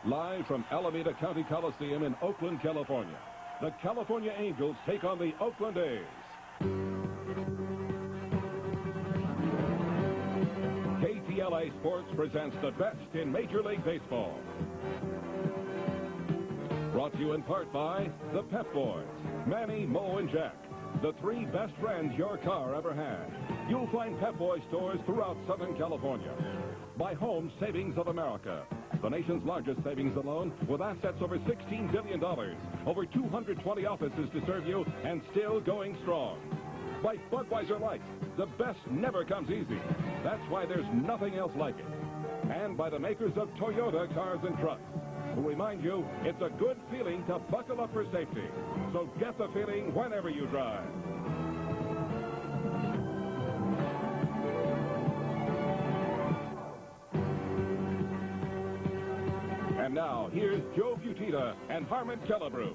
Live from Alameda County Coliseum in Oakland, California, the California Angels take on the Oakland A's. KTLA Sports presents the best in Major League Baseball. Brought to you in part by the Pep Boys, Manny, Mo, and Jack, the three best friends your car ever had. You'll find Pep Boys stores throughout Southern California. By Home Savings of America, the nation's largest savings loan with assets over $16 billion, over 220 offices to serve you, and still going strong. By Budweiser Light, the best never comes easy. That's why there's nothing else like it. And by the makers of Toyota Cars and Trucks, who remind you it's a good feeling to buckle up for safety. So get the feeling whenever you drive. And now, here's Joe Butita and Harmon Killebrew.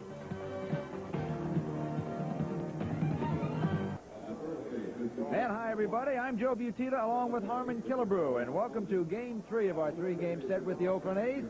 And hi, everybody. I'm Joe Butita along with Harmon Killebrew, and welcome to Game 3 of our three-game set with the Oakland A's.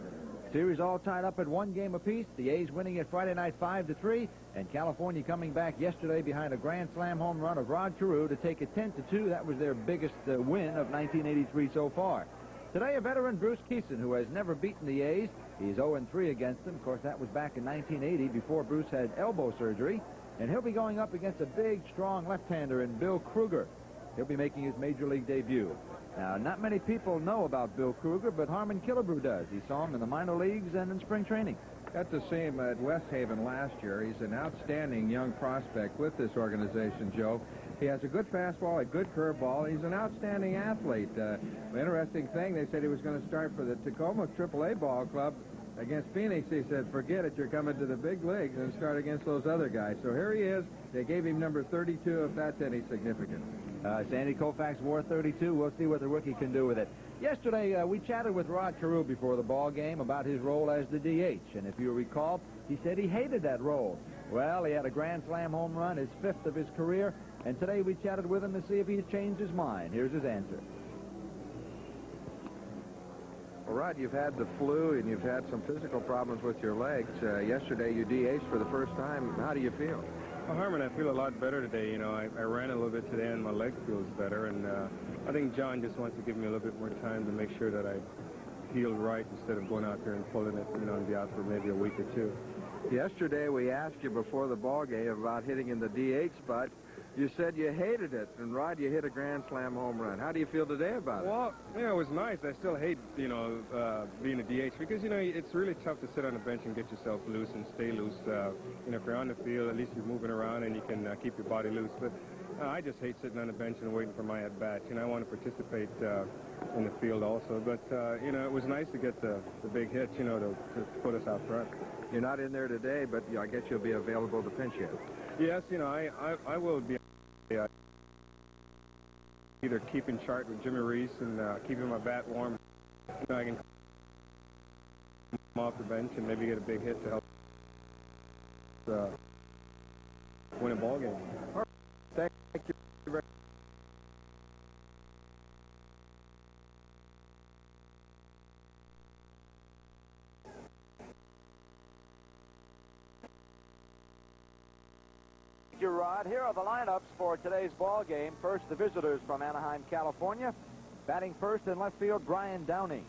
Series all tied up at one game apiece. The A's winning it Friday night 5-3, and California coming back yesterday behind a grand slam home run of Rod Carew to take it 10-2. That was their biggest win of 1983 so far. Today, a veteran, Bruce Kison, who has never beaten the A's. He's 0-3 against them. Of course, that was back in 1980 before Bruce had elbow surgery. And he'll be going up against a big, strong left-hander in Bill Kruger. He'll be making his Major League debut. Now, not many people know about Bill Kruger, but Harmon Killebrew does. He saw him in the minor leagues and in spring training. Got to see him at West Haven last year. He's an outstanding young prospect with this organization, Joe. He has a good fastball, a good curveball. He's an outstanding athlete. The interesting thing, they said he was going to start for the Tacoma AAA ball club against Phoenix. He said, forget it, you're coming to the big leagues and start against those other guys. So here he is. They gave him number 32, if that's any significance. Sandy Koufax wore 32. We'll see what the rookie can do with it. Yesterday, we chatted with Rod Carew before the ball game about his role as the DH. And if you recall, he said he hated that role. Well, he had a grand slam home run, his 5th of his career. And today we chatted with him to see if he's changed his mind. Here's his answer. Well, Rod, you've had the flu and you've had some physical problems with your legs. Yesterday you DH'd for the first time. How do you feel? Well, Harmon, I feel a lot better today. You know, I ran a little bit today and my leg feels better. And I think John just wants to give me a little bit more time to make sure that I healed right instead of going out there and pulling it, you know, and be out for maybe a week or two. Yesterday we asked you before the ball game about hitting in the DH spot. You said you hated it, and Rod, you hit a grand slam home run. How do you feel today about it? Well, you know, it was nice. I still hate, you know, being a DH because, you know, it's really tough to sit on the bench and get yourself loose and stay loose. You know, if you're on the field, at least you're moving around and you can keep your body loose. But I just hate sitting on the bench and waiting for my at-bat. You know, I want to participate in the field also. But, you know, it was nice to get the big hit, you know, to put us out front. You're not in there today, but I guess you'll be available to pinch hit. Yes, you know, I will be either keeping chart with Jimmy Reese and keeping my bat warm. You know, I can come off the bench and maybe get a big hit to help win a ball game. Thank you very much. Rod. Here are the lineups for today's ball game. First, the visitors from Anaheim, California. Batting first in left field, Brian Downing.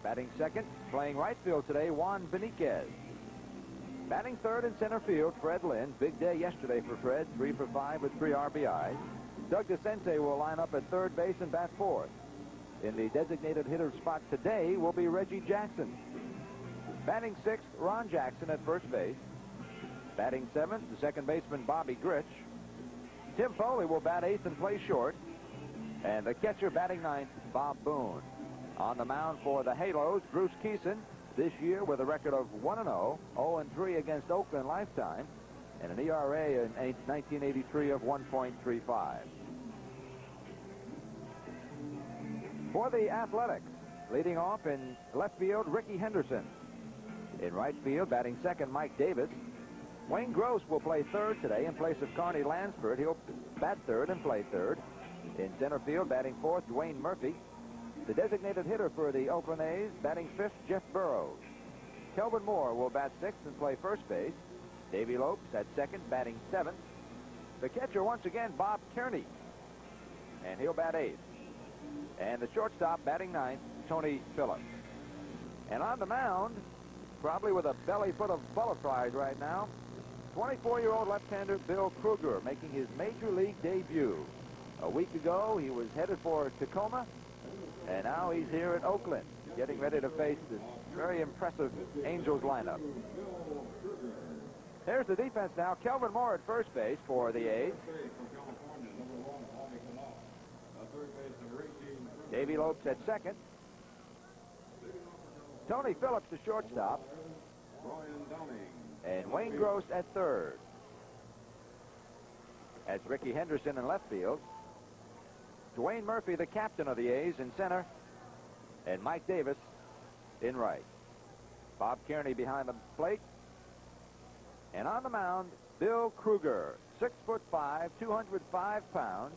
Batting second, playing right field today, Juan Beniquez. Batting third in center field, Fred Lynn. Big day yesterday for Fred, 3 for 5 with 3 RBIs. Doug DeCente will line up at third base and bat fourth. In the designated hitter spot today will be Reggie Jackson. Batting sixth, Ron Jackson at first base. Batting seventh, the second baseman, Bobby Grich. Tim Foley will bat eighth and play short. And the catcher batting ninth, Bob Boone. On the mound for the Halos, Bruce Kison, this year with a record of 1-0, 0-3 against Oakland lifetime, and an ERA in 1983 of 1.35. For the Athletics, leading off in left field, Ricky Henderson. In right field, batting second, Mike Davis. Wayne Gross will play third today in place of Carney Lansford. He'll bat third and play third. In center field, batting fourth, Dwayne Murphy. The designated hitter for the Oakland A's, batting fifth, Jeff Burrows. Kelvin Moore will bat sixth and play first base. Davey Lopes at second, batting seventh. The catcher once again, Bob Kearney, and he'll bat eighth. And the shortstop batting ninth, Tony Phillips. And on the mound, probably with a belly full of bullet fries right now, 24-year-old left-hander Bill Kruger making his major league debut. A week ago, he was headed for Tacoma, and now he's here at Oakland, getting ready to face this very impressive Angels lineup. There's the defense now. Kelvin Moore at first base for the A's. Davey Lopes at second. Tony Phillips, the shortstop. And Wayne Gross at third. That's Ricky Henderson in left field. Dwayne Murphy, the captain of the A's, in center. And Mike Davis in right. Bob Kearney behind the plate. And on the mound, Bill Kruger, 6'5", 205 pounds.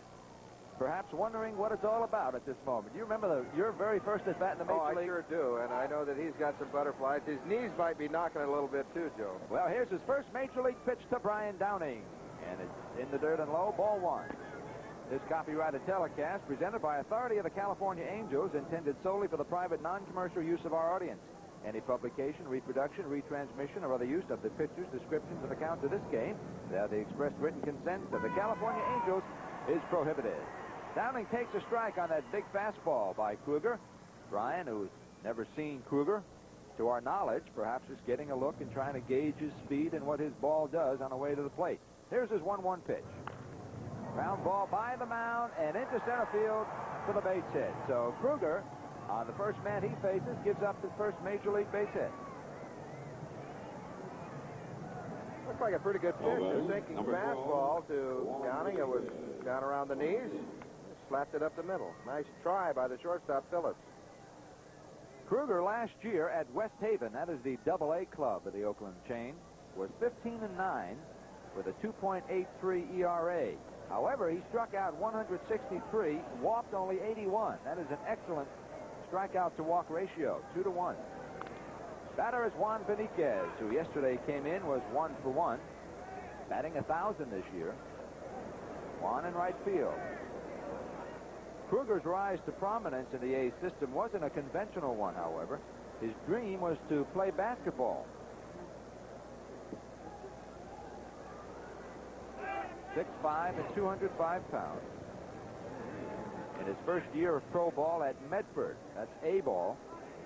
Perhaps wondering what it's all about at this moment. Do you remember your very first at bat in the Major League? I sure do, and I know that he's got some butterflies. His knees might be knocking a little bit too, Joe. Well, here's his first Major League pitch to Brian Downing, and it's in the dirt and low, ball one. This copyrighted telecast, presented by authority of the California Angels, intended solely for the private, non-commercial use of our audience. Any publication, reproduction, retransmission, or other use of the pictures, descriptions, and accounts of this game without the express written consent of the California Angels is prohibited. Downing takes a strike on that big fastball by Kruger. Brian, who's never seen Kruger, to our knowledge, perhaps is getting a look and trying to gauge his speed and what his ball does on the way to the plate. Here's his 1-1 pitch. Ground ball by the mound and into center field for the base hit. So Kruger, on the first man he faces, gives up his first Major League base hit. Looks like a pretty good pitch. A sinking fastball to Downing. It was down around the knees. Slapped it up the middle. Nice try by the shortstop, Phillips. Kruger last year at West Haven, that is the Double-A club of the Oakland chain, was 15-9 with a 2.83 ERA. However, he struck out 163, walked only 81. That is an excellent strikeout-to-walk ratio, 2-to-1. Batter is Juan Beniquez, who yesterday came in, was 1 for 1, batting 1,000 this year. Juan in right field. Kruger's rise to prominence in the A's system wasn't a conventional one, however. His dream was to play basketball. 6'5" and 205 pounds. In his first year of pro ball at Medford, that's A-ball,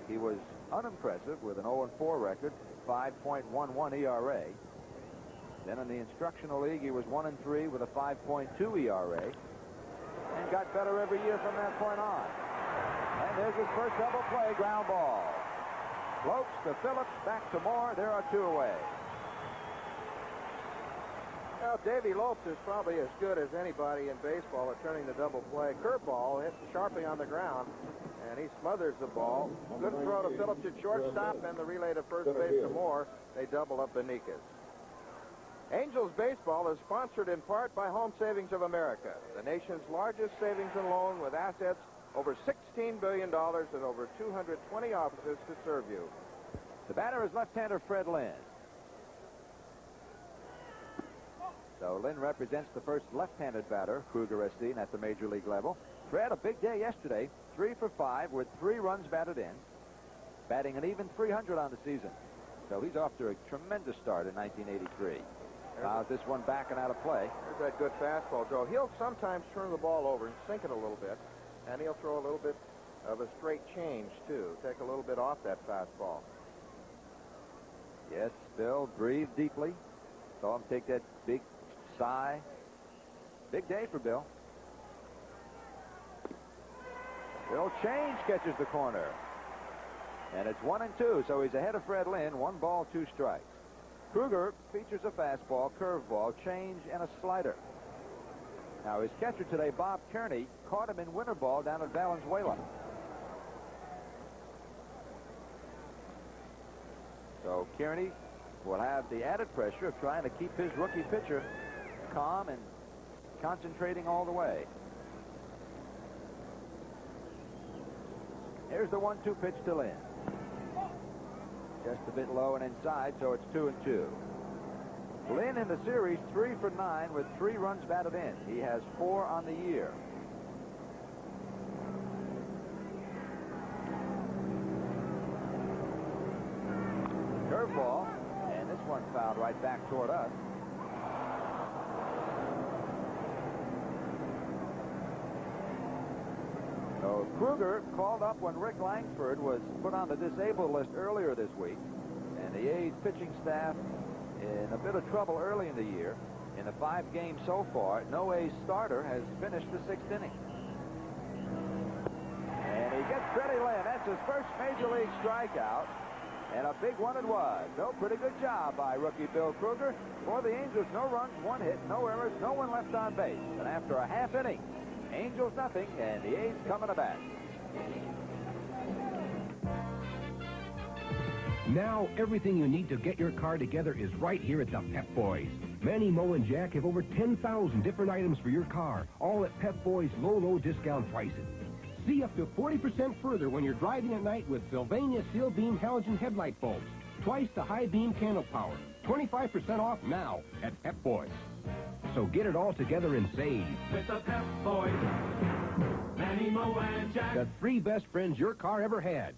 he was unimpressive with an 0-4 record, 5.11 ERA. Then in the instructional league, he was 1-3 with a 5.2 ERA. And got better every year from that point on. And there's his first double play, ground ball. Lopes to Phillips, back to Moore. There are two away. Well, Davey Lopes is probably as good as anybody in baseball at turning the double play. Curveball hit sharply on the ground, and he smothers the ball. Good throw to Phillips at shortstop, and the relay to first base to Moore. They double up Beniquez. Angels baseball is sponsored in part by Home Savings of America, the nation's largest savings and loan with assets over $16 billion and over 220 offices to serve you. The batter is left-hander Fred Lynn. So Lynn represents the first left-handed batter Kruger has seen at the Major League level. Fred, a big day yesterday, 3 for 5 with 3 runs batted in, batting an even 300 on the season. So he's off to a tremendous start in 1983. How's this one backing out of play? There's that good fastball, Joe. He'll sometimes turn the ball over and sink it a little bit, and he'll throw a little bit of a straight change, too. Take a little bit off that fastball. Yes, Bill, breathe deeply. Saw him take that big sigh. Big day for Bill. Bill Change catches the corner. And it's 1-2, so he's ahead of Fred Lynn. 1 ball, 2 strikes. Kruger features a fastball, curveball, change, and a slider. Now, his catcher today, Bob Kearney, caught him in winter ball down at Valenzuela. So Kearney will have the added pressure of trying to keep his rookie pitcher calm and concentrating all the way. Here's the 1-2 pitch to Lynn. Just a bit low and inside, so it's 2-2. Lynn in the series 3 for 9 with 3 runs batted in. He has 4 on the year. Curveball, and this one fouled right back toward us. So Kruger called up when Rick Langsford was put on the disabled list earlier this week, and the A's pitching staff in a bit of trouble early in the year. In the 5 games so far, no A's starter has finished the 6th inning. And he gets Freddie Lynn. That's his first major league strikeout. And a big one it was. So pretty good job by rookie Bill Kruger. For the Angels, no runs, 1 hit, no errors, no one left on base. And after a half inning, Angels nothing, and the A's coming to bat. Now, everything you need to get your car together is right here at the Pep Boys. Manny, Mo, and Jack have over 10,000 different items for your car, all at Pep Boys' low discount prices. See up to 40% further when you're driving at night with Sylvania Steel Beam Halogen headlight bulbs. Twice the high beam candle power. 25% off now at Pep Boys. So get it all together and save. With the Pep Boys, Manny, Mo, and Jack. The 3 best friends your car ever had.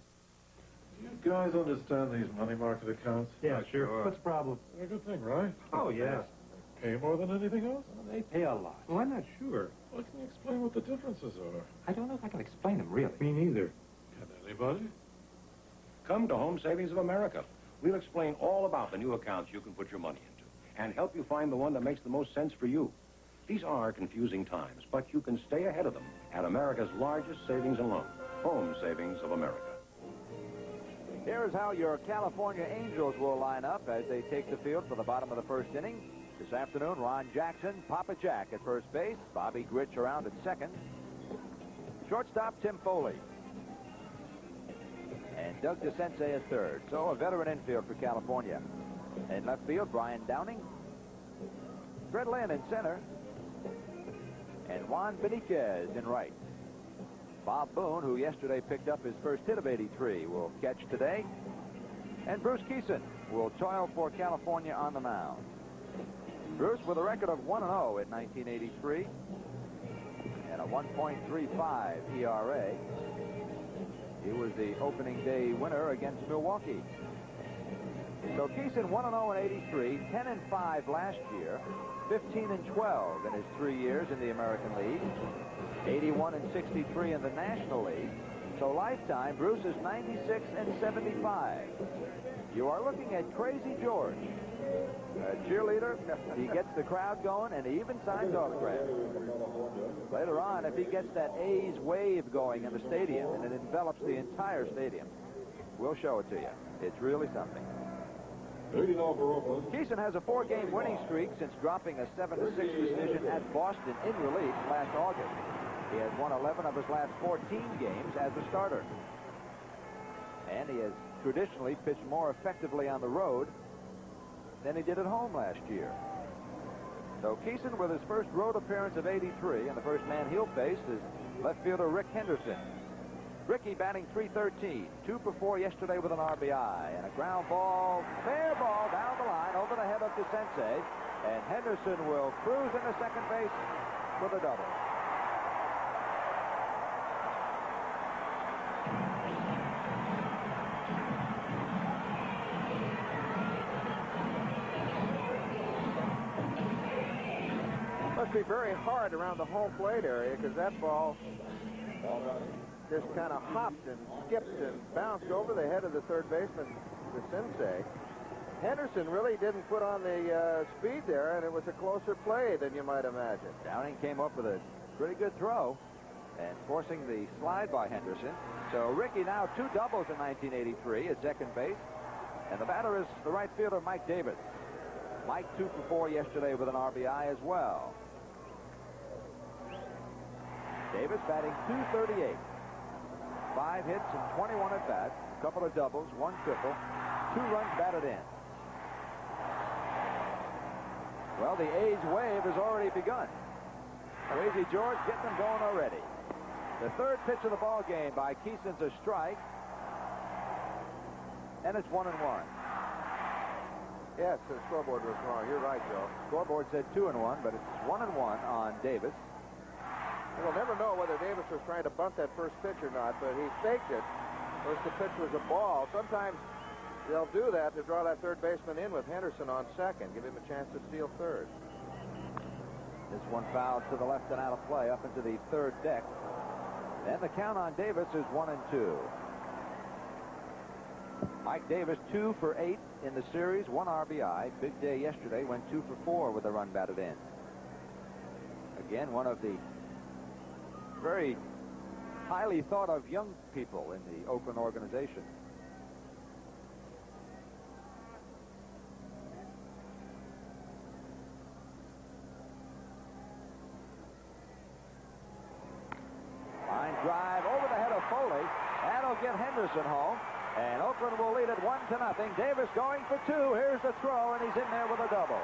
You guys understand these money market accounts? Yeah, sure. What's the problem? They're a good thing, right? Oh, yes. Pay more than anything else? They pay a lot. Well, I'm not sure. Well, can you explain what the differences are? I don't know if I can explain them, really. Me neither. Can anybody? Come to Home Savings of America. We'll explain all about the new accounts you can put your money into and help you find the one that makes the most sense for you. These are confusing times, but you can stay ahead of them at America's largest savings and loan, Home Savings of America. Here's how your California Angels will line up as they take the field for the bottom of the 1st inning. This afternoon, Ron Jackson, Papa Jack at first base, Bobby Grich around at second. Shortstop, Tim Foley. And Doug DeCense at third. So a veteran infield for California. In left field, Brian Downing. Fred Lynn in center. And Juan Benitez in right. Bob Boone, who yesterday picked up his first hit of 83, will catch today. And Bruce Kieson will toil for California on the mound. Bruce with a record of 1-0 in 1983 and a 1.35 ERA. He was the opening day winner against Milwaukee. So Kieson 1-0 in 83, 10-5 last year, 15-12 in his 3 years in the American League, 81-63 in the National League. So lifetime, Bruce is 96-75. You are looking at Crazy George, a cheerleader. He gets the crowd going, and he even signs autographs. Later on, if he gets that A's wave going in the stadium, and it envelops the entire stadium, we'll show it to you. It's really something. Kieson has a 4-game winning streak since dropping a 7-6 decision at Boston in relief last August. He has won 11 of his last 14 games as a starter. And he has traditionally pitched more effectively on the road than he did at home last year. So Kieson with his first road appearance of 83, and the first man he'll face is left fielder Rick Henderson. Ricky batting .313, 2 for 4 yesterday with an RBI, and a ground ball, fair ball down the line over the head of DeCense, and Henderson will cruise into second base with a double. Must be very hard around the home plate area because that ball just kind of hopped and skipped and bounced over the head of the third baseman, DeCense. Henderson really didn't put on the speed there, and it was a closer play than you might imagine. Downing came up with a pretty good throw and forcing the slide by Henderson. So Ricky now 2 doubles in 1983 at second base, and the batter is the right fielder Mike Davis. Mike 2 for 4 yesterday with an RBI as well. Davis batting .238. 5 hits and 21 at bats, a couple of doubles, 1 triple, 2 runs batted in. Well, the A's wave has already begun. Crazy George getting them going already. The third pitch of the ball game by Kieson's a strike. and it's 1-1. Yes, the scoreboard was wrong. You're right, Joe. Scoreboard said 2-1, but it's 1-1 on Davis. We'll never know whether Davis was trying to bunt that first pitch or not, but he faked it. First, the pitch was a ball. Sometimes they'll do that to draw that third baseman in with Henderson on second, give him a chance to steal third. This one fouled to the left and out of play up into the third deck. And the count on Davis is 1-2. Mike Davis 2 for 8 in the series, 1 RBI. Big day yesterday, went 2 for 4 with a run batted in. Again, one of the very highly thought of young people in the Oakland organization. Line drive over the head of Foley. That'll get Henderson home. And Oakland will lead it 1-0. Davis going for 2. Here's the throw, and he's in there with a double.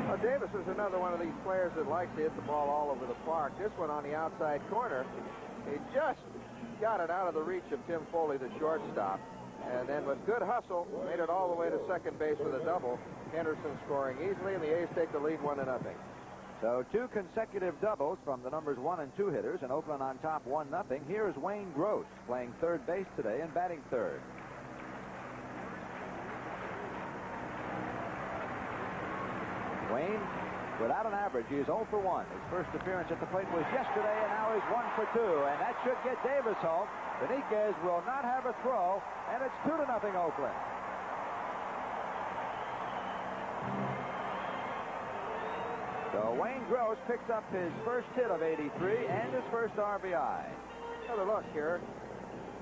Well, Davis is another one of these players that likes to hit the ball all over the park. This one on the outside corner, he just got it out of the reach of Tim Foley, the shortstop. And then with good hustle, made it all the way to second base with a double. Henderson scoring easily, and the A's take the lead 1-0. So 2 consecutive doubles from the numbers 1 and 2 hitters, and Oakland on top 1-0. Here's Wayne Gross playing third base today and batting third. Wayne, without an average, he is 0 for 1. His first appearance at the plate was yesterday, and now he's 1 for 2. And that should get Davis home. Benitez will not have a throw, and it's 2-0 Oakland. So Wayne Gross picks up his first hit of 83 and his first RBI. Another look here.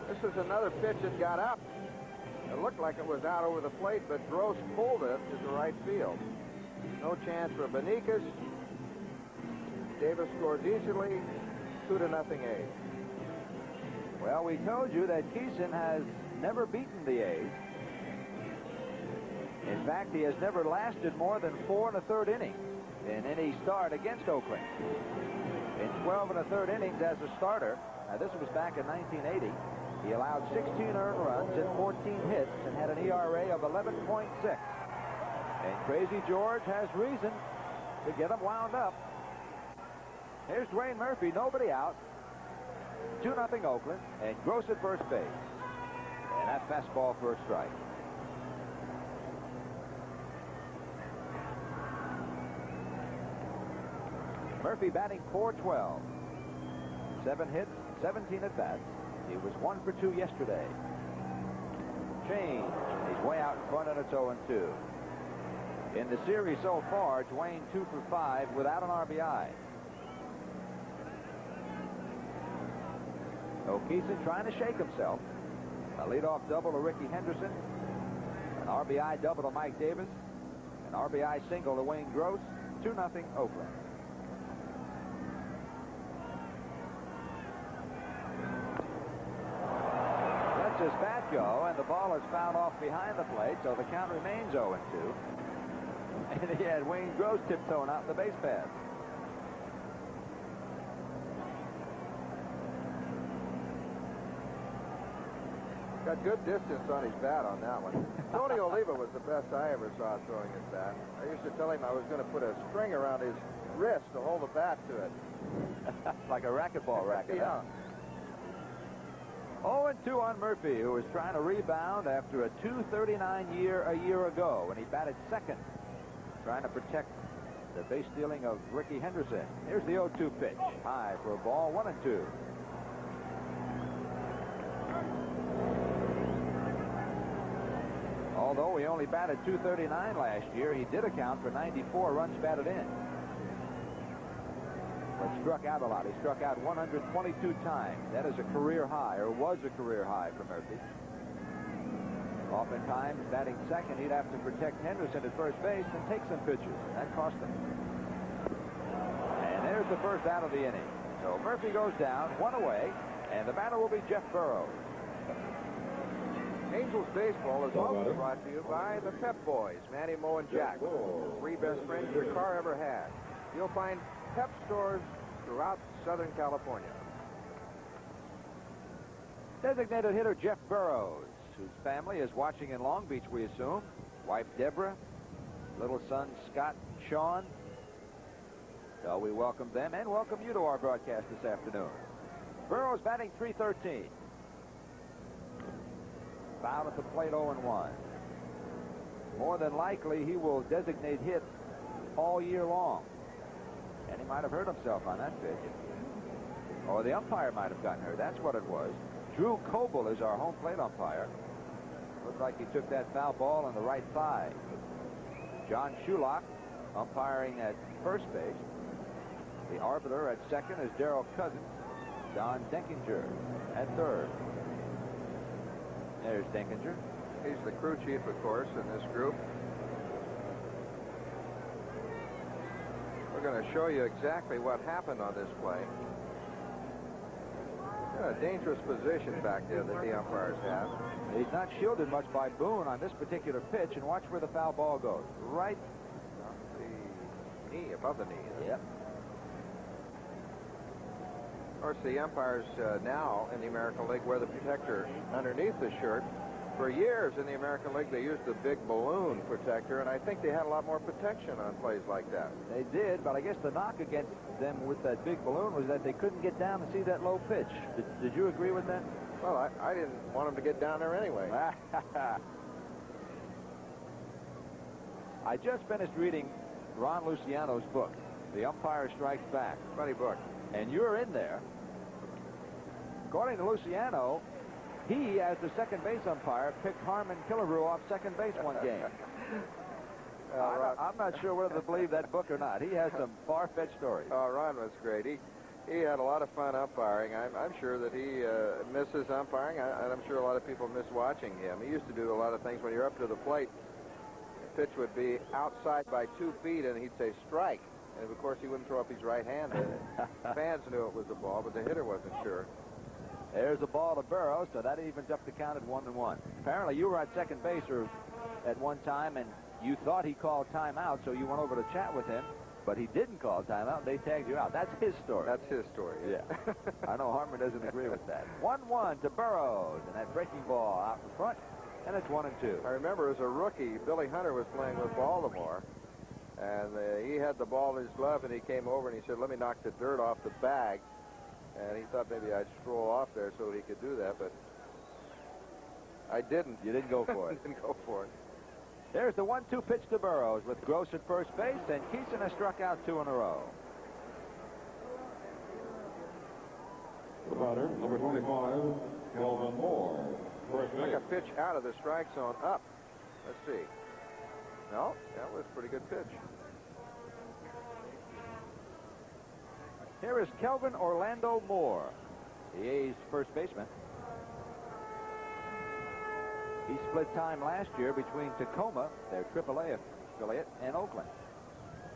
This is another pitch that got up. It looked like it was out over the plate, but Gross pulled it to the right field. No chance for Benitez. Davis scores easily. 2-0 A's. Well, we told you that Keeson has never beaten the A's. In fact, he has never lasted more than 4 1/3 innings in any start against Oakland. In 12 1/3 innings as a starter, now this was back in 1980, he allowed 16 earned runs and 14 hits and had an ERA of 11.6. And Crazy George has reason to get him wound up. Here's Dwayne Murphy, nobody out. 2-0 Oakland, and Gross at first base. And that fastball for a strike. Murphy batting .412. 7 hits, 17 at-bats. He was 1 for 2 yesterday. Change. He's way out in front, and it's 0-2. In the series so far, Dwayne 2 for 5 without an RBI. O'Keeson trying to shake himself. A leadoff double to Ricky Henderson. An RBI double to Mike Davis. An RBI single to Wayne Gross. 2-0 Oakland. Lets his bat go, and the ball is fouled off behind the plate, so the count remains 0-2. And he had Wayne Gross tiptoeing out the base path. Got good distance on his bat on that one. Tony Oliva was the best I ever saw throwing his bat. I used to tell him I was going to put a string around his wrist to hold the bat to it. Like a racquetball racket. Yeah. 0-2 on Murphy, who was trying to rebound after a .239 a year ago when he batted second, trying to protect the base stealing of Ricky Henderson. Here's the 0-2 pitch. High for a ball, 1-2. Although he only batted .239 last year, he did account for 94 runs batted in. But struck out a lot. He struck out 122 times. That is a career high, or was a career high for Murphy. Oftentimes, batting second, he'd have to protect Henderson at first base and take some pitches. That cost him. And there's the first out of the inning. So Murphy goes down, 1 away, and the batter will be Jeff Burroughs. Angels Baseball is also brought to you by the Pep Boys, Manny, Mo, and Jack. The three best friends your car ever had. You'll find Pep stores throughout Southern California. Designated hitter Jeff Burrows, whose family is watching in Long Beach, we assume. Wife Deborah, little son Scott, Sean. So we welcome them and welcome you to our broadcast this afternoon. Burrows batting .313. Foul at the plate, 0-1. More than likely, he will designate hit all year long. And he might have hurt himself on that pitch. Or the umpire might have gotten hurt. That's what it was. Drew Coble is our home plate umpire. Looked like he took that foul ball in the right thigh. John Shulock umpiring at first base. The arbiter at second is Darrell Cousins. Don Denkinger at third. There's Denkinger. He's the crew chief, of course, in this group. We're going to show you exactly what happened on this play. A dangerous position back there that the umpires have. He's not shielded much by Boone on this particular pitch, and watch where the foul ball goes. Right on the knee, above the knee. Yep. Of course, the umpires now in the American League wear the protector underneath the shirt. For years in the American League, they used the big balloon protector, and I think they had a lot more protection on plays like that. They did, but I guess the knock against them with that big balloon was that they couldn't get down to see that low pitch. Did you agree with that? Well, I didn't want them to get down there anyway. I just finished reading Ron Luciano's book, The Umpire Strikes Back. Funny book. And you're in there. According to Luciano, he, as the second base umpire, picked Harmon Killebrew off second base one game. I'm not sure whether to believe that book or not. He has some far-fetched stories. Oh, Ron was great. He had a lot of fun umpiring. I'm sure that he misses umpiring, and I'm sure a lot of people miss watching him. He used to do a lot of things when you're up to the plate. The pitch would be outside by 2 feet, and he'd say, strike. And, of course, he wouldn't throw up his right hand. Fans knew it was a ball, but the hitter wasn't sure. There's a ball to Burrows, so that evens up the count at 1-1. Apparently, you were at second base at one time, and you thought he called timeout, so you went over to chat with him, but he didn't call timeout. They tagged you out. That's his story. That's his story. Yeah. I know Harmon doesn't agree with that. 1-1 to Burrows, and that breaking ball out in front, and it's 1-2. I remember as a rookie, Billy Hunter was playing with Baltimore, and he had the ball in his glove, and he came over and he said, let me knock the dirt off the bag. And he thought maybe I'd stroll off there so he could do that, but I didn't. You didn't go for it. Didn't go for it. There's the 1-2 pitch to Burrows with Gross at first base, and Keeson has struck out 2 in a row. The batter, number 25, Kelvin Moore. First base. Like a pitch out of the strike zone up. Let's see. No, that was a pretty good pitch. Here is Kelvin Orlando Moore, the A's first baseman. He split time last year between Tacoma, their AAA affiliate, and Oakland.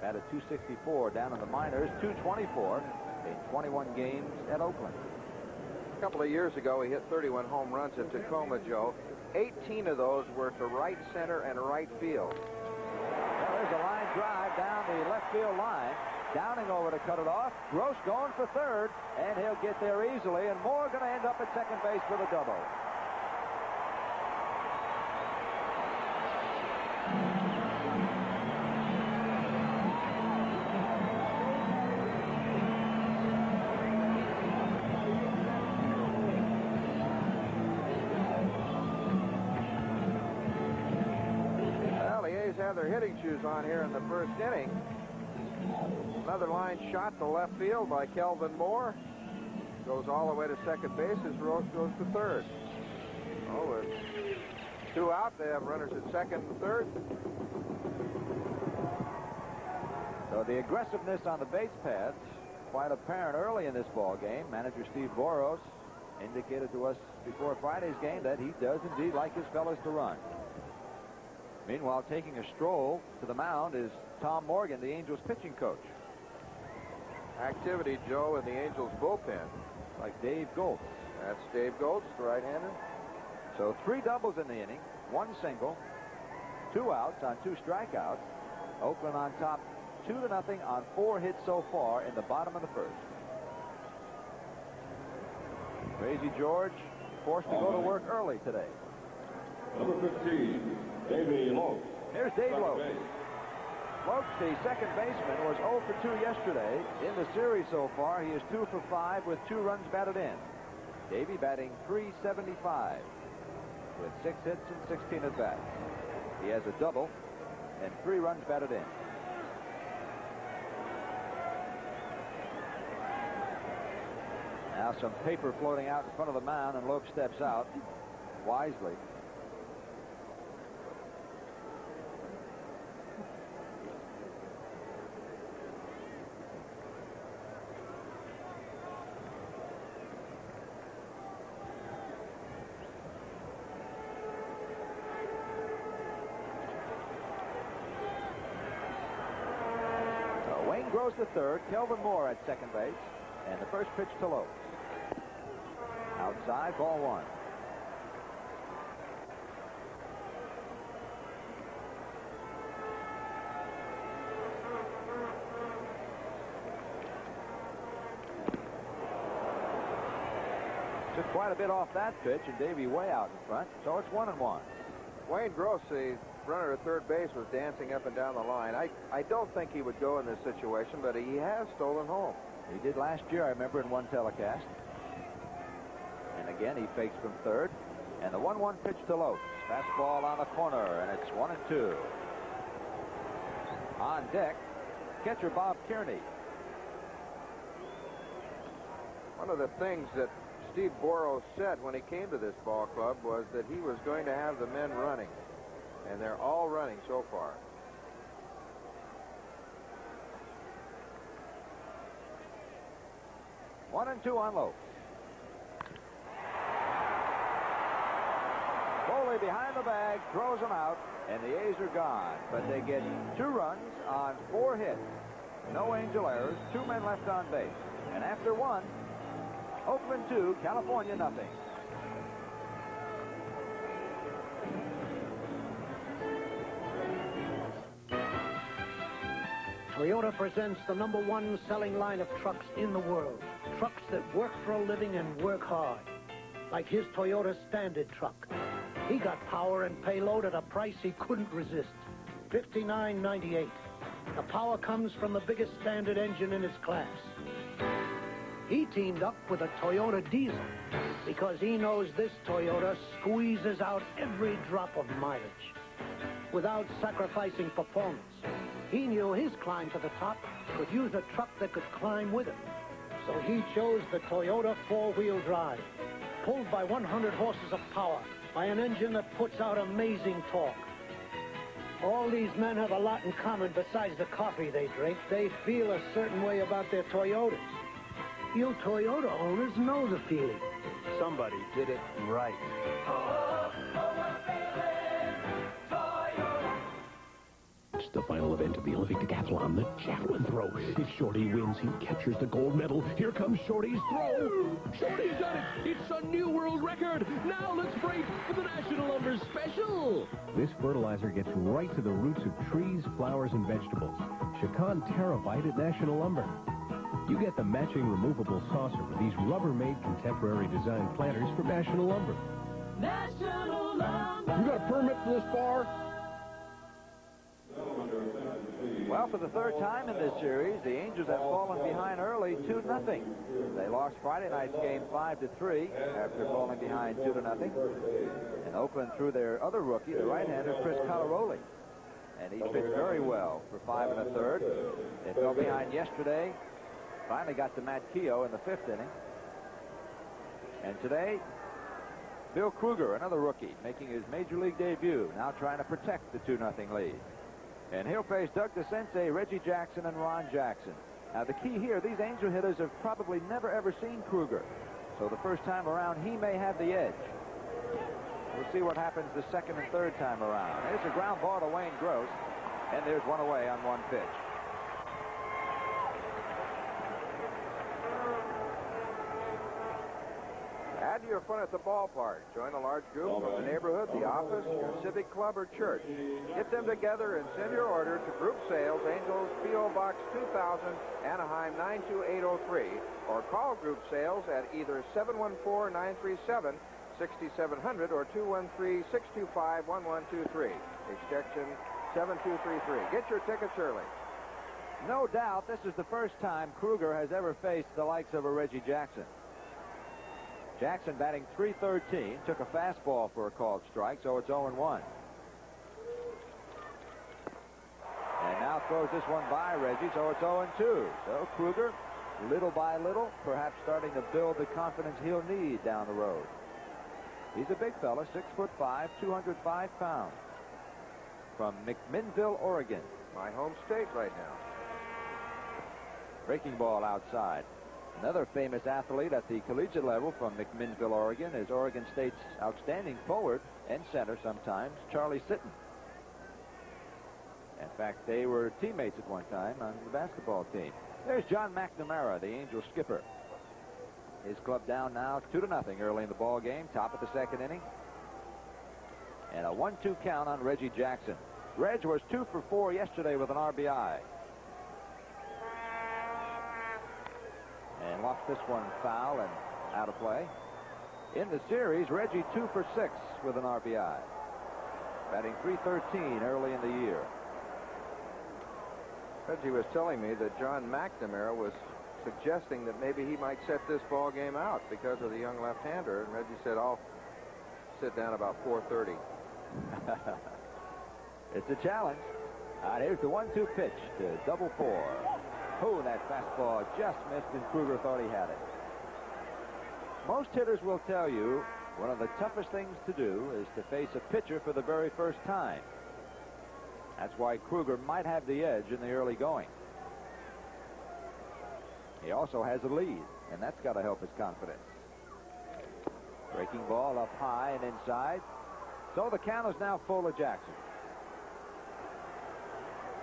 Batted .264 down in the minors, .224 in 21 games at Oakland. A couple of years ago, he hit 31 home runs at Tacoma, Joe. 18 of those were to right center and right field. Well, there's a line drive down the left field line. Downing over to cut it off. Gross going for third, and he'll get there easily, and Moore going to end up at second base for the double. Well, the A's have their hitting shoes on here in the first inning. Another line shot to left field by Kelvin Moore. Goes all the way to second base as Gross goes to third. Oh, with 2 out, they have runners at second and third. So the aggressiveness on the base paths quite apparent early in this ball game. Manager Steve Boros indicated to us before Friday's game that he does indeed like his fellas to run. Meanwhile, taking a stroll to the mound is Tom Morgan, the Angels pitching coach. Activity, Joe, in the Angels bullpen. Like Dave Goltz. That's Dave Goltz, the right-hander. So 3 doubles in the inning, 1 single, 2 outs on 2 strikeouts. Oakland on top 2-0 on 4 hits so far in the bottom of the first. Crazy George forced to go to work early today. Number 15, Davey Lopes. Here's Dave Lopes. Lopes, the second baseman, was 0 for 2 yesterday. In the series so far, he is 2 for 5 with 2 runs batted in. Davey batting .375 with 6 hits and 16 at-bats. He has a double and 3 runs batted in. Now some paper floating out in front of the mound, and Lopes steps out wisely. Wayne Gross the third, Kelvin Moore at second base, and the first pitch to Lopes. Outside, ball 1. Took quite a bit off that pitch, and Davey way out in front, so it's 1-1. Wayne Gross, the runner at third base, was dancing up and down the line. I don't think he would go in this situation, but he has stolen home. He did last year, I remember, in one telecast. And again, he fakes from third. And the 1-1 pitch to Lopes. Fastball on the corner, and it's 1-2. On deck, catcher Bob Kearney. One of the things that Steve Boros said when he came to this ball club was that he was going to have the men running. And they're all running so far. One and 2 on Lopes. Foley behind the bag, throws them out, and the A's are gone. But they get 2 runs on 4 hits. No Angel errors, 2 men left on base. And after 1, Oakland 2, California nothing. Toyota presents the #1 selling line of trucks in the world. Trucks that work for a living and work hard. Like his Toyota Standard truck. He got power and payload at a price he couldn't resist. $59.98. The power comes from the biggest Standard engine in its class. He teamed up with a Toyota diesel because he knows this Toyota squeezes out every drop of mileage without sacrificing performance. He knew his climb to the top could use a truck that could climb with him. So he chose the Toyota 4-wheel drive, pulled by 100 horses of power, by an engine that puts out amazing torque. All these men have a lot in common besides the coffee they drink. They feel a certain way about their Toyotas. You Toyota owners know the feeling. Somebody did it right. It's the final event of the Olympic decathlon, the javelin throw. If Shorty wins, he captures the gold medal. Here comes Shorty's throw. Shorty's done it. It's a new world record. Now let's break for the National Lumber Special. This fertilizer gets right to the roots of trees, flowers, and vegetables. Chacan Terravite at National Lumber. You get the matching removable saucer with these Rubbermaid contemporary design planters from National Lumber. National Lumber. You got a permit for this bar? Well, for the third time in this series, the Angels have fallen behind early 2-0. They lost Friday night's game 5-3 after falling behind 2-0. And Oakland threw their other rookie, the right-hander Chris Collaroli. And he pitched very well for 5 1/3. They fell behind yesterday. Finally got to Matt Keogh in the 5th inning. And today, Bill Kruger, another rookie, making his major league debut, now trying to protect the 2-0 lead. And he'll face Doug DeCinces, Reggie Jackson, and Ron Jackson. Now, the key here, these Angel hitters have probably never, ever seen Kruger. So the first time around, he may have the edge. We'll see what happens the second and third time around. There's a ground ball to Wayne Gross, and there's one away on 1 pitch. Add to your fun at the ballpark. Join a large group from the neighborhood, the office, your civic club, or church. Get them together and send your order to Group Sales, Angels, P.O. Box 2000, Anaheim 92803, or call Group Sales at either 714-937-6700 or 213-625-1123, extension 7233. Get your tickets early. No doubt this is the first time Kruger has ever faced the likes of a Reggie Jackson. Jackson batting .313, took a fastball for a called strike, so it's 0-1. And now throws this one by Reggie, so it's 0-2. So Kruger, little by little, perhaps starting to build the confidence he'll need down the road. He's a big fella, 6'5", 205 pounds. From McMinnville, Oregon. My home state right now. Breaking ball outside. Another famous athlete at the collegiate level from McMinnville, Oregon, is Oregon State's outstanding forward and center sometimes, Charlie Sitton. In fact, they were teammates at one time on the basketball team. There's John McNamara, the Angels skipper. His club down now 2-0 early in the ball game, top of the second inning. And a 1-2 count on Reggie Jackson. Reg was 2 for 4 yesterday with an RBI. And lost this one foul and out of play. In the series, Reggie 2 for 6 with an RBI. Batting .313 early in the year. Reggie was telling me that John McNamara was suggesting that maybe he might set this ball game out because of the young left-hander. And Reggie said, I'll sit down about 4:30. It's a challenge. Here's the 1-2 pitch to double 4. Oh, that fastball just missed, and Kruger thought he had it. Most hitters will tell you one of the toughest things to do is to face a pitcher for the very first time. That's why Kruger might have the edge in the early going. He also has a lead, and that's got to help his confidence. Breaking ball up high and inside. So the count is now full of Jackson.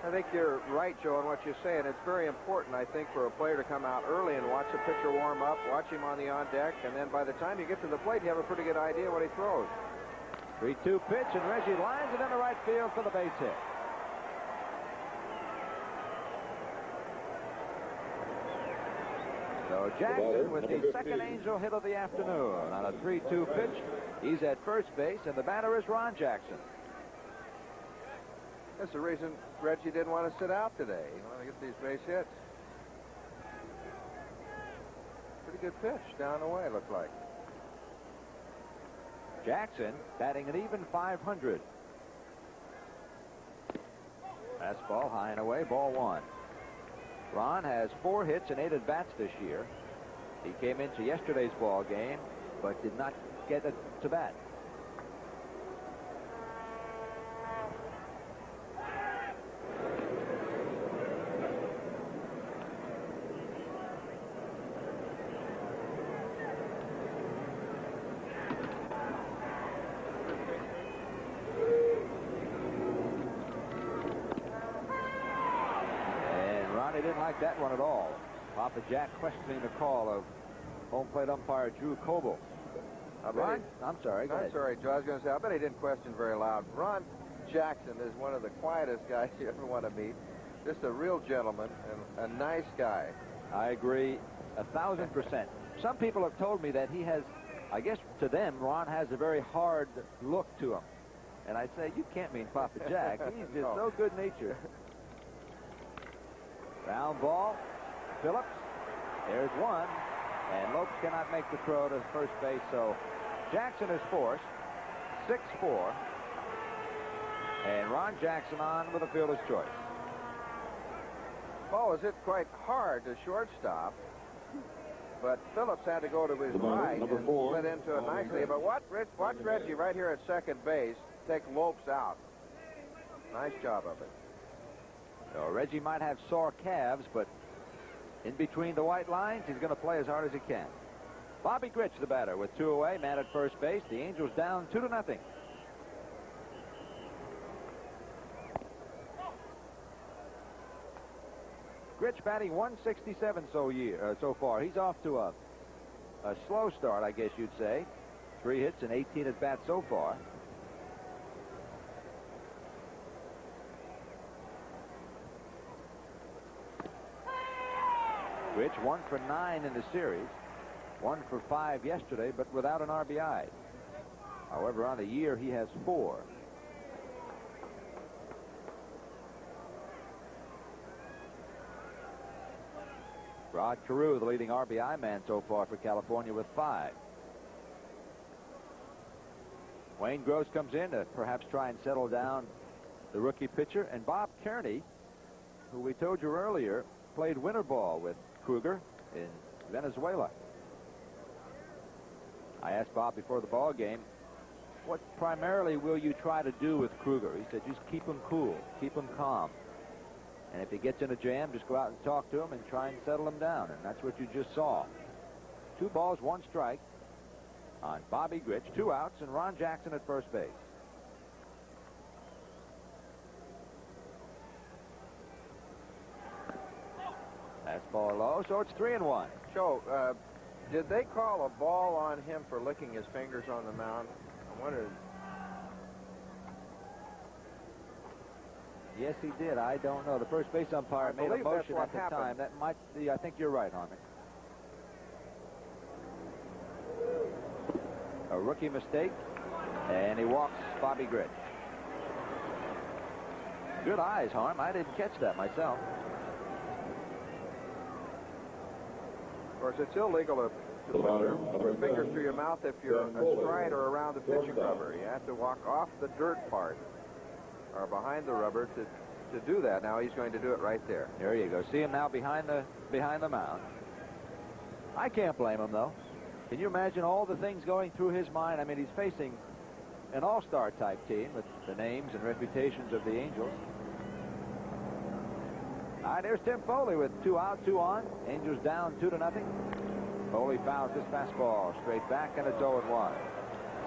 I think you're right, Joe, in what you're saying. It's very important, I think, for a player to come out early and watch the pitcher warm up, watch him on the on deck, and then by the time you get to the plate, you have a pretty good idea what he throws. 3-2 pitch, and Reggie lines it into right field for the base hit. So Jackson with the second Angel hit of the afternoon on a 3-2 pitch. He's at first base, and the batter is Ron Jackson. That's the reason Reggie didn't want to sit out today. He wanted to get these base hits. Pretty good pitch down the way, it looked like. Jackson batting an even .500. Fastball high and away, ball 1. Ron has 4 hits and 8 at-bats this year. He came into yesterday's ball game, but did not get it to bat. Didn't like that one at all. Papa Jack questioning the call of home plate umpire Drew Coble. Ron, I'm sorry. Go ahead. Sorry, Joe. I was going to say, I bet he didn't question very loud. Ron Jackson is one of the quietest guys you ever want to meet. Just a real gentleman and a nice guy. I agree 1,000%. Some people have told me that he has, I guess to them, Ron has a very hard look to him. And I say, you can't mean Papa Jack. He's just so good-natured. Ground ball. Phillips. There's one. And Lopes cannot make the throw to first base, so Jackson is forced. 6-4. And Ron Jackson on with a fielder's choice. Ball was hit quite hard to shortstop, but Phillips had to go to his right and slid into it nicely. But watch Reggie right here at second base take Lopes out. Nice job of it. So Reggie might have sore calves, but in between the white lines, he's going to play as hard as he can. Bobby Grich, the batter, with 2 away, man at first base. The Angels down 2-0. Grich batting 167 so far. He's off to a a slow start, I guess you'd say. 3 hits and 18 at bats so far. Rich 1 for 9 in the series. 1 for 5 yesterday, but without an RBI. However, on the year, he has 4. Rod Carew, the leading RBI man so far for California, with 5. Wayne Gross comes in to perhaps try and settle down the rookie pitcher. And Bob Kearney, who we told you earlier, played winter ball with Kruger in Venezuela. I asked Bob before the ball game, what primarily will you try to do with Kruger? He said, just keep him cool, keep him calm. And if he gets in a jam, just go out and talk to him and try and settle him down. And that's what you just saw. 2 balls, 1 strike on Bobby Grich. 2 outs, and Ron Jackson at first base. Fastball low, so it's 3-1. Joe, did they call a ball on him for licking his fingers on the mound? I wonder. Yes, he did. I don't know. The first base umpire made a motion at the time. That might be, I think you're right, Harmon. A rookie mistake, and he walks Bobby Grich. Good eyes, Harm. I didn't catch that myself. Of course, it's illegal to put your fingers through your mouth if you're astride or around the pitching rubber. You have to walk off the dirt part or behind the rubber to do that. Now he's going to do it right there. There you go. See him now behind the mound. I can't blame him, though. Can you imagine all the things going through his mind? I mean, he's facing an all-star type team with the names and reputations of the Angels. All right, there's Tim Foley with 2 out, 2 on. Angels down 2-0. Foley fouls this fastball straight back, and it's 0-1.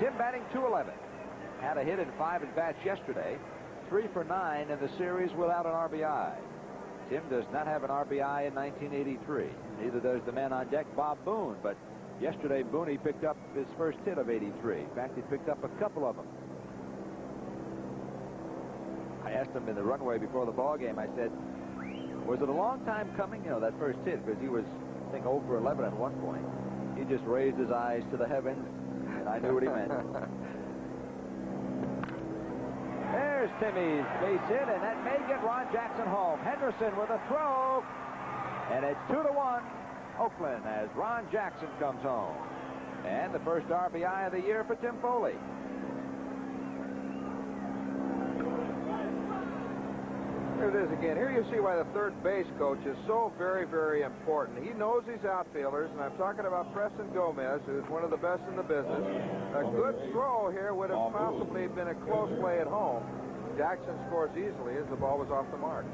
Tim batting .211. Had a hit in 5 at-bats yesterday. 3 for 9 in the series without an RBI. Tim does not have an RBI in 1983. Neither does the man on deck, Bob Boone. But yesterday, Booney picked up his first hit of 83. In fact, he picked up a couple of them. I asked him in the runway before the ball game, I said, was it a long time coming, you know, that first hit? Because he was, I think, 0 for 11 at one point. He just raised his eyes to the heavens, and I knew what he meant. There's Timmy's base hit, and that may get Ron Jackson home. Henderson with a throw, and it's 2-1 Oakland as Ron Jackson comes home. And the first RBI of the year for Tim Foley. Here it is again. Here you see why the third base coach is so very, very important. He knows these outfielders, and I'm talking about Preston Gomez, who's one of the best in the business. A good throw here would have possibly been a close play at home. Jackson scores easily as the ball was off the mark.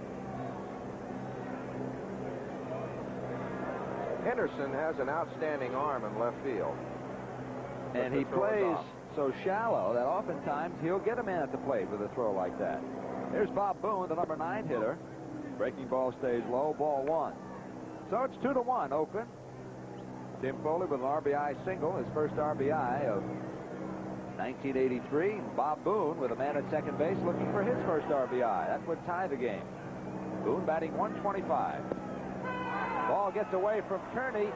Henderson has an outstanding arm in left field. And he plays so shallow that oftentimes he'll get a man at the plate with a throw like that. There's Bob Boone, the number 9 hitter. Breaking ball stays low, ball 1. So it's 2-1 Oakland. Tim Foley with an RBI single, his first RBI of 1983. Bob Boone with a man at second base looking for his first RBI. That would tie the game. Boone batting 125. Ball gets away from Kearney,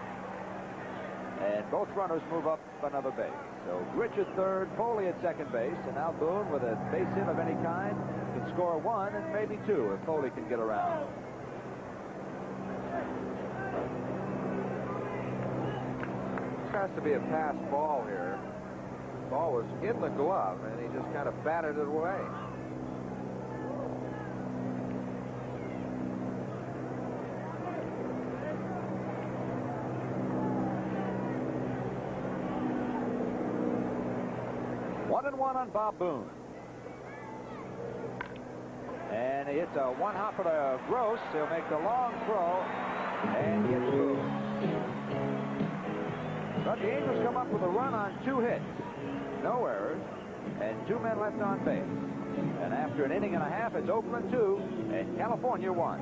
and both runners move up another base. So Grich at third, Foley at second base, and now Boone with a base hit of any kind can score 1 and maybe 2 if Foley can get around. This has to be a pass ball here. The ball was in the glove, and he just kind of batted it away. One on Bob Boone. And he hits a one-hopper to Gross. He'll make the long throw and get through. But the Angels come up with a run on 2 hits. No errors. And 2 men left on base. And after an inning and a half, it's Oakland 2 and California 1.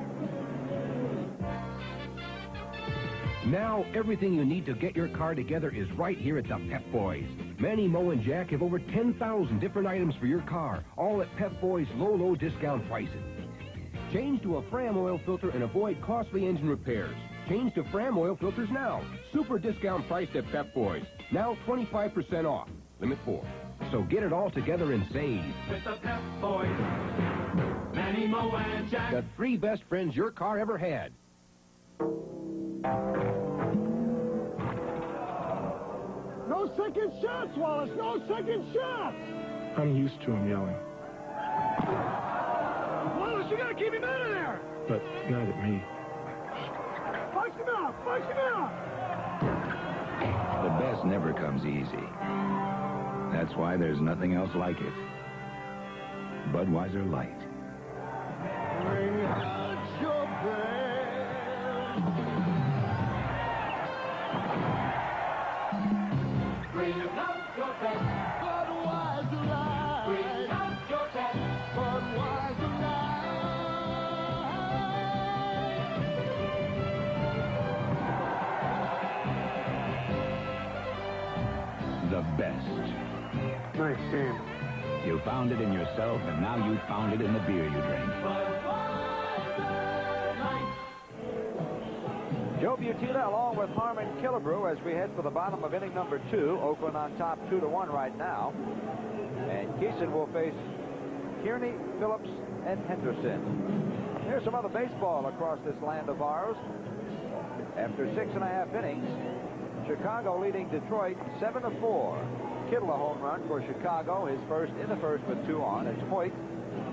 Now, everything you need to get your car together is right here at the Pep Boys. Manny, Mo, and Jack have over 10,000 different items for your car, all at Pep Boys' low discount prices. Change to a Fram oil filter and avoid costly engine repairs. Change to Fram oil filters now. Super discount priced at Pep Boys. Now 25% off. Limit 4. So get it all together and save. With the Pep Boys, Manny, Mo, and Jack. The 3 best friends your car ever had. No second shots, Wallace. No second shots. I'm used to him yelling, Wallace, you got to keep him out of there. but not at me. Punch him out. Punch him out. The best never comes easy. That's why there's nothing else like it. Budweiser Light. Bring out your band. Bring out your best. Budweiser Light. Bring out your best. Budweiser Light. The best. Nice game. You found it in yourself, and now you found it in the beer you drink. Joe Butina along with Harmon Killebrew as we head for the bottom of inning number 2. Oakland on top 2-1 right now. And Keeson will face Kearney, Phillips, and Henderson. Here's some other baseball across this land of ours. After 6.5 innings, Chicago leading Detroit 7-4. Kittle a home run for Chicago, his first in the first with 2 on. It's Hoyt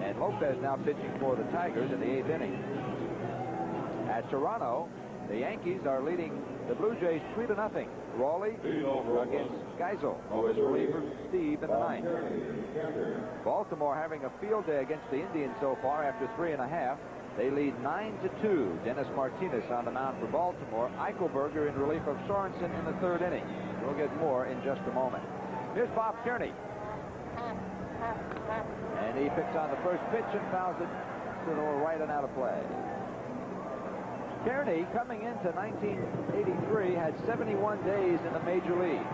and Lopez now pitching for the Tigers in the 8th inning. At Toronto, the Yankees are leading the Blue Jays 3-0. Raleigh against Geisel. His reliever Steve in the 9th. Baltimore having a field day against the Indians so far after 3.5. They lead 9-2. Dennis Martinez on the mound for Baltimore. Eichelberger in relief of Sorensen in the 3rd inning. We'll get more in just a moment. Here's Bob Kearney. And he picks on the first pitch and fouls it to the right and out of play. Kearney, coming into 1983, had 71 days in the major league.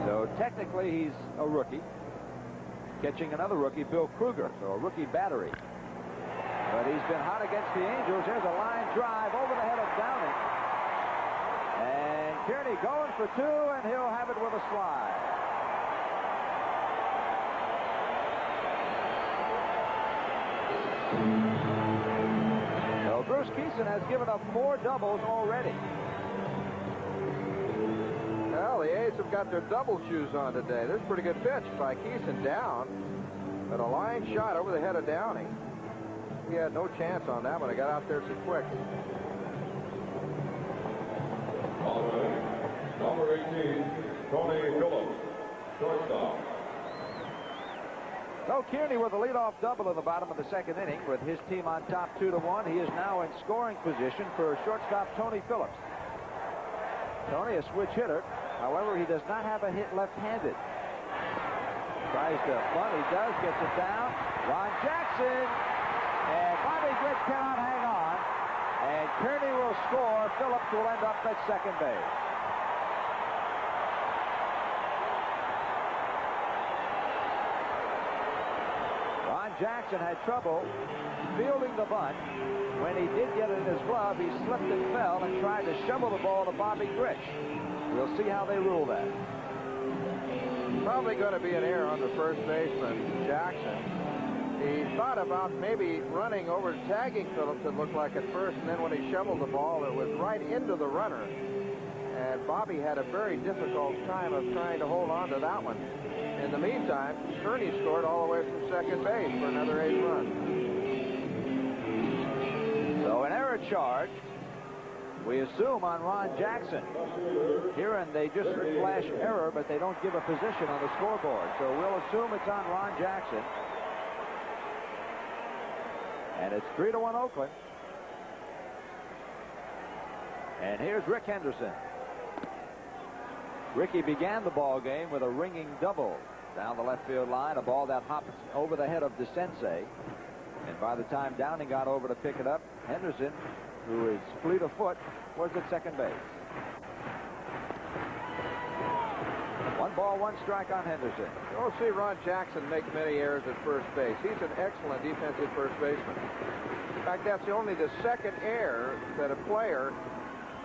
So technically he's a rookie. Catching another rookie, Bill Kruger, so a rookie battery. But he's been hot against the Angels. Here's a line drive over the head of Downing. And Kearney going for 2, and he'll have it with a slide. So Bruce Keeson has given up 4 doubles already. Well, the A's have got their double shoes on today. This is a pretty good pitch by Keeson down. But a line shot over the head of Downing. He had no chance on that one. He got out there so quick. Number 18, Tony Phillips, shortstop. So Kearney with a leadoff double in the bottom of the 2nd inning with his team on top 2-1. He is now in scoring position for shortstop Tony Phillips. Tony, a switch hitter. However, he does not have a hit left-handed. Tries to bunt. He does. Gets it down. Ron Jackson. And Bobby Grich cannot hang on. And Kearney will score. Phillips will end up at second base. Ron Jackson had trouble fielding the bunt. When he did get it in his glove, he slipped and fell and tried to shovel the ball to Bobby Grich. We'll see how they rule that. Probably going to be an error on the first baseman, Jackson. He thought about maybe running over, tagging Phillips, it looked like at first, and then when he shoveled the ball, it was right into the runner. And Bobby had a very difficult time of trying to hold on to that one. In the meantime, Kearney scored all the way from second base for another 8 run. So an error charge, we assume, on Ron Jackson. Here, and they just flash error, but they don't give a position on the scoreboard. So we'll assume it's on Ron Jackson. And it's 3-1 Oakland. And here's Rick Henderson. Ricky began the ball game with a ringing double down the left field line, a ball that hopped over the head of DeCense. And by the time Downing got over to pick it up, Henderson, who is fleet of foot, was at second base. 1 ball, 1 strike on Henderson. You won't see Ron Jackson make many errors at first base. He's an excellent defensive first baseman. In fact, that's only the second error that a player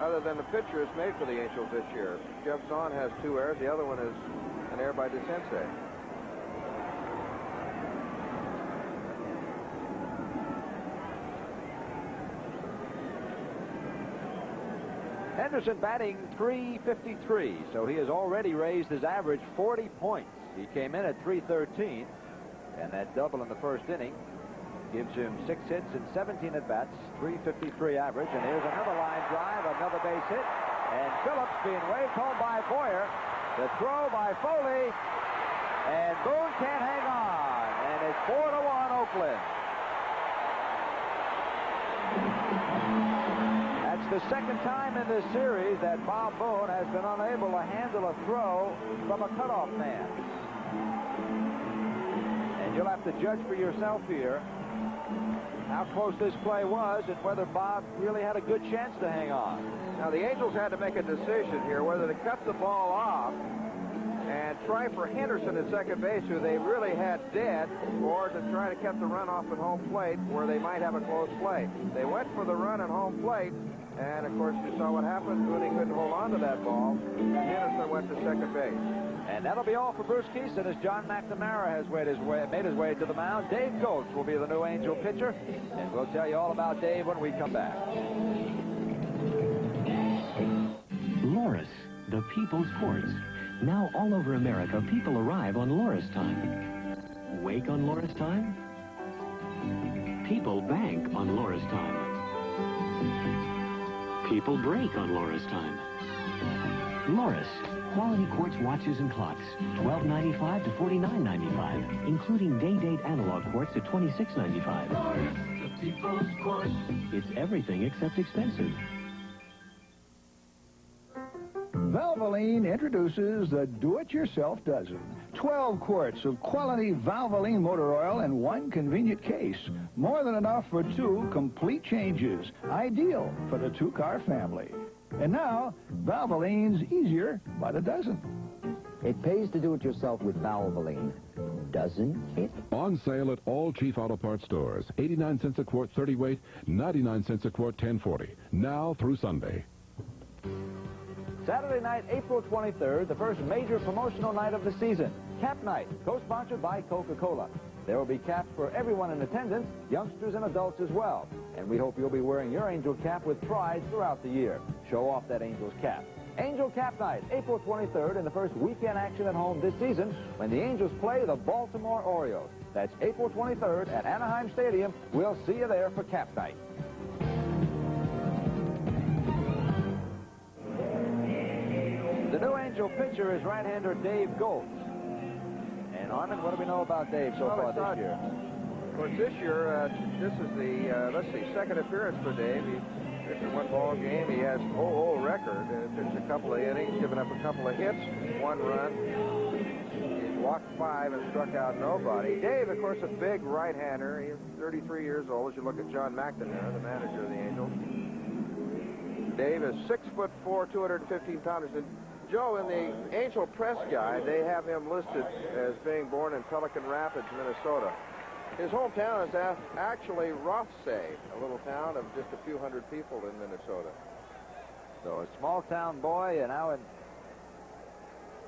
other than the pitcher has made for the Angels this year. Jeff Zahn has 2 errors. The other one is an error by DeCinces. Henderson batting .353, so he has already raised his average 40 points. He came in at .313, and that double in the first inning gives him 6 hits and 17 at-bats, .353 average. And here's another line drive, another base hit, and Phillips being waved home by Boyer. The throw by Foley, and Boone can't hang on, and it's 4-1 Oakland. That's the second time in this series that Bob Boone has been unable to handle a throw from a cutoff man. And you'll have to judge for yourself here how close this play was and whether Bob really had a good chance to hang on. Now, the Angels had to make a decision here whether to cut the ball off and try for Henderson at second base, who they really had dead, or to try to cut the run off at home plate where they might have a close play. They went for the run at home plate, and of course you saw what happened. Boone couldn't hold on to that ball, and Henderson went to second base. And that'll be all for Bruce Kieson as John McNamara has made his way to the mound. Dave Gholtz will be the new Angel pitcher, and we'll tell you all about Dave when we come back. Loris, the People's Quartz. Now all over America, people arrive on Loris time. Wake on Loris time? People bank on Loris time. People break on Loris time. Loris, quality quartz watches and clocks, $12.95 to $49.95, including day-date analog quartz at $26.95. Loris, the People's Quartz. It's everything except expensive. Valvoline introduces the do-it-yourself dozen. 12 quarts of quality Valvoline motor oil in one convenient case. More than enough for 2 complete changes. Ideal for the 2-car family. And now, Valvoline's easier by the dozen. It pays to do it yourself with Valvoline, doesn't it? On sale at all Chief Auto Parts stores. 89 cents a quart 30 weight, 99 cents a quart 1040. Now through Sunday. Saturday night, April 23rd, the first major promotional night of the season. Cap Night, co-sponsored by Coca-Cola. There will be caps for everyone in attendance, youngsters and adults as well. And we hope you'll be wearing your Angel cap with pride throughout the year. Show off that Angel's cap. Angel Cap Night, April 23rd, and the first weekend action at home this season when the Angels play the Baltimore Orioles. That's April 23rd at Anaheim Stadium. We'll see you there for Cap Night. The new Angel pitcher is right-hander Dave Gholtz. And Armin, what do we know about Dave so far this year? Of course, this year, this is the, second appearance for Dave. He's pitched in 1 ball game. He has an record. Pitched a couple of innings, given up a couple of hits, 1 run. He's walked 5 and struck out nobody. Dave, of course, a big right-hander. He's 33 years old, as you look at John McNamara, the manager of the Angels. Dave is 6'4", 215 pounds. And Joe, in the Angel press guide, they have him listed as being born in Pelican Rapids, Minnesota. His hometown is actually Rothsay, a little town of just a few hundred people in Minnesota. So a small-town boy, and now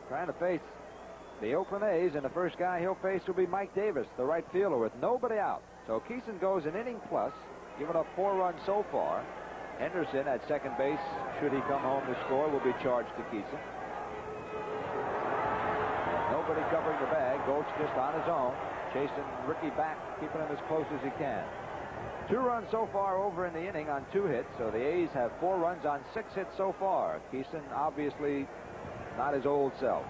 trying to face the Oakland A's, and the first guy he'll face will be Mike Davis, the right fielder, with nobody out. So Kieson goes an inning plus, giving up 4 runs so far. Henderson at second base, should he come home to score, will be charged to Kieson. Nobody covering the bag. Gholtz just on his own, chasing Ricky back, keeping him as close as he can. 2 runs so far over in the inning on 2 hits, so the A's have 4 runs on 6 hits so far. Kieson obviously not his old self.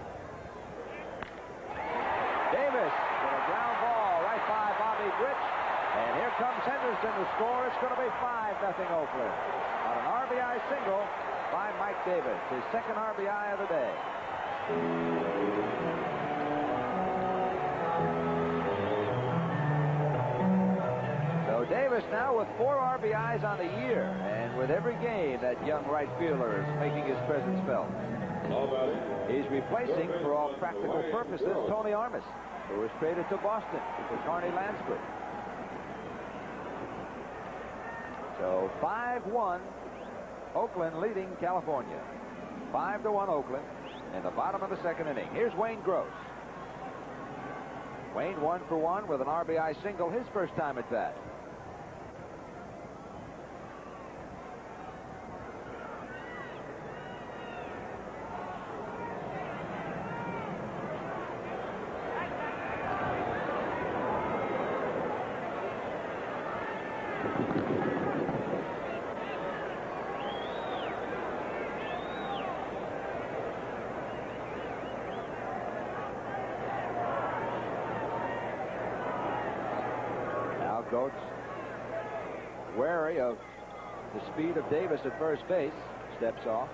Davis with a ground ball right by Bobby Grich. And here comes Henderson to score. It's going to be 5-0 Oakland on an RBI single by Mike Davis, his second RBI of the day. So Davis Davis now with 4 RBIs on the year, and with every game, that young right fielder is making his presence felt. He's replacing, for all practical purposes, Tony Armas, who was traded to Boston for Carney Lansford. So 5-1, Oakland leading California. 5-1 Oakland in the bottom of the second inning. Here's Wayne Gross. Wayne 1 for 1 with an RBI single his first time at bat. Goetz, wary of the speed of Davis at first base, steps off.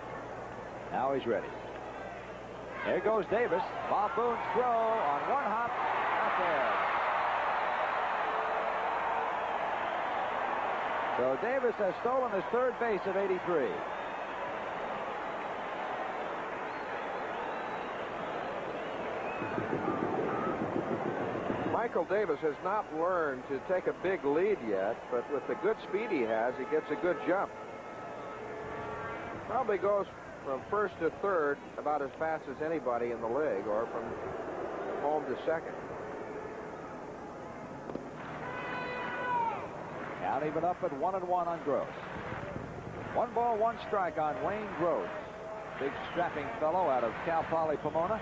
Now he's ready. There goes Davis. Bob Boone's throw on one hop, not there. So Davis has stolen his third base of 83. Michael Davis has not learned to take a big lead yet, but with the good speed he has, he gets a good jump. Probably goes from first to third about as fast as anybody in the league, or from home to second. Count even up at 1-1 on Gross. 1 ball, 1 strike on Wayne Gross. Big strapping fellow out of Cal Poly Pomona,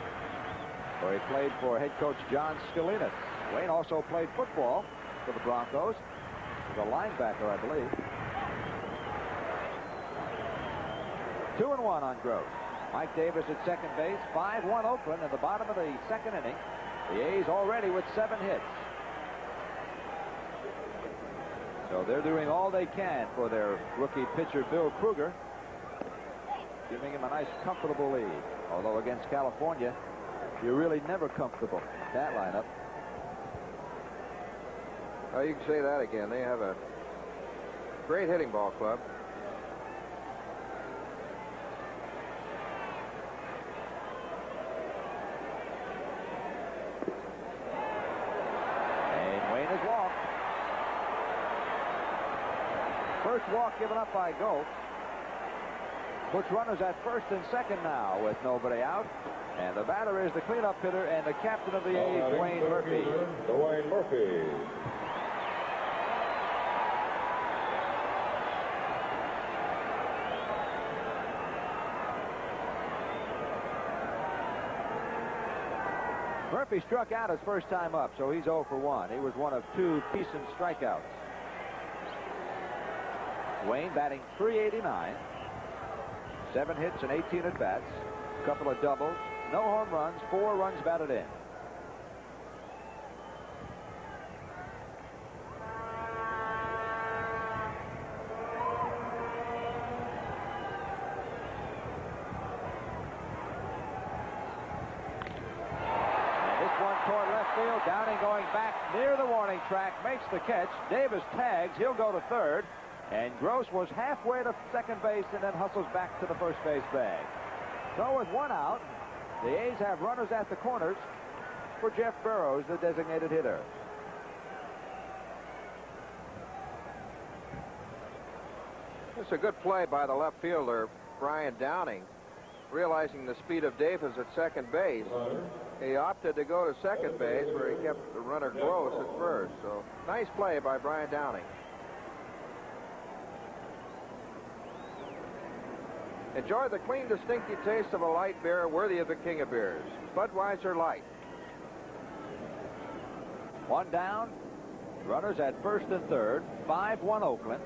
where he played for head coach John Scalinas. Wayne also played football for the Broncos. He's a linebacker, I believe. 2-1 on Gross. Mike Davis at second base. 5-1 Oakland in the bottom of the second inning. The A's already with 7 hits. So they're doing all they can for their rookie pitcher, Bill Kruger, giving him a nice, comfortable lead. Although against California, you're really never comfortable with that lineup. Oh, you can say that again. They have a great hitting ball club. And Wayne has walked. First walk given up by Goetz. Puts runners at first and second now with nobody out. And the batter is the cleanup hitter and the captain of the A's, Wayne Murphy. Dwayne Murphy. Murphy struck out his first time up, so he's 0 for 1. He was one of 2 decent strikeouts. Wayne batting .389. 7 hits and 18 at-bats. A couple of doubles. No home runs. 4 runs batted in. Downing going back near the warning track, makes the catch. Davis tags. He'll go to third. And Gross was halfway to second base and then hustles back to the first base bag. So with 1 out, the A's have runners at the corners for Jeff Burrows, the designated hitter. It's a good play by the left fielder, Brian Downing. Realizing the speed of Davis at second base, he opted to go to second base where he kept the runner Gross at first. So nice play by Brian Downing. Enjoy the clean, distinctive taste of a light beer worthy of the king of beers, Budweiser Light. 1 down, runners at first and third. 5-1 Oakland.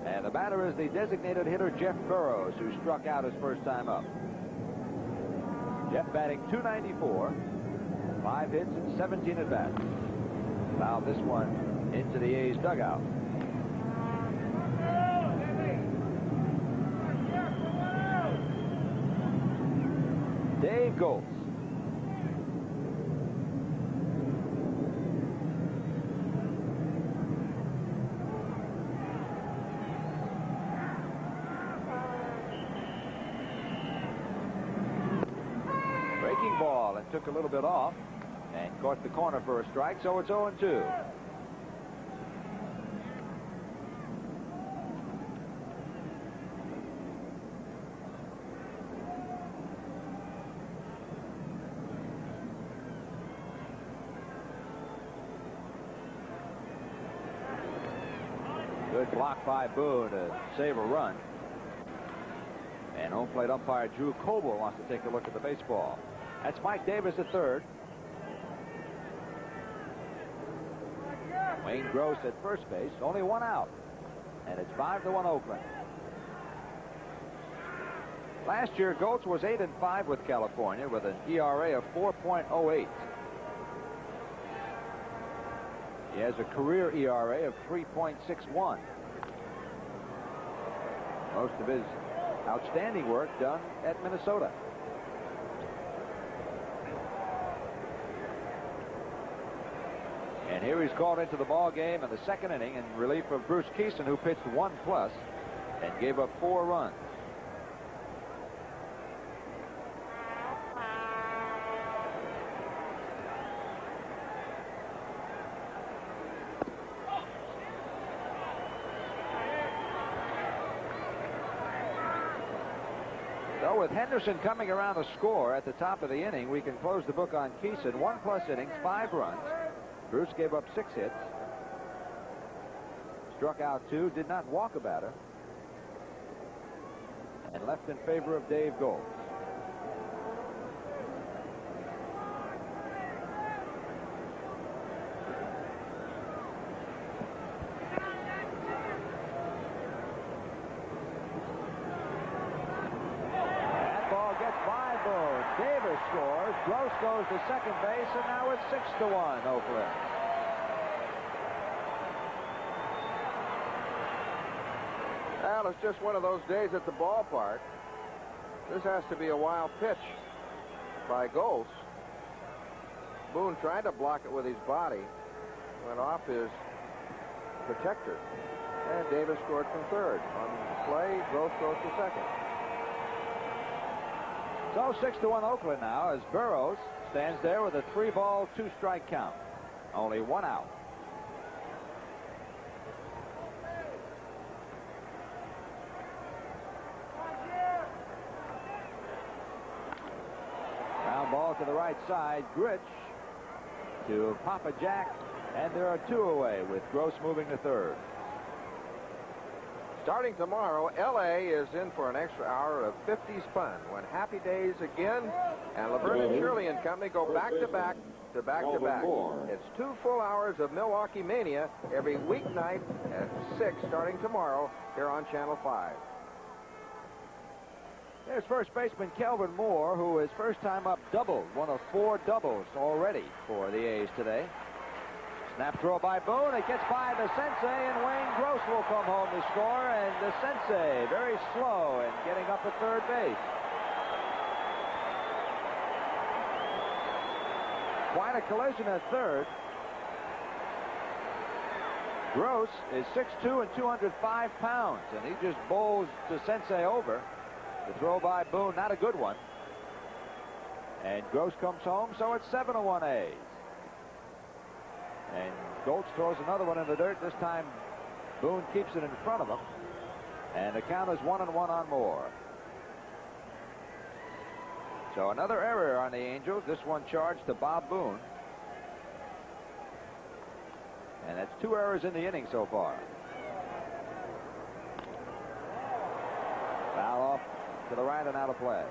And the batter is the designated hitter, Jeff Burrows, who struck out his first time up. Jeff batting .294, 5 hits and 17 at-bats. Fouled this one into the A's dugout. Dave Goltz. breaking ball and took a little bit off and caught the corner for a strike, so it's 0-2. Good block by Boone to save a run. And home plate umpire Drew Coble wants to take a look at the baseball. That's Mike Davis at third. Wayne Gross at first base. Only one out. And it's 5-1 Oakland. Last year, Goltz was 8-5 with California with an ERA of 4.08. He has a career ERA of 3.61. Most of his outstanding work done at Minnesota. And here he's called into the ball game in the second inning in relief of Bruce Kison, who pitched 1+ and gave up 4 runs. So with Henderson coming around the score at the top of the inning, we can close the book on Kison. 1+ innings, 5 runs. Bruce gave up 6 hits. Struck out 2, did not walk a batter, and left in favor of Dave Goltz. Davis scores. Gross goes to second base, and now it's 6-1 Oakland. Well, it's just one of those days at the ballpark. This has to be a wild pitch by Goltz. Boone tried to block it with his body. Went off his protector. And Davis scored from third. On the play, Gross goes to second. So 6-1 Oakland now as Burroughs stands there with a 3-ball, 2-strike count. Only 1 out. Ground ball to the right side. Grich to Papa Jack, and there are 2 away with Gross moving to third. Starting tomorrow, L.A. is in for an extra hour of 50s fun when Happy Days again and Laverne and Shirley and company go back-to-back to back-to-back. It's 2 full hours of Milwaukee Mania every weeknight at 6 starting tomorrow here on Channel 5. There's first baseman Kelvin Moore, who his first time up doubled, one of 4 doubles already for the A's today. Snap throw by Boone. It gets by the Sensei, and Wayne Gross will come home to score. And the Sensei very slow and getting up at third base. Quite a collision at third. Gross is 6'2" and 205 pounds, and he just bowls the Sensei over. The throw by Boone, not a good one. And Gross comes home, so it's 7-1 A's. And Goltz throws another one in the dirt. This time, Boone keeps it in front of him. And the count is 1-1 on Moore. So another error on the Angels. This one charged to Bob Boone. And that's 2 errors in the inning so far. Foul off to the right and out of play.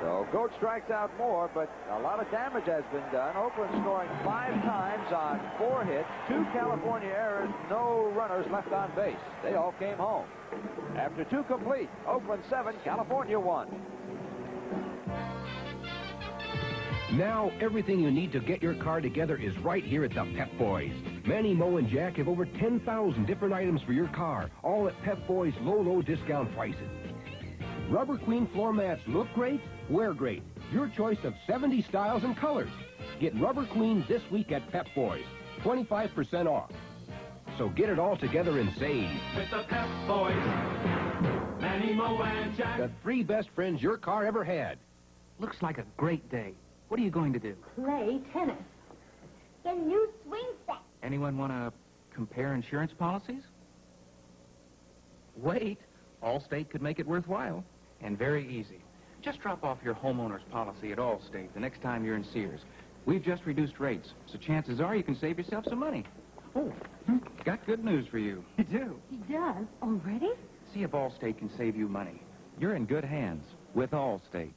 So Goat strikes out Moore, but a lot of damage has been done. Oakland scoring 5 times on 4 hits, 2 California errors, no runners left on base. They all came home. After 2 complete, Oakland 7, California 1. Now, everything you need to get your car together is right here at the Pep Boys. Manny, Mo, and Jack have over 10,000 different items for your car, all at Pep Boys' low discount prices. Rubber Queen floor mats look great, wear great. Your choice of 70 styles and colors. Get Rubber Queen this week at Pep Boys. 25% off. So get it all together and save. With the Pep Boys, Manny, Mo, and Jack. The three best friends your car ever had. Looks like a great day. What are you going to do? Play tennis. Get a new swing set. Anyone want to compare insurance policies? Wait. Allstate could make it worthwhile. And very easy. Just drop off your homeowner's policy at Allstate the next time you're in Sears. We've just reduced rates, so chances are you can save yourself some money. Oh, got good news for you. You do? He does? Already? See if Allstate can save you money. You're in good hands with Allstate.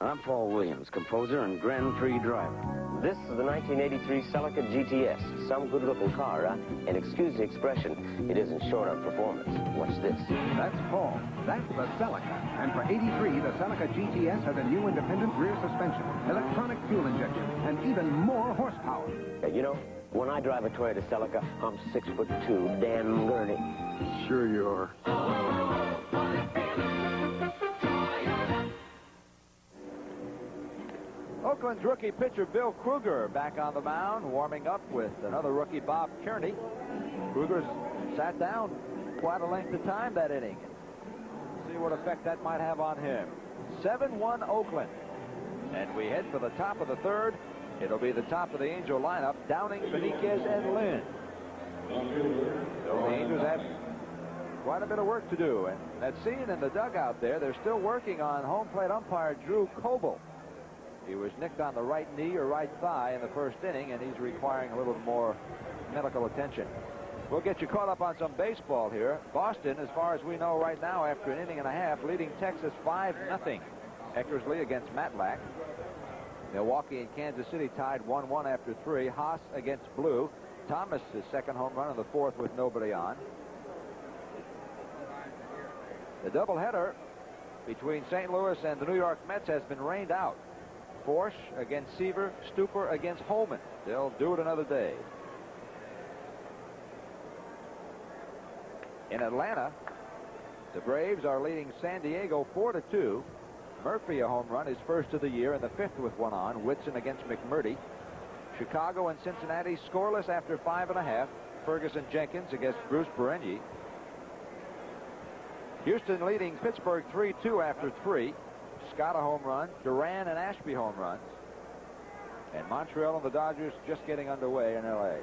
I'm Paul Williams, composer and Grand Prix driver. This is the 1983 Celica GTS. Some good-looking car, huh? And excuse the expression, it isn't short on performance. Watch this. That's Paul. That's the Celica. And for 83, the Celica GTS has a new independent rear suspension, electronic fuel injection, and even more horsepower. You know, when I drive a Toyota Celica, I'm 6'2", damn gurney. Sure you are. Oakland's rookie pitcher Bill Kruger back on the mound, warming up with another rookie, Bob Kearney. Kruger's sat down quite a length of time that inning. See what effect that might have on him. 7-1 Oakland. And we head for the top of the third. It'll be the top of the Angel lineup, Downing, Beniquez, and Lynn. So the Angels have quite a bit of work to do. And that scene in the dugout there, they're still working on home plate umpire Drew Coble. He was nicked on the right knee or right thigh in the first inning, and he's requiring a little more medical attention. We'll get you caught up on some baseball here. Boston, as far as we know right now, after an inning and a half, leading Texas 5-0. Eckersley against Matlack. Milwaukee and Kansas City tied 1-1 after 3. Haas against Blue. Thomas, his second home run in the fourth with nobody on. The doubleheader between St. Louis and the New York Mets has been rained out. Forsch against Seaver, Stuper against Holman. They'll do it another day. In Atlanta, the Braves are leading San Diego 4-2. Murphy a home run, his first of the year, in the fifth with one on. Whitson against McMurdy. Chicago and Cincinnati scoreless after 5.5. Ferguson Jenkins against Bruce Berenyi. Houston leading Pittsburgh 3-2 after 3. Scott a home run, Duran and Ashby home runs. And Montreal and the Dodgers just getting underway in L.A.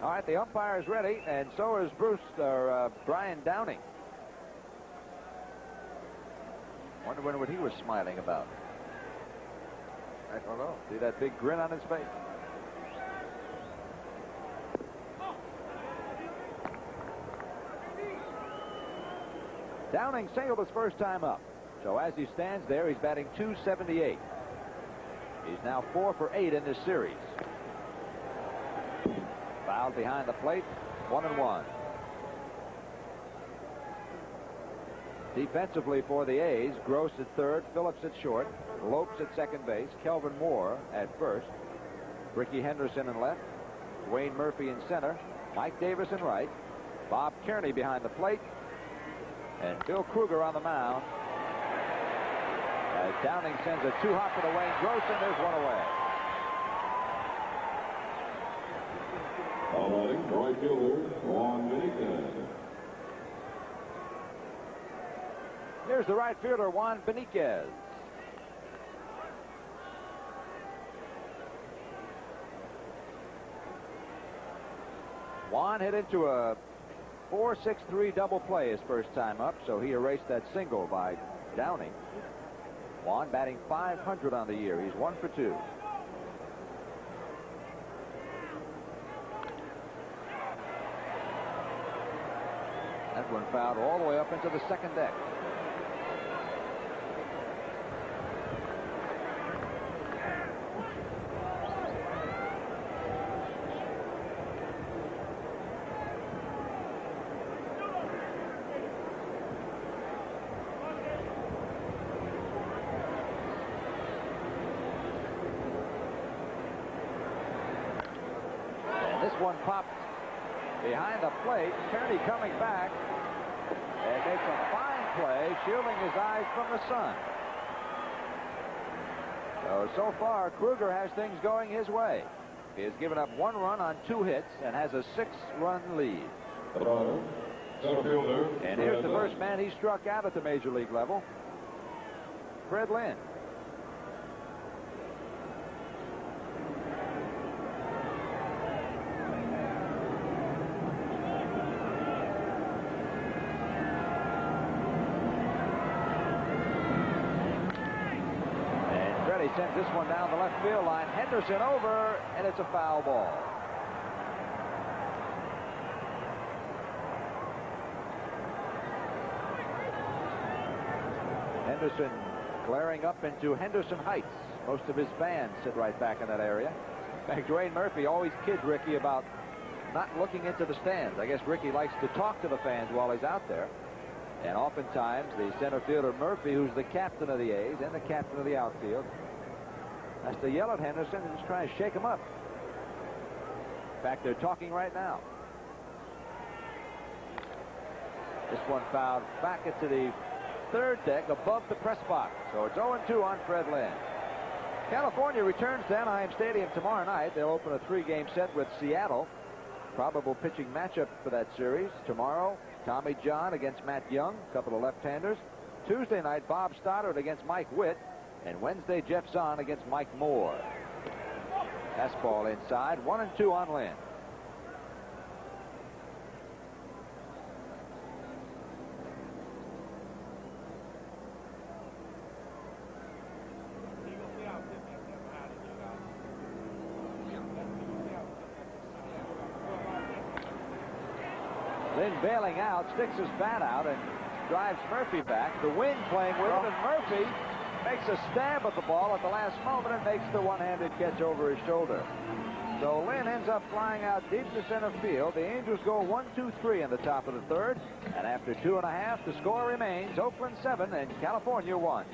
All right, the umpire is ready, and so is Brian Downing. Wonder what he was smiling about. I don't know. See that big grin on his face? Downing singled his first time up. So as he stands there, he's batting .278. He's now 4 for 8 in this series. Fouled behind the plate, 1-1. Defensively for the A's, Gross at third, Phillips at short, Lopes at second base, Kelvin Moore at first, Ricky Henderson in left, Wayne Murphy in center, Mike Davis in right, Bob Kearney behind the plate, and Bill Kruger on the mound. As Downing sends a two-hop to Wayne Gross, and there's one away. Following right fielder, Juan Beniquez. Here's the right fielder, Juan Beniquez. Juan hit into a 4-6-3 double play his first time up, so he erased that single by Downing. Juan batting .500 on the year. He's 1 for 2. That one fouled all the way up into the second deck. One popped behind the plate. Kearney coming back. and makes a fine play, shielding his eyes from the sun. So far, Kruger has things going his way. He has given up 1 run on 2 hits and has a 6-run lead. And here's the first man he struck out at the major league level, Fred Lynn. Sends this one down the left field line. Henderson over, and it's a foul ball. Henderson glaring up into Henderson Heights. Most of his fans sit right back in that area. In fact, Dwayne Murphy always kids Ricky about not looking into the stands. I guess Ricky likes to talk to the fans while he's out there. And oftentimes, the center fielder Murphy, who's the captain of the A's and the captain of the outfield, has to yell at Henderson and just try to shake him up. In fact, they're talking right now. This one fouled back into the third deck above the press box. So it's 0-2 on Fred Lynn. California returns to Anaheim Stadium tomorrow night. They'll open a 3-game set with Seattle. Probable pitching matchup for that series. Tomorrow, Tommy John against Matt Young, a couple of left-handers. Tuesday night, Bob Stoddard against Mike Witt. And Wednesday, Jeff Zahn against Mike Moore. Fastball inside, 1-2 on Lynn. Lynn bailing out, sticks his bat out, and drives Murphy back. The wind playing with him, and Murphy makes a stab at the ball at the last moment and makes the one-handed catch over his shoulder. So Lynn ends up flying out deep to center field. The Angels go 1-2-3 in the top of the third. And after 2.5, the score remains Oakland 7 and California 1.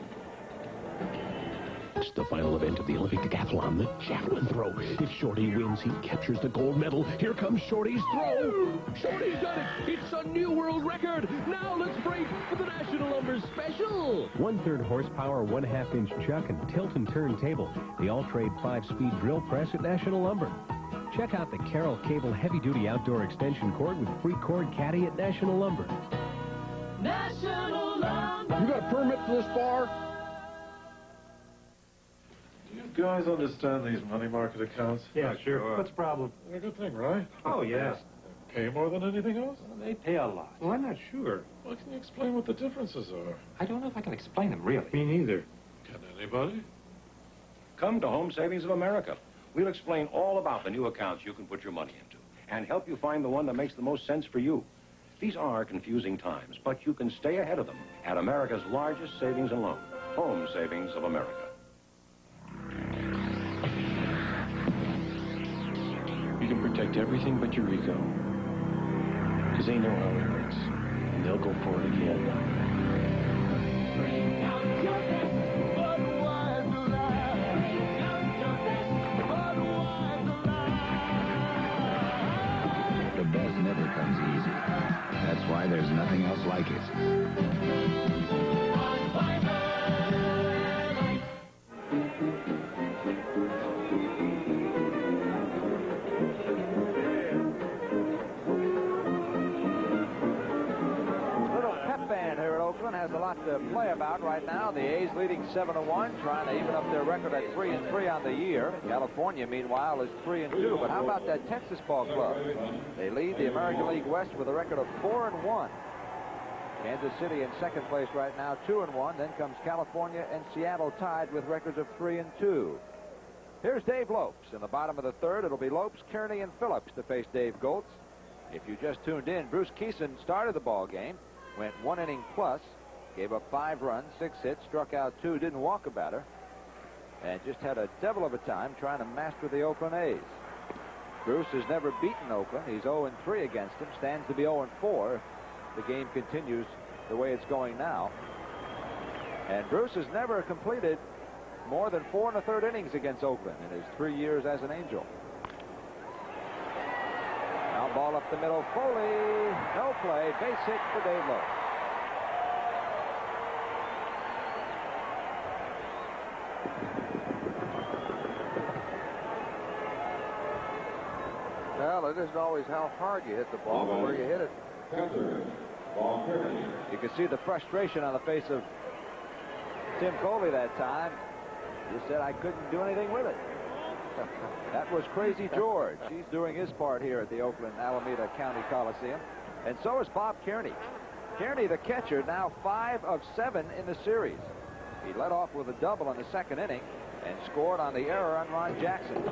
It's the final event of the Olympic decathlon, the javelin throw. If Shorty wins, he captures the gold medal. Here comes Shorty's throw. Shorty's done it. It's a new world record. Now let's break for the National Lumber Special. 1/3 horsepower, 1/2-inch chuck, and tilt and turn table. The all-trade 5-speed drill press at National Lumber. Check out the Carroll Cable heavy-duty outdoor extension cord with free cord caddy at National Lumber. National Lumber. You got a permit for this bar? You guys understand these money market accounts? Yeah, sure. What's the problem? A good thing, right? Oh, yeah. Pay more than anything else? They pay a lot. Well, I'm not sure. Well, can you explain what the differences are? I don't know if I can explain them, really. Me neither. Can anybody? Come to Home Savings of America. We'll explain all about the new accounts you can put your money into and help you find the one that makes the most sense for you. These are confusing times, but you can stay ahead of them at America's largest savings and loan, Home Savings of America. You can protect everything but your ego. Because they know how it hurts. And they'll go for it again. The best never comes easy. That's why there's nothing else like it. Has a lot to play about right now. The A's leading 7-1, trying to even up their record at 3-3 on the year. California, meanwhile, is 3-2. But how about that Texas ball club? They lead the American League West with a record of 4-1. Kansas City in second place right now, 2-1. Then comes California and Seattle tied with records of 3-2. Here's Dave Lopes. In the bottom of the third, it'll be Lopes, Kearney, and Phillips to face Dave Goltz. If you just tuned in, Bruce Kison started the ball game, went 1 inning plus, gave up 5 runs, 6 hits, struck out 2, didn't walk a batter, and just had a devil of a time trying to master the Oakland A's. Bruce has never beaten Oakland. He's 0-3 against them, stands to be 0-4 if the game continues the way it's going now. And Bruce has never completed more than 4 1/3 innings against Oakland in his 3 years as an Angel. Now ball up the middle, Foley, no play, base hit for Dave Lopes. Well, it isn't always how hard you hit the ball, but where you hit it. You can see the frustration on the face of Tim Coley that time. He said, I couldn't do anything with it. That was Crazy George. He's doing his part here at the Oakland Alameda County Coliseum. And so is Bob Kearney. Kearney, the catcher, now 5 of 7 in the series. He led off with a double in the second inning and scored on the error on Ron Jackson.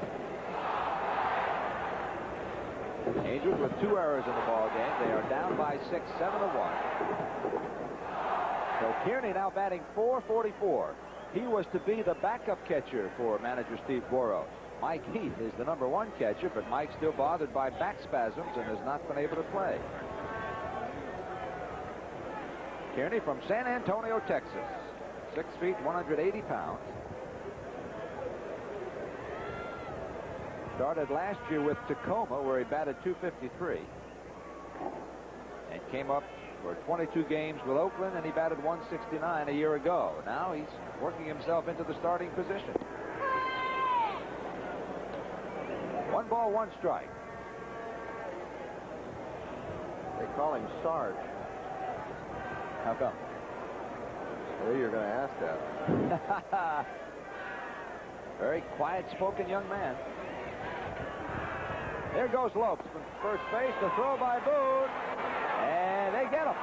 Angels with 2 errors in the ball game. They are down by 6, 7-1. So Kearney now batting .444. He was to be the backup catcher for manager Steve Boros. Mike Heath is the #1 catcher, but Mike's still bothered by back spasms and has not been able to play. Kearney from San Antonio, Texas. 6 feet, 180 pounds. Started last year with Tacoma, where he batted .253. And came up for 22 games with Oakland, and he batted .169 a year ago. Now he's working himself into the starting position. 1 ball, 1 strike. They call him Sarge. How come? Well, you're going to ask that. Very quiet-spoken young man. There goes Lopes from first base. The throw by Boone. And they get him.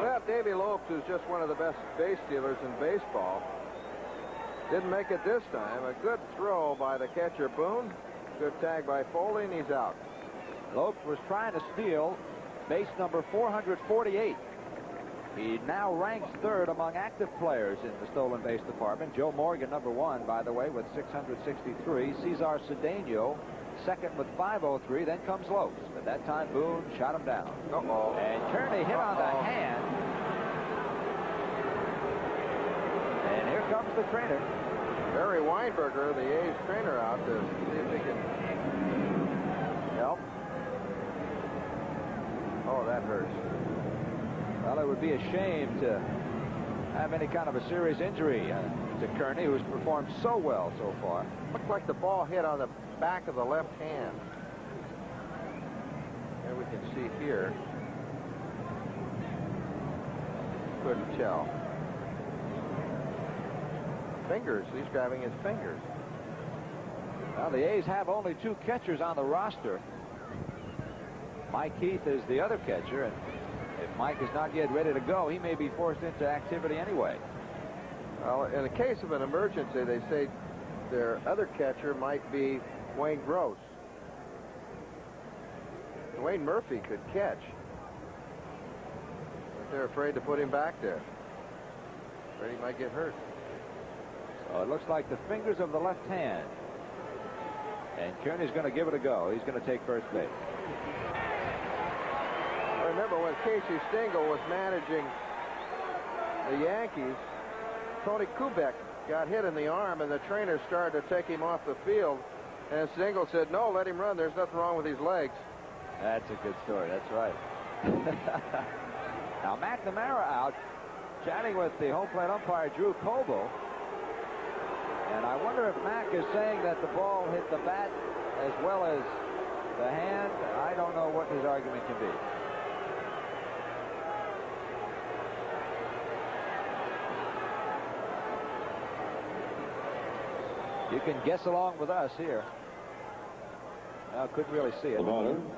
Well, Davy Lopes is just one of the best base stealers in baseball. Didn't make it this time. A good throw by the catcher Boone. Good tag by Foley, and he's out. Lopes was trying to steal base number 448. He now ranks 3rd among active players in the stolen base department. Joe Morgan, #1, by the way, with 663. Cesar Cedeno, 2nd with 503. Then comes Lopes. At that time, Boone shot him down. Uh-oh. And Kearney hit on the hand. And here comes the trainer. Barry Weinberger, the A's trainer, out to see if he can help. Oh, that hurts. Well, it would be a shame to have any kind of a serious injury to Kearney, who's performed so well so far. Looked like the ball hit on the back of the left hand. And we can see here. Couldn't tell. Fingers. He's grabbing his fingers. Well, the A's have only 2 catchers on the roster. Mike Heath is the other catcher, and if Mike is not yet ready to go, he may be forced into activity anyway. Well, in the case of an emergency, they say their other catcher might be Wayne Gross. Dwayne Murphy could catch. But they're afraid to put him back there. Afraid he might get hurt. So it looks like the fingers of the left hand. And Kearney's going to give it a go. He's going to take first base. I remember when Casey Stengel was managing the Yankees, Tony Kubek got hit in the arm, and the trainer started to take him off the field. And Stengel said, no, let him run. There's nothing wrong with his legs. That's a good story. That's right. Now, McNamara out, chatting with the home plate umpire, Drew Coble. And I wonder if Mac is saying that the ball hit the bat as well as the hand. I don't know what his argument can be. You can guess along with us here. I couldn't really see it.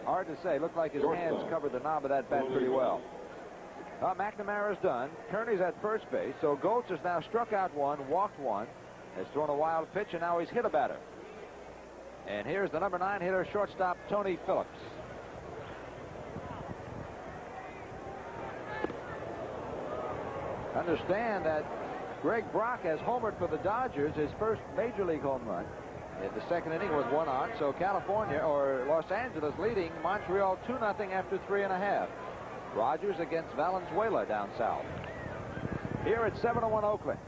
Hard to say. Looked like his hands covered the knob of that bat pretty well. McNamara's done. Kearney's at first base. So Goltz has now struck out 1, walked 1, has thrown a wild pitch, and now he's hit a batter. And here's the #9 hitter, shortstop Tony Phillips. Understand that Greg Brock has homered for the Dodgers, his first major league home run in the second inning with 1 out. So California, or Los Angeles, leading Montreal 2-0 after 3.5. Rogers against Valenzuela down south. Here at 7-1 Oakland.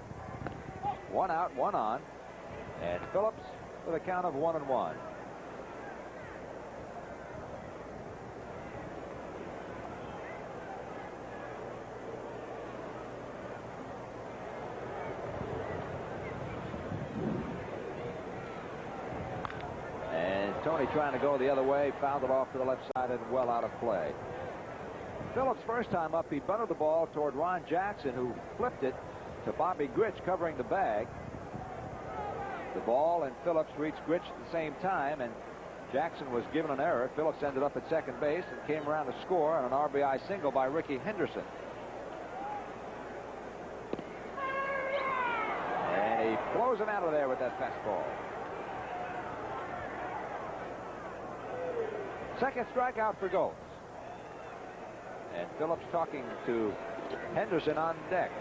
1 out, 1 on, and Phillips with a count of 1-1. Downey trying to go the other way, fouled it off to the left side and well out of play. Phillips' first time up, he bunted the ball toward Ron Jackson, who flipped it to Bobby Grich covering the bag. The ball and Phillips reached Grich at the same time, and Jackson was given an error. Phillips ended up at second base and came around to score on an RBI single by Ricky Henderson. And he blows him out of there with that fastball. Second strikeout for Goltz. And Phillips talking to Henderson on deck.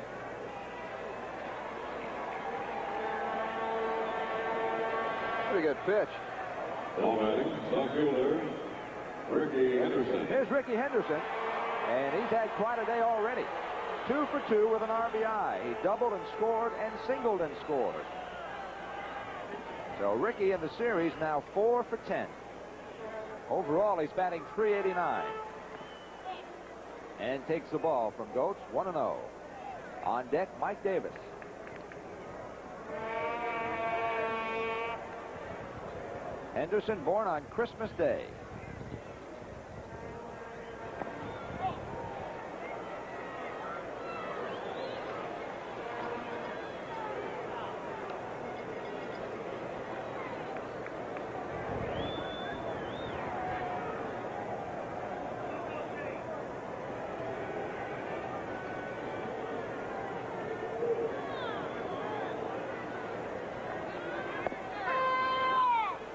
Pretty good pitch. Ricky Henderson. Here's Ricky Henderson, and he's had quite a day already. 2 for 2 with an RBI. He doubled and scored and singled and scored. So Ricky in the series now 4 for 10. Overall, he's batting .389. And takes the ball from Goltz, 1-0. On deck, Mike Davis. Henderson born on Christmas Day.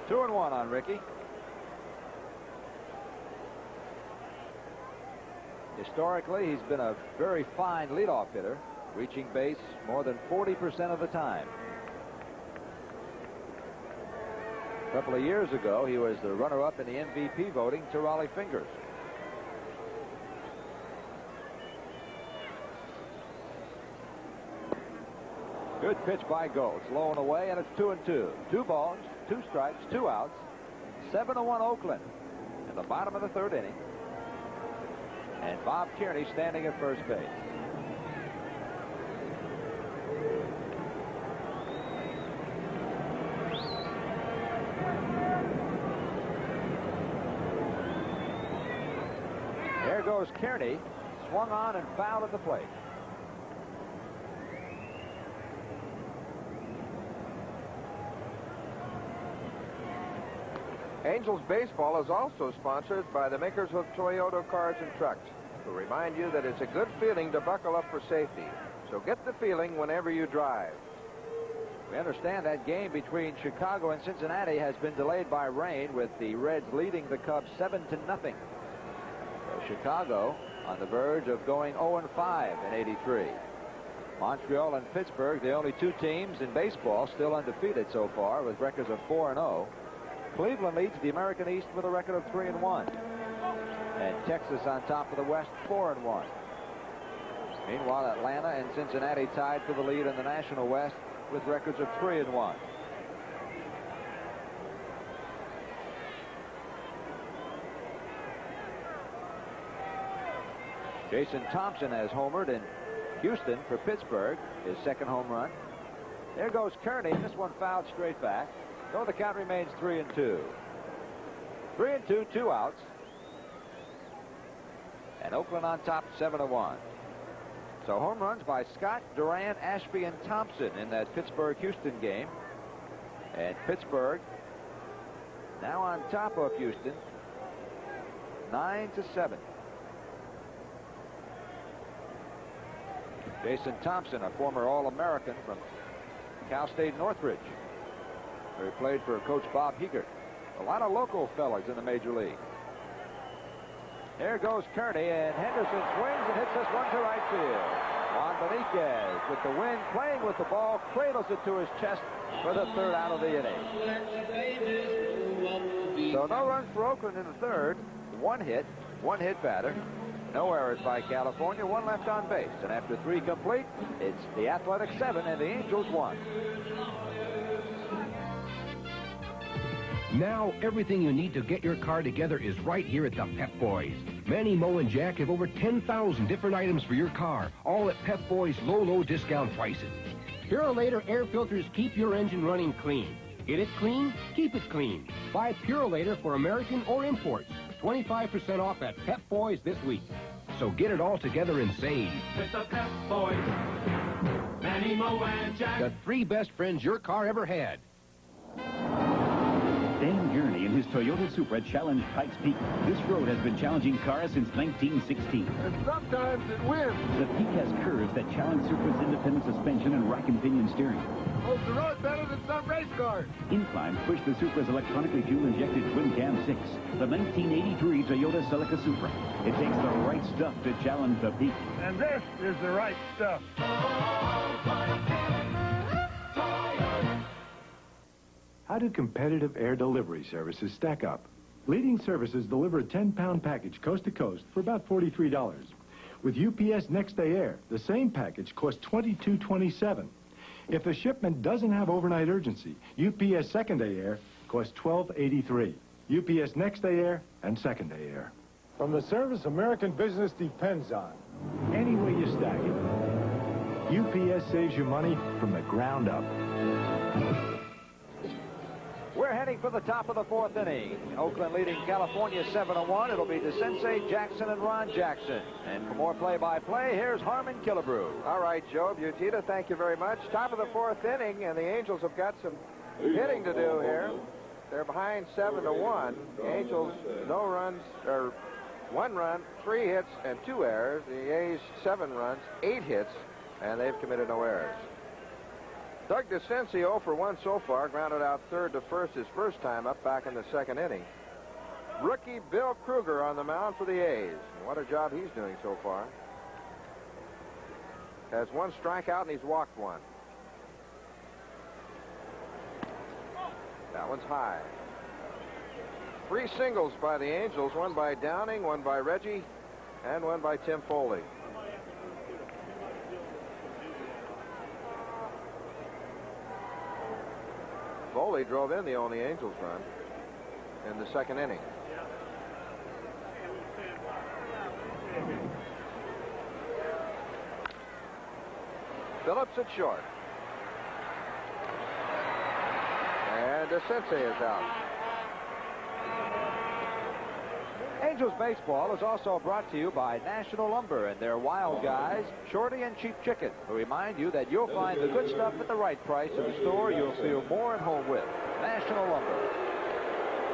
Two and one on Ricky. Historically, he's been a very fine leadoff hitter, reaching base more than 40% of the time. A couple of years ago, he was the runner-up in the MVP voting to Raleigh Fingers. Good pitch by Goltz, low and away, and it's 2-2. 2 balls, 2 strikes, 2 outs. 7-1 Oakland in the bottom of the third inning. And Bob Kearney standing at first base. There goes Kearney, swung on and fouled at the plate. Angels Baseball is also sponsored by the makers of Toyota cars and trucks, who remind you that it's a good feeling to buckle up for safety. So get the feeling whenever you drive. We understand that game between Chicago and Cincinnati has been delayed by rain, with the Reds leading the Cubs 7-0. So Chicago on the verge of going 0-5 in '83. Montreal and Pittsburgh, the only 2 teams in baseball still undefeated so far, with records of 4-0. Cleveland leads the American East with a record of 3-1. And Texas on top of the West, 4-1. Meanwhile, Atlanta and Cincinnati tied for the lead in the National West with records of 3-1. Jason Thompson has homered in Houston for Pittsburgh, his second home run. There goes Kearney. This one fouled straight back. So the count remains 3-2. 3-2, 2 outs. And Oakland on top, 7-1. So home runs by Scott, Duran, Ashby, and Thompson in that Pittsburgh-Houston game. And Pittsburgh now on top of Houston, 9-7. Jason Thompson, a former All-American from Cal State Northridge, where he played for Coach Bob Hiegert. A lot of local fellas in the major league. There goes Kearney, and Henderson swings and hits this one to right field. Juan Benitez with the wind, playing with the ball, cradles it to his chest for the third out of the inning. So no runs for Oakland in the third. 1 hit, 1 hit batter. No errors by California, 1 left on base. And after 3 complete, it's the Athletics 7 and the Angels 1. Now, everything you need to get your car together is right here at the Pep Boys. Manny, Mo, and Jack have over 10,000 different items for your car, all at Pep Boys' low discount prices. Purolator air filters keep your engine running clean. Get it clean? Keep it clean. Buy Purolator for American or imports. 25% off at Pep Boys this week. So get it all together and save. With the Pep Boys, Manny, Mo, and Jack. The three best friends your car ever had. Dan Gurney and his Toyota Supra challenged Pikes Peak. This road has been challenging cars since 1916. And sometimes it wins. The peak has curves that challenge Supra's independent suspension and rack and pinion steering. Holds the road better than some race cars. Inclines push the Supra's electronically fuel-injected twin-cam 6, the 1983 Toyota Celica Supra. It takes the right stuff to challenge the peak. And this is the right stuff. How do competitive air delivery services stack up? Leading Services deliver a 10-pound package coast to coast for about $43. With UPS Next Day Air, the same package costs $22.27. If the shipment doesn't have overnight urgency, UPS Second Day Air costs $12.83. UPS Next Day Air and Second Day Air. From the service American business depends on. Any way you stack it, UPS saves you money from the ground up. We're heading for the top of the fourth inning. Oakland leading California 7-1. It'll be DeCinces, Jackson, and Ron Jackson. And for more play-by-play, here's Harmon Killebrew. All right, Joe Butita, thank you very much. Top of the fourth inning, and the Angels have got some hitting to do here. They're behind 7-1. The Angels, no runs, or 1 run, 3 hits, and 2 errors. The A's, 7 runs, 8 hits, and they've committed no errors. Doug DeCinces, 0 for 1 so far, grounded out third to first his first time up back in the second inning. Rookie Bill Kruger on the mound for the A's. What a job he's doing so far. Has 1 strikeout and he's walked 1. That one's high. 3 singles by the Angels, 1 by Downing, 1 by Reggie, and 1 by Tim Foley. Foley drove in the only Angels run in the second inning. Phillips at short. And DeCinces is out. Angels baseball is also brought to you by National Lumber and their Wild Guys, Shorty and Cheap Chicken, who remind you that you'll find the good stuff at the right price in the store you'll feel more at home with. National Lumber.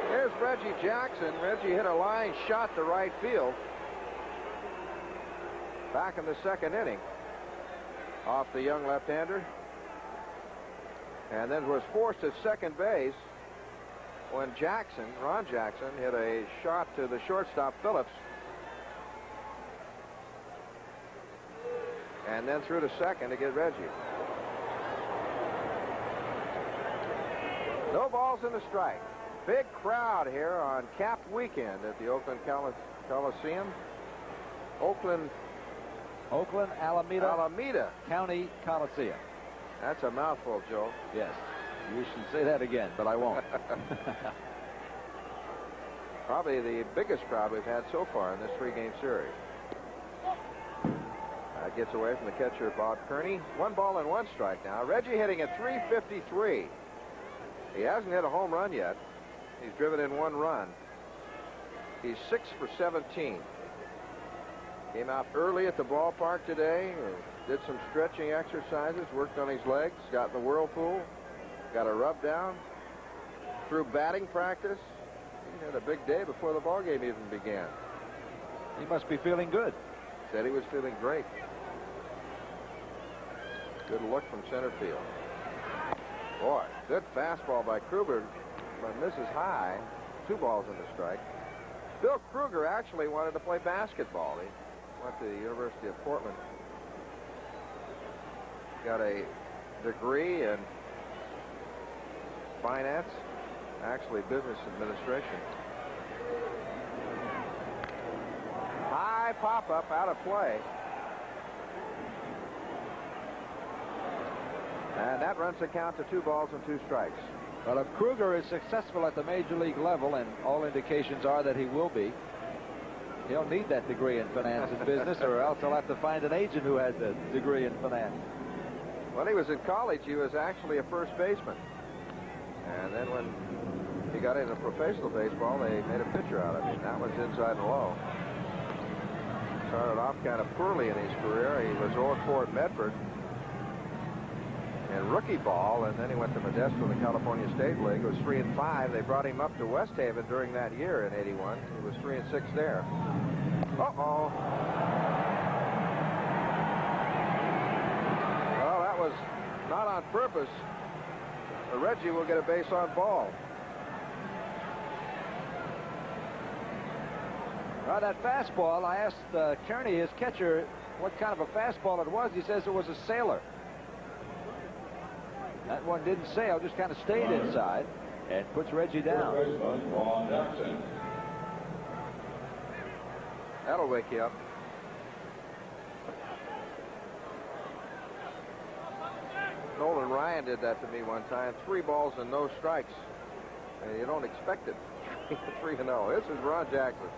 Here's Reggie Jackson. Reggie hit a line shot to right field back in the second inning off the young left-hander, and then was forced at second base when Jackson, Ron Jackson, hit a shot to the shortstop Phillips, and then threw to second to get Reggie. No balls and a strike. Big crowd here on Cap Weekend at the Oakland Coliseum. Oakland, Alameda County Coliseum. That's a mouthful, Joe. Yes. You should say that again, but I won't. Probably the biggest crowd we've had so far in this 3-game series. Gets away from the catcher, Bob Kearney. 1 ball and 1 strike now. Reggie hitting at .353. He hasn't hit a home run yet. He's driven in 1 run. He's 6 for 17. Came out early at the ballpark today. Did some stretching exercises. Worked on his legs. Got in the whirlpool. Got a rub down. Through batting practice. He had a big day before the ball game even began. He must be feeling good. Said he was feeling great. Good look from center field. Boy, good fastball by Kruger, but misses high. 2 balls and a strike. Bill Kruger actually wanted to play basketball. He went to the University of Portland. Got a degree in finance, actually business administration. High pop-up out of play. And that runs the count to 2 balls and 2 strikes. Well, if Kruger is successful at the major league level, and all indications are that he will be, he'll need that degree in finance and business, or else he'll have to find an agent who has a degree in finance. When he was in college, he was actually a first baseman. And then when he got into professional baseball, they made a pitcher out of him. That was inside and low. Started off kind of poorly in his career. He was 0-4 at Medford in rookie ball, and then he went to Modesto in the California State League. It was 3-5. They brought him up to West Haven during that year in '81. He was 3-6 there. Uh-oh. Well, that was not on purpose. Reggie will get a base on ball. Well, that fastball, I asked Kearney, his catcher, what kind of a fastball it was. He says it was a sailor. That one didn't sail, just kind of stayed inside and puts Reggie down. That'll wake you up. Nolan Ryan did that to me one time. 3 balls and no strikes. And you don't expect it. 3-0. This is Ron Jackson.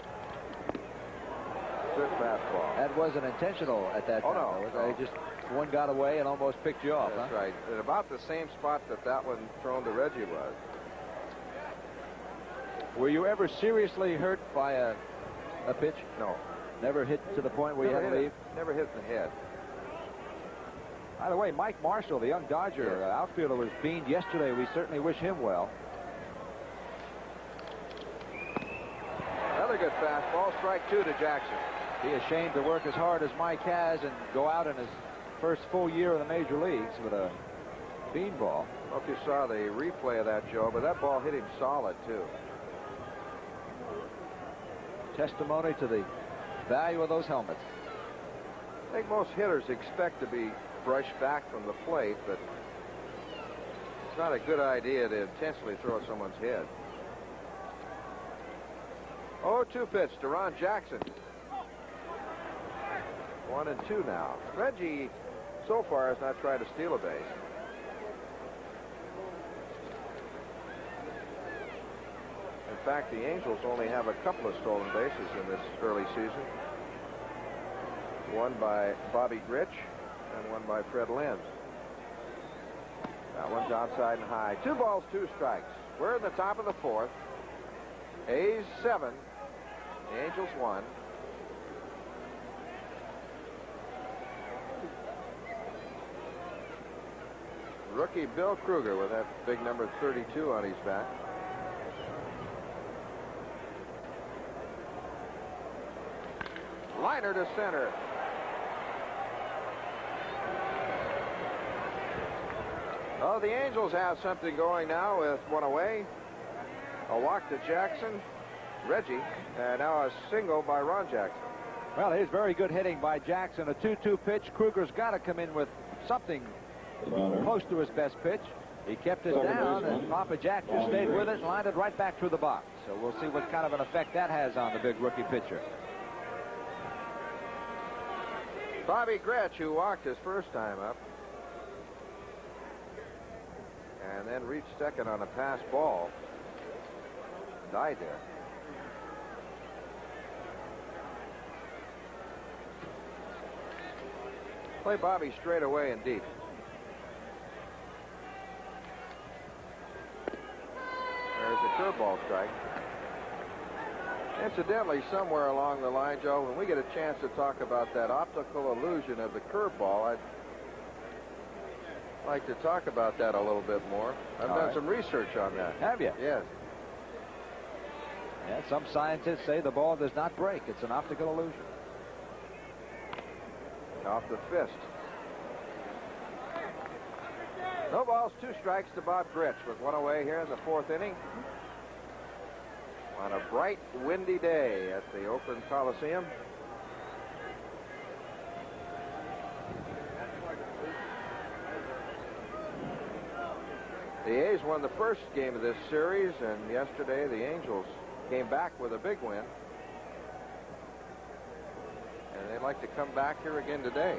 Good fastball. That wasn't intentional at that time. Oh, no. They just one got away and almost picked you off. That's huh? right. At about the same spot that one thrown to Reggie was. Were you ever seriously hurt by a pitch? No. Never hit to the point where you had to leave? Never hit in the head. By the way, Mike Marshall, the young Dodger outfielder, was beamed yesterday. We certainly wish him well. Another good fastball. Strike 2 to Jackson. Be ashamed to work as hard as Mike has and go out in his first full year in the major leagues with a beanball. I don't know if you saw the replay of that, Joe, but that ball hit him solid, too. Testimony to the value of those helmets. I think most hitters expect to be brushed back from the plate, but it's not a good idea to intentionally throw at someone's head. 0-2 pitch to Ron Jackson. 1-2 now. Reggie, so far, has not tried to steal a base. In fact, the Angels only have a couple of stolen bases in this early season. One by Bobby Grich and one by Fred Lynn. That one's outside and high. 2 balls, 2 strikes. We're in the top of the 4th. A's 7. The Angels 1. Rookie Bill Kruger with that big number 32 on his back. Liner to center. Oh, the Angels have something going now with one away. A walk to Jackson. Reggie, and now a single by Ron Jackson. Well, here's very good hitting by Jackson. A 2-2 pitch. Kruger's got to come in with something close to his best pitch. He kept it down, and Papa Jack just stayed with it and lined it right back through the box. So we'll see what kind of an effect that has on the big rookie pitcher. Bobby Grich, who walked his first time up, and then reached second on a pass ball. Died there. Play Bobby straight away and deep. There's a curveball strike. Incidentally, somewhere along the line, Joe, when we get a chance to talk about that optical illusion of the curveball, I'd like to talk about that a little bit more. I've done some research on that. Have you? Yes. Yeah, some scientists say the ball does not break. It's an optical illusion. Off the fist. No balls, 2 strikes to Bob Grich with one away here in the 4th inning. On a bright, windy day at the Oakland Coliseum. The A's won the first game of this series, and yesterday the Angels came back with a big win. And they'd like to come back here again today.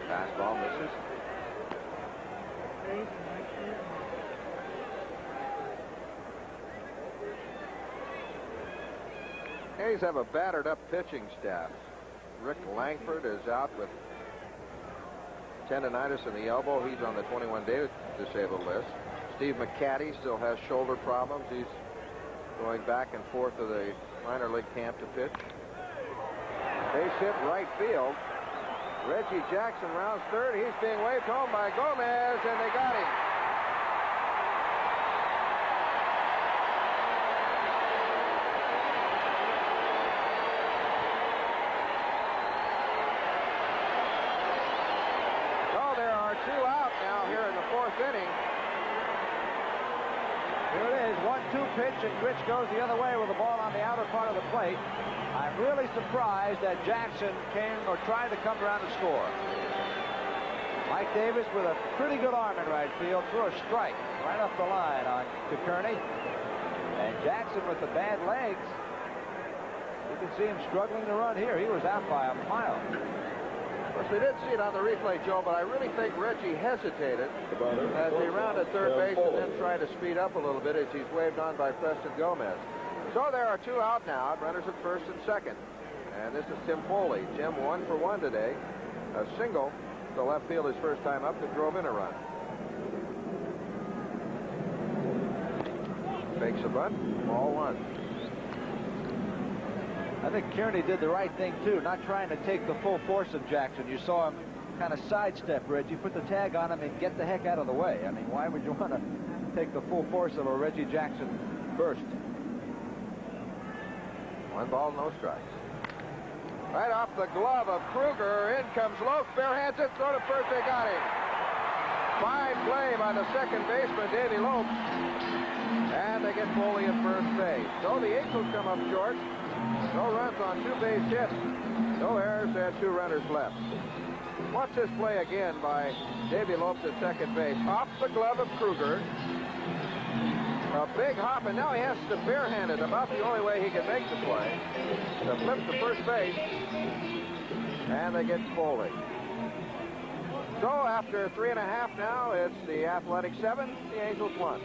Fastball misses. A's have a battered up pitching staff. Rick Langford is out with tendonitis in the elbow. He's on the 21-day disabled list. Steve McCaddy still has shoulder problems. He's going back and forth to the minor league camp to pitch. Base hit right field. Reggie Jackson rounds third. He's being waved home by Gomez, and they got him. So there are 2 out now here in the 4th inning. Here it is, 1-2 pitch, and Rich goes the other way with the ball on the outer part of the plate. I'm really surprised that Jackson came or tried to come around and score. Mike Davis with a pretty good arm in right field, threw a strike right up the line on to Kearney. And Jackson with the bad legs, you can see him struggling to run here. He was out by a mile. Of course, they didn't see it on the replay, Joe, but I really think Reggie hesitated as he rounded third base and then tried to speed up a little bit as he's waved on by Preston Gomez. So there are 2 out now, runners at first and second. And this is Tim Foley. Tim 1 for 1 today. A single to left field his first time up that drove in a run. Fakes a bunt, ball 1. I think Kearney did the right thing, too, not trying to take the full force of Jackson. You saw him kind of sidestep Reggie, put the tag on him, and get the heck out of the way. I mean, why would you want to take the full force of a Reggie Jackson burst? 1 ball, no strikes. Right off the glove of Kruger. In comes Lopes. Bare hands it. Throw to first. They got him. Fine play by the second baseman, Davy Lopes. And they get Foley at first base. So the Angels come up short. No runs on 2 base hits. No errors and 2 runners left. Watch this play again by Davy Lopes at second base. Off the glove of Kruger. A big hop, and now he has to barehand it. About the only way he can make the play. To flip to first base. And they get Foley. So after 3.5 now, it's the Athletic 7, the Angels 1.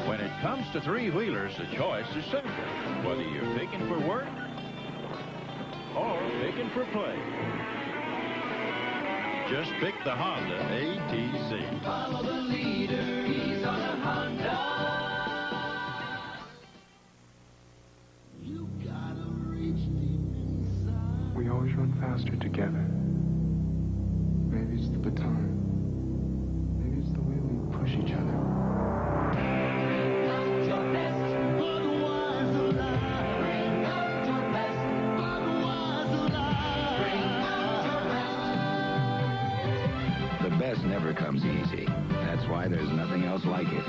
When it comes to three-wheelers, the choice is simple. Whether you're picking for work or picking for play. Just pick the Honda ATZ. Follow the leader, he's on a Honda. We always run faster together. Maybe it's the baton. Maybe it's the way we push each other. The best never comes easy. That's why there's nothing else like it.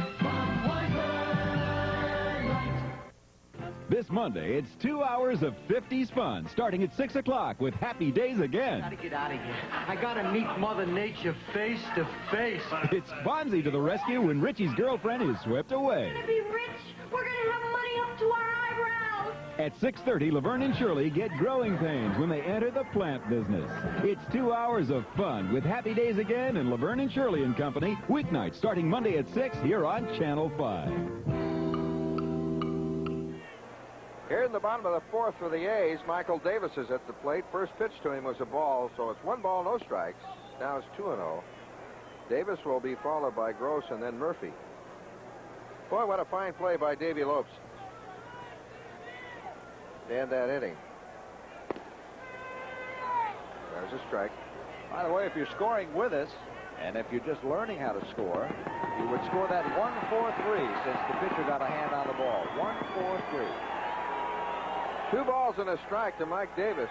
This Monday, it's 2 hours of 50s fun, starting at 6 o'clock with Happy Days Again. Gotta get out of here. I gotta meet Mother Nature face to face. It's Fonzie to the rescue when Richie's girlfriend is swept away. We're gonna be rich. We're gonna have money up to our eyebrows. At 6:30, Laverne and Shirley get growing pains when they enter the plant business. It's 2 hours of fun with Happy Days Again and Laverne and Shirley and Company, weeknights starting Monday at 6 here on Channel 5. Here in the bottom of the 4th for the A's, Michael Davis is at the plate. First pitch to him was a ball, so it's 1 ball, no strikes. Now it's 2-0. Davis will be followed by Gross and then Murphy. Boy, what a fine play by Davy Lopes to end that inning. There's a strike. By the way, if you're scoring with us, and if you're just learning how to score, you would score that 1-4-3 since the pitcher got a hand on the ball. 1-4-3. 2 balls and a strike to Mike Davis.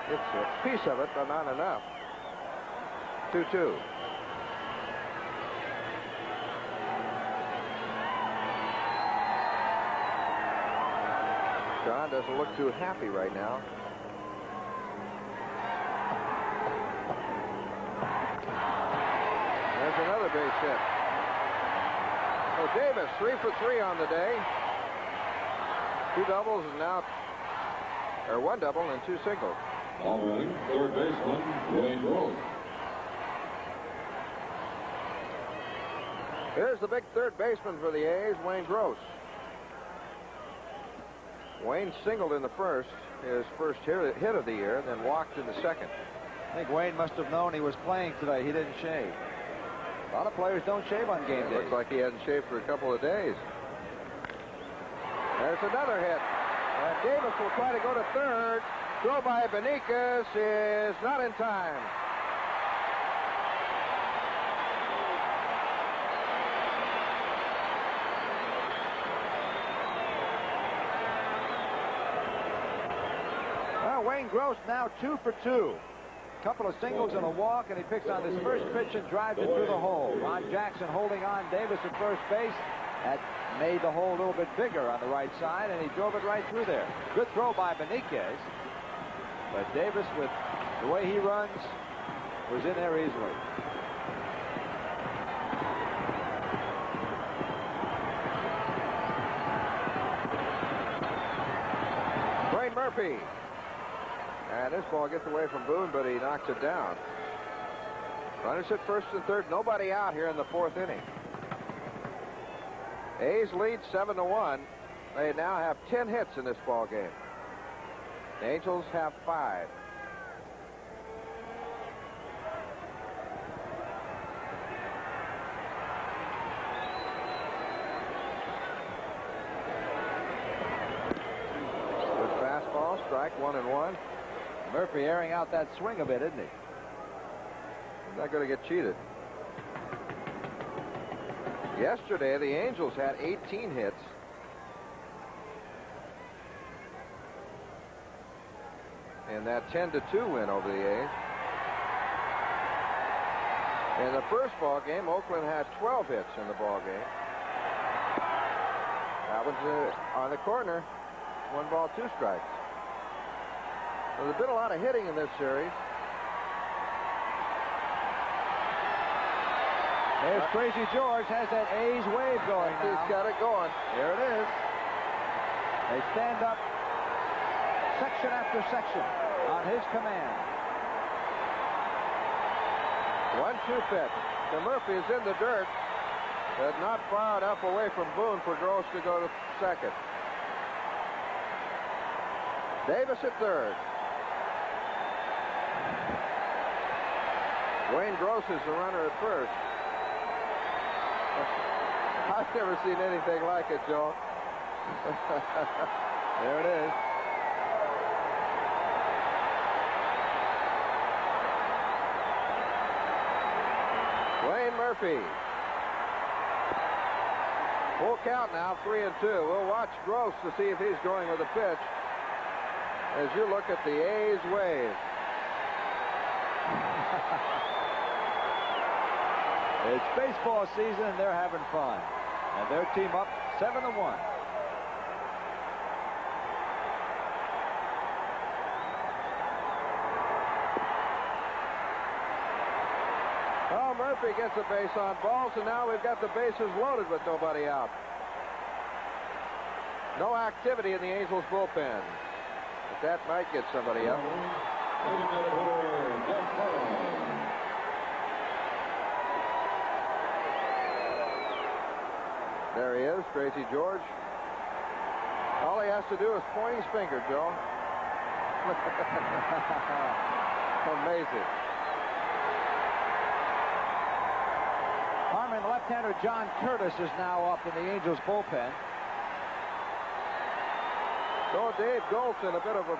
It's a piece of it, but not enough. 2-2. John doesn't look too happy right now. There's another base hit. So Davis, 3 for 3 on the day. 2 doubles and now, or 1 double and 2 singles. Following third baseman, Wayne Gross. Here's the big third baseman for the A's, Wayne Gross. Wayne singled in the first, his first hit of the year, then walked in the second. I think Wayne must have known he was playing today. He didn't shave. A lot of players don't shave on game day. Looks like he hasn't shaved for a couple of days. There's another hit. And Davis will try to go to third. Throw by Beniquez is not in time. Well, Wayne Gross now 2 for 2. Couple of singles and a walk, and he picks on his first pitch and drives it through the hole. Ron Jackson holding on Davis at first base. That made the hole a little bit bigger on the right side, and he drove it right through there. Good throw by Beniquez. But Davis, with the way he runs, was in there easily. Brain Murphy. And this ball gets away from Boone, but he knocks it down. Runners at first and third. Nobody out here in the fourth inning. A's lead 7-1. They now have 10 hits in this ball game. The Angels have 5. Good fastball, strike 1-1. Murphy airing out that swing a bit, isn't he? He's not going to get cheated. Yesterday, the Angels had 18 hits. In that 10-2 win over the A's. In the first ball game, Oakland had 12 hits in the ball game. That was on the corner. 1 ball, 2 strikes. There's been a lot of hitting in this series. There's Crazy George, has that A's wave going now. He's got it going. There it is. They stand up section after section on his command. 1-2 pitch. The Murphy is in the dirt, but not far enough away from Boone for Gross to go to second. Davis at third. Wayne Gross is the runner at first. I've never seen anything like it, Joe. There it is. Wayne Murphy. Full count now, 3-2. We'll watch Gross to see if he's going with a pitch as you look at the A's wave. It's baseball season, and they're having fun. And their team up 7-1. Well, Murphy gets a base on balls, and now we've got the bases loaded with nobody out. No activity in the Angels bullpen. But that might get somebody up. There he is, Crazy George. All he has to do is point his finger, Joe. Amazing. Harmon, left-hander John Curtis is now up in the Angels bullpen. So Dave Goltz in a bit of a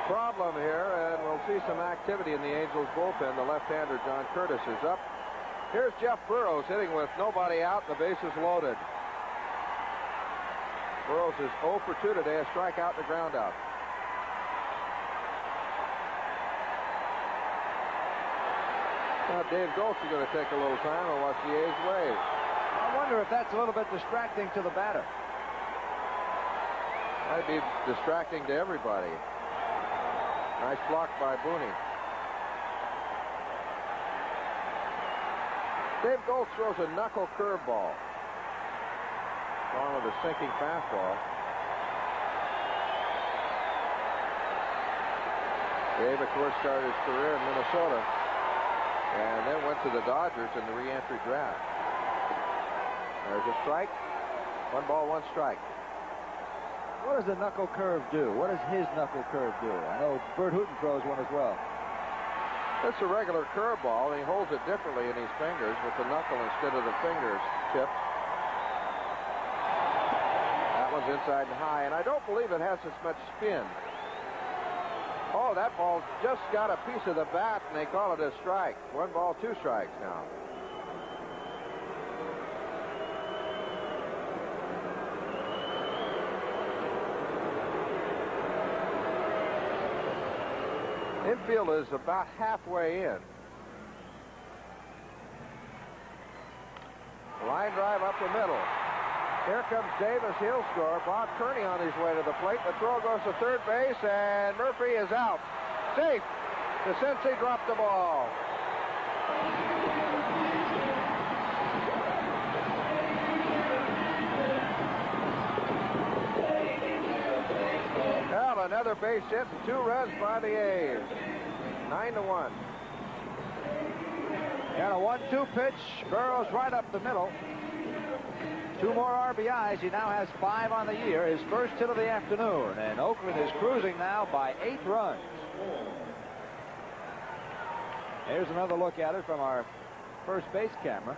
problem here, and we'll see some activity in the Angels bullpen. The left-hander John Curtis is up. Here's Jeff Burrows hitting with nobody out, the bases loaded. Burrows is 0 for 2 today, a strikeout and a ground out. Now Dave Goltz is going to take a little time and watch the A's wave. I wonder if that's a little bit distracting to the batter. Might be distracting to everybody. Nice block by Booney. Dave Goltz throws a knuckle curveball along with a sinking fastball. Dave, of course, started his career in Minnesota. and then went to the Dodgers in the re-entry draft. There's a strike. 1 ball, 1 strike. What does the knuckle curve do? What does his knuckle curve do? I know Bert Hooton throws one as well. It's a regular curveball, and he holds it differently in his fingers with the knuckle instead of the fingers tipped. That one's inside and high, and I don't believe it has as much spin. Oh, that ball just got a piece of the bat, and they call it a strike. 1 ball, 2 strikes now. Infield is about halfway in. Line drive up the middle. Here comes Davis. He'll score. Bob Kearney on his way to the plate. The throw goes to third base, and Murphy is out. Safe. DeCinces dropped the ball. Well, another base hit and 2 runs by the A's. 9-1. And a 1-2 pitch. Burrows right up the middle. 2 more RBIs. He now has 5 on the year. His first hit of the afternoon. And Oakland is cruising now by 8 runs. Here's another look at it from our first base camera.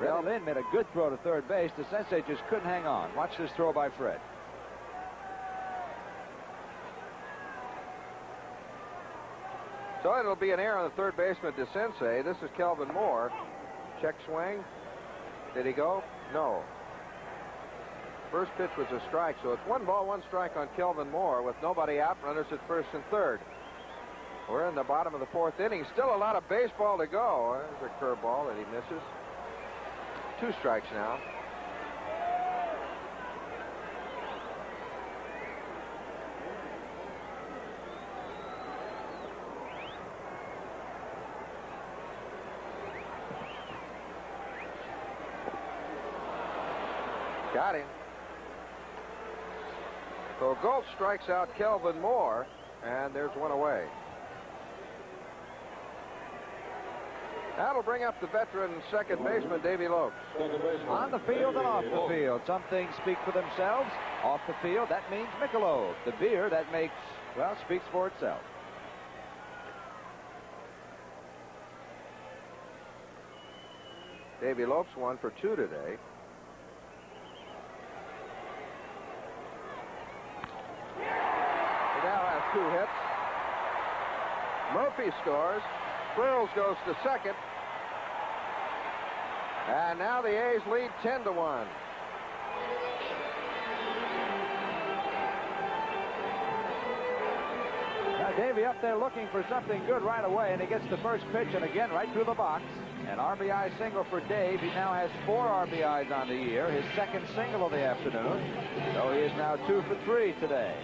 Del Lynn made a good throw to third base. DeCinces just couldn't hang on. Watch this throw by Fred. So it'll be an error on the third baseman, DeCinces. This is Kelvin Moore. Check swing. Did he go? No. First pitch was a strike, so it's 1 ball, 1 strike on Kelvin Moore with nobody out, runners at first and third. We're in the bottom of the 4th inning. Still a lot of baseball to go. There's a curveball that he misses. 2 strikes now. Got him. So Gold strikes out Kelvin Moore, and there's 1 away. That'll bring up the veteran second baseman, Davy Lopes. On the field and off the field. Some things speak for themselves. Off the field, that means Michelob. The beer that makes, well, speaks for itself. Davy Lopes 1 for 2 today. He now has 2 hits. Murphy scores. Quirls goes to second. And now the A's lead 10-1. Now Davy up there looking for something good right away, and he gets the first pitch, and again right through the box. An RBI single for Dave. He now has 4 RBIs on the year, his second single of the afternoon. So he is now 2 for 3 today.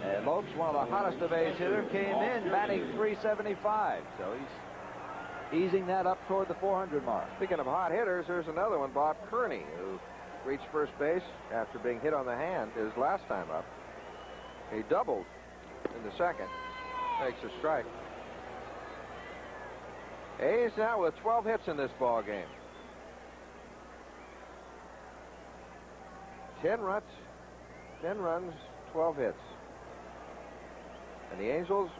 And Lopes, one of the hottest of A's hitters, came in batting .375. So he's easing that up toward the 400 mark. Speaking of hot hitters, there's another one, Bob Kearney, who reached first base after being hit on the hand his last time up. He doubled in the second. Takes a strike. A's now with 12 hits in this ball game. 10 runs, 12 hits. And the Angels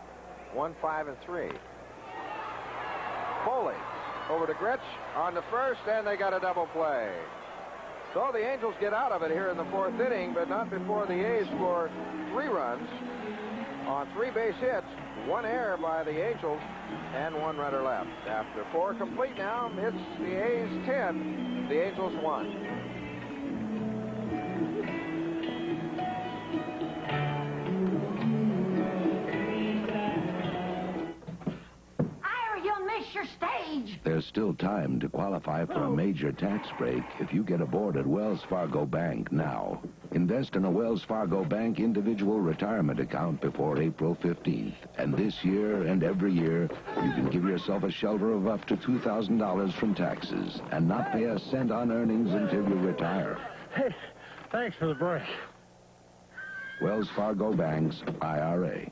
1, 5, and 3. Foley over to Gretsch on the first, and they got a double play. So the Angels get out of it here in the 4th inning, but not before the A's score 3 runs on 3 base hits, 1 error by the Angels, and 1 runner left. After 4 complete now, it's the A's 10, the Angels 1. Your stage. There's still time to qualify for a major tax break if you get aboard at Wells Fargo Bank now. Invest in a Wells Fargo Bank individual retirement account before April 15th. And this year and every year, you can give yourself a shelter of up to $2,000 from taxes and not pay a cent on earnings until you retire. Hey, thanks for the break. Wells Fargo Bank's IRA.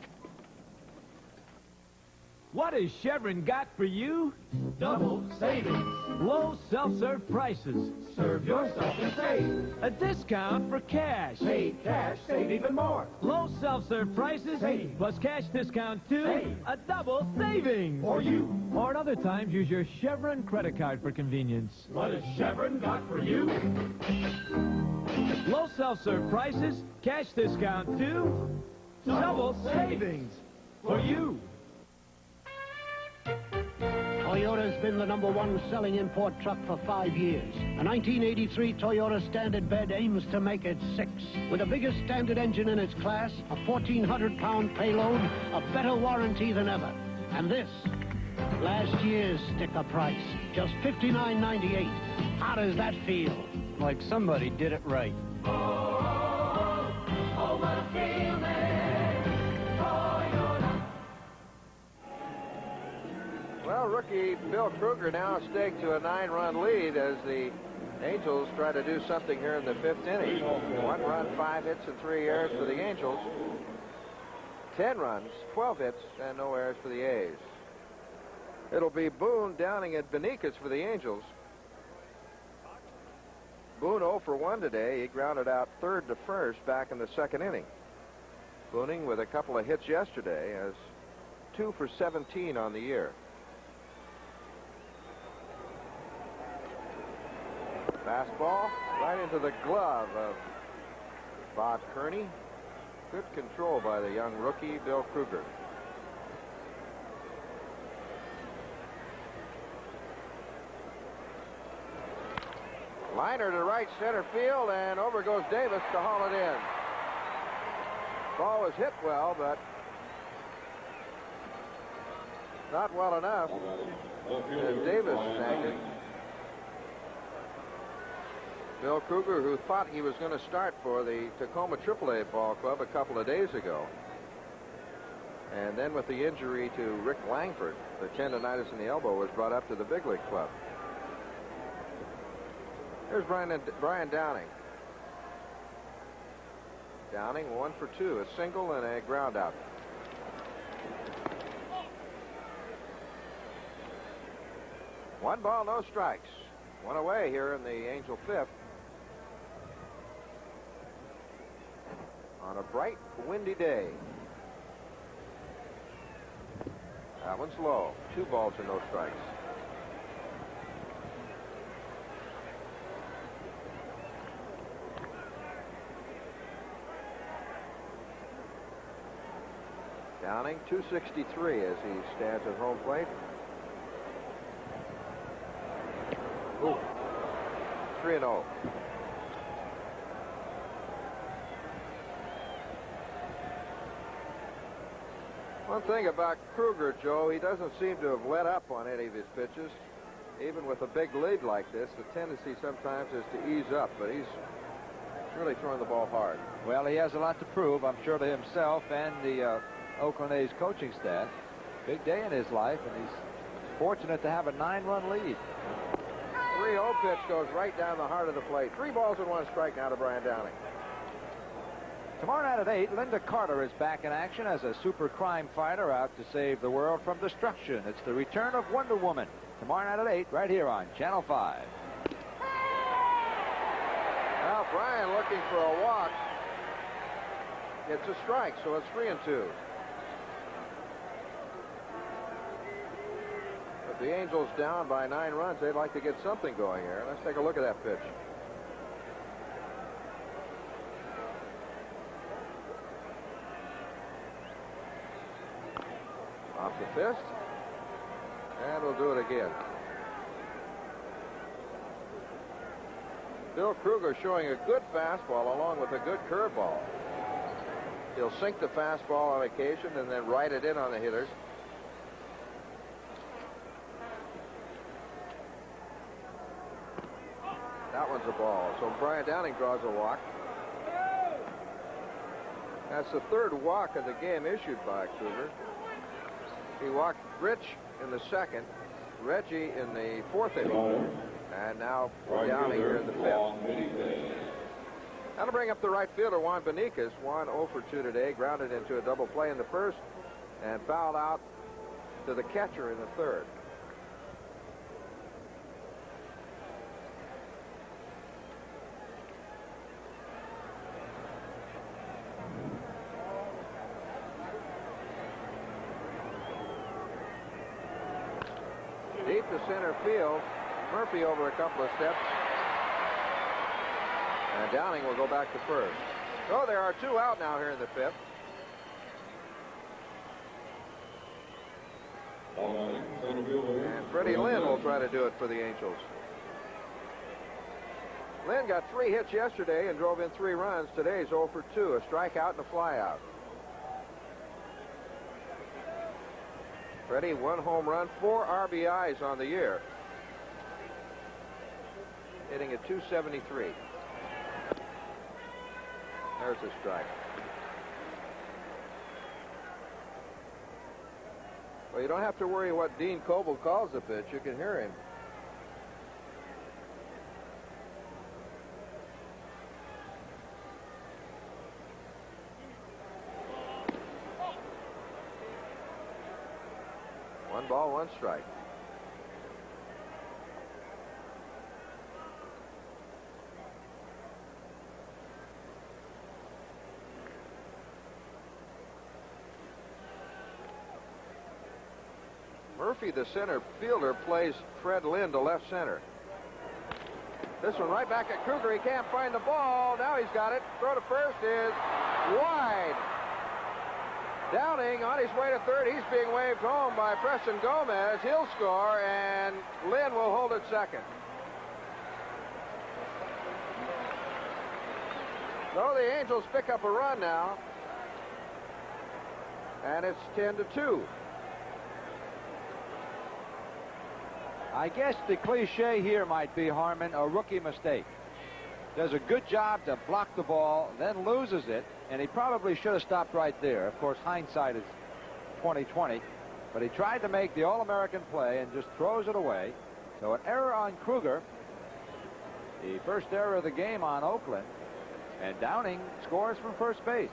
What has Chevron got for you? Double savings. Low self-serve prices. Serve yourself and save. A discount for cash. Pay cash, save even more. Low self-serve prices. Save. Plus cash discount too. Save. A double savings. For you. Or at other times, use your Chevron credit card for convenience. What has Chevron got for you? Low self-serve prices. Cash discount too. Double savings. For you. Toyota's been the #1 selling import truck for 5 years. A 1983 Toyota Standard bed aims to make it 6. With the biggest Standard engine in its class, a 1,400-pound payload, a better warranty than ever. And this, last year's sticker price, just $59.98. How does that feel? Like somebody did it right. Oh, what a feeling. Toyota. Well, rookie Bill Kruger now staked to a 9-run lead as the Angels try to do something here in the 5th inning. 1 run, 5 hits, and 3 errors for the Angels. 10 runs, 12 hits, and no errors for the A's. It'll be Boone, Downing, and Beniquez for the Angels. Boone 0 for 1 today. He grounded out 3rd to 1st back in the 2nd inning. Booning with a couple of hits yesterday as 2 for 17 on the year. Fastball right into the glove of Bob Kearney. Good control by the young rookie, Bill Kruger. Liner to right center field, and over goes Davis to haul it in. Ball was hit well, but not well enough. And Davis snagged it. Bill Kruger, who thought he was going to start for the Tacoma AAA ball club a couple of days ago. And then with the injury to Rick Langford, the tendonitis in the elbow, was brought up to the big league club. Here's Brian Downing. Downing 1 for 2, a single and a ground out. One ball, no strikes. One away here in the Angel 5th. On a bright, windy day. That one's low. 2 balls and no strikes. Downing, 263 as he stands at home plate. Ooh, 3-0. One thing about Kruger, Joe, he doesn't seem to have let up on any of his pitches. Even with a big lead like this, the tendency sometimes is to ease up, but he's really throwing the ball hard. Well, he has a lot to prove, I'm sure, to himself and the Oakland A's coaching staff. Big day in his life, and he's fortunate to have a 9-run lead. 3-0 pitch goes right down the heart of the plate. 3 balls and 1 strike now to Brian Downing. Tomorrow night at 8, Linda Carter is back in action as a super crime fighter out to save the world from destruction. It's the return of Wonder Woman. Tomorrow night at 8, right here on Channel 5. Now Brian looking for a walk. It's a strike, so it's 3-2. But the Angels down by 9 runs. They'd like to get something going here. Let's take a look at that pitch. Off the fist. And we'll do it again. Bill Kruger showing a good fastball along with a good curveball. He'll sink the fastball on occasion and then ride it in on the hitters. That one's a ball. So Brian Downing draws a walk. That's the 3rd walk of the game issued by Kruger. He walked Rich in the 2nd, Reggie in the 4th inning, and now Downing here in the 5th. That'll bring up the right fielder, Juan Beniquez. Juan 0 for 2 today, grounded into a double play in the 1st, and fouled out to the catcher in the third. Deep to center field. Murphy over a couple of steps. And Downing will go back to first. So there are 2 out now here in the 5th. And Freddie Lynn will try to do it for the Angels. Lynn got 3 hits yesterday and drove in 3 runs. Today's 0 for 2, a strikeout and a flyout. Freddie, 1 home run, 4 RBIs on the year. Hitting at .273. There's a strike. Well, you don't have to worry what Dean Coble calls the pitch. You can hear him. One ball, 1 strike. Murphy, the center fielder, plays Fred Lynn to left center. This one right back at Kruger. He can't find the ball. Now he's got it. Throw to first is wide. Downing on his way to third. He's being waved home by Preston Gomez. He'll score, and Lynn will hold it second. So the Angels pick up a run now, and it's 10-2. I guess the cliche here might be, Harmon, a rookie mistake. Does a good job to block the ball, then loses it, and he probably should have stopped right there. Of course, hindsight is 20/20, but he tried to make the All-American play and just throws it away. So an error on Kruger, the first error of the game on Oakland, and Downing scores from first base.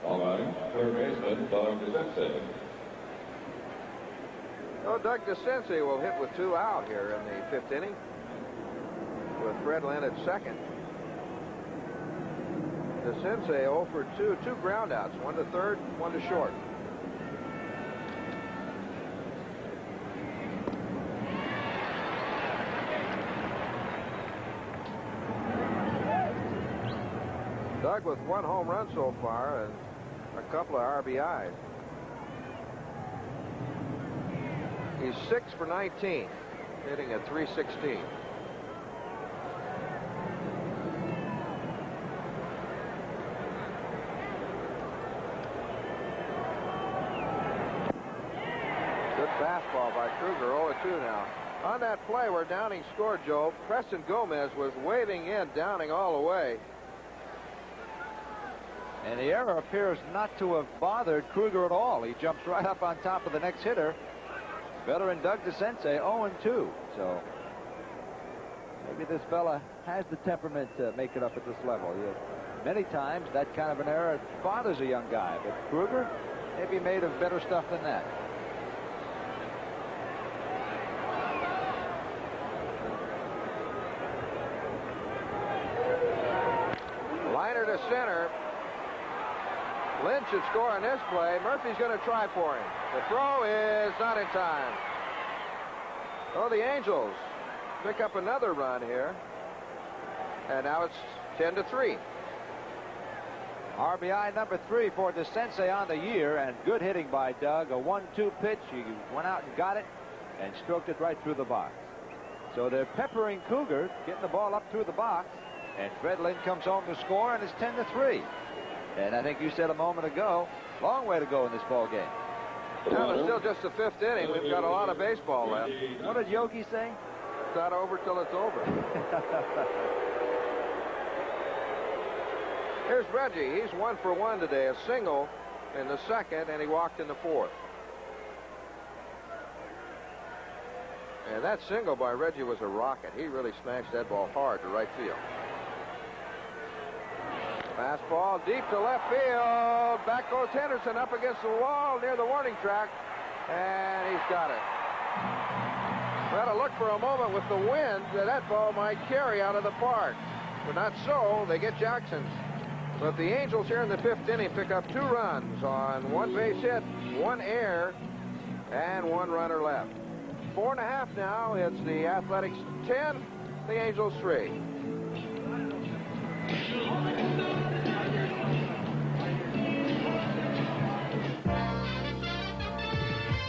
All right, third baseman, Doug DeCinces. So Doug DeCinces will hit with 2 out here in the 5th inning, with Fred Lynn at second. DeCinces 0 for 2, 2 groundouts, 1 to third, 1 to short. Doug with 1 home run so far and a couple of RBIs. He's 6 for 19, hitting at .316. Good fastball by Kruger, 0-2 now. On that play where Downing scored, Joe, Preston Gomez was waving in Downing all the way. And the error appears not to have bothered Kruger at all. He jumps right up on top of the next hitter. Veteran Doug DeCinces, 0-2. So maybe this fella has the temperament to make it up at this level. Many times that kind of an error bothers a young guy, but Kruger maybe made of better stuff than that. Liner to center. Lynn should score on this play. Murphy's going to try for him. The throw is not in time. Oh, the Angels pick up another run here. And now it's 10-3. RBI number 3 for DeCinces on the year, and good hitting by Doug. A 1-2 pitch. He went out and got it and stroked it right through the box. So they're peppering Kruger, getting the ball up through the box, and Fred Lynn comes home to score, and it's 10-3. And I think you said a moment ago, long way to go in this ball game. Now it's still just the 5th inning. We've got a lot of baseball left. What did Yogi say? It's not over till it's over. Here's Reggie. He's 1 for 1 today. A single in the 2nd, and he walked in the 4th. And that single by Reggie was a rocket. He really smashed that ball hard to right field. Fastball deep to left field. Back goes Henderson up against the wall near the warning track. And he's got it. Well, to look for a moment with the wind that ball might carry out of the park. But not so. They get Jackson. But the Angels here in the 5th inning pick up 2 runs on 1 base hit, 1 error, and 1 runner left. 4.5 now. It's the Athletics 10, the Angels 3.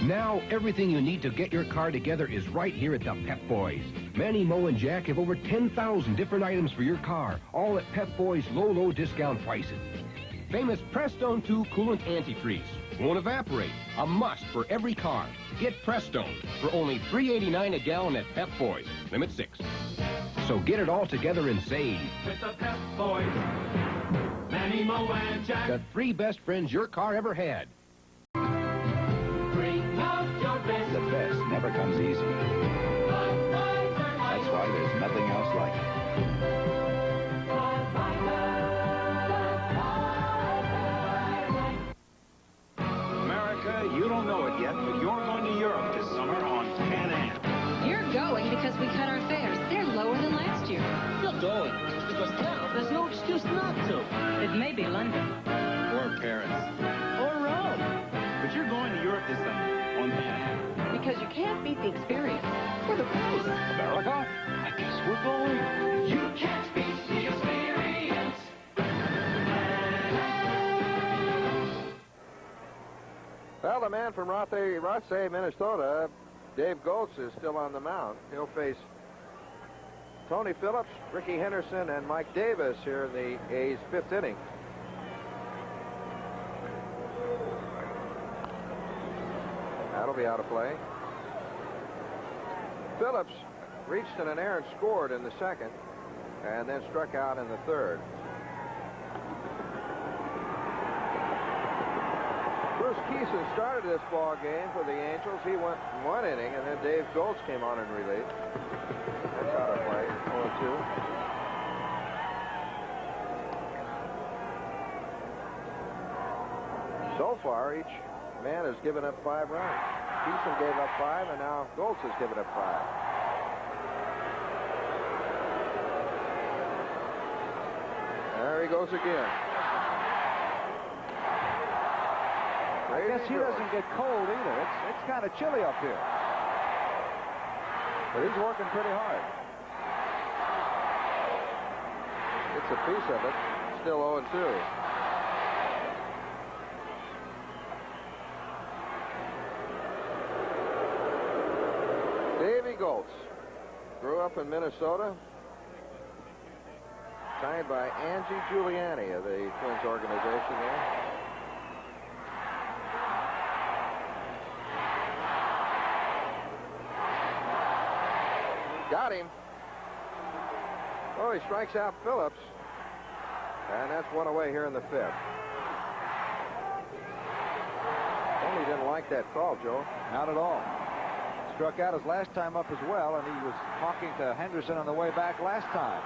Now, everything you need to get your car together is right here at the Pep Boys. Manny, Mo, and Jack have over 10,000 different items for your car, all at Pep Boys' low discount prices. Famous Prestone 2 coolant antifreeze. Won't evaporate. A must for every car. Get Prestone for only $3.89 a gallon at Pep Boys. Limit 6. So get it all together and save. With the Pep Boys, Manny, Mo, and Jack. The 3 best friends your car ever had. Bring out your best. The best never comes easy. That's why there's nothing else like it. America, you don't know it yet, but you're going to Europe this summer on Pan Am. You're going because we cut our fares. They're lower than last year. You're going because now there's no excuse not to. It may be London. Or Paris. Or Rome. But you're going to Europe this summer on Pan Am. Because you can't beat the experience. For the price. America, I guess we're going. You can't beat the experience. Well, the man from Rothsay, Minnesota, Dave Goltz, is still on the mound. He'll face Tony Phillips, Ricky Henderson, and Mike Davis here in the A's 5th inning. That'll be out of play. Phillips reached in an error and scored in the 2nd, and then struck out in the 3rd. Bruce Keeson started this ball game for the Angels. He went 1 inning, and then Dave Goltz came on in relief. That's out of play. 0-2. So far, each man has given up 5 runs. Keeson gave up 5, and now Goltz has given up 5. There he goes again. I guess he doesn't get cold either. It's kind of chilly up here. But he's working pretty hard. It's a piece of it. Still 0-2. Davey Goltz grew up in Minnesota, signed by Angie Giuliani of the Twins organization there. Got him. Oh, he strikes out Phillips. And that's 1 away here in the 5th. Tony didn't like that call, Joe. Not at all. Struck out his last time up as well, and he was talking to Henderson on the way back last time.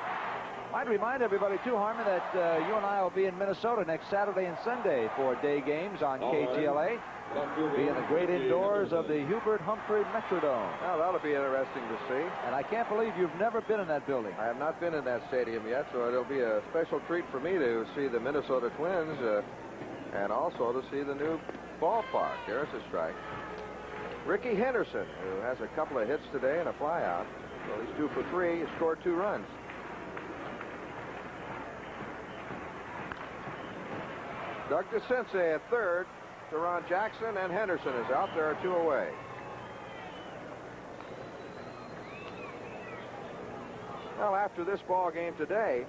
I'd remind everybody, too, Harmon, that you and I will be in Minnesota next Saturday and Sunday for day games on KTLA. Be in the great indoors of the Hubert Humphrey Metrodome. Well, that'll be interesting to see. And I can't believe you've never been in that building. I have not been in that stadium yet, so it'll be a special treat for me to see the Minnesota Twins and also to see the new ballpark. There's a strike. Ricky Henderson, who has a couple of hits today and a flyout. So he's 2 for 3. He scored 2 runs. Doug DeCinces at 3rd. Teron Jackson and Henderson is out. There are 2 away. Well, after this ball game today,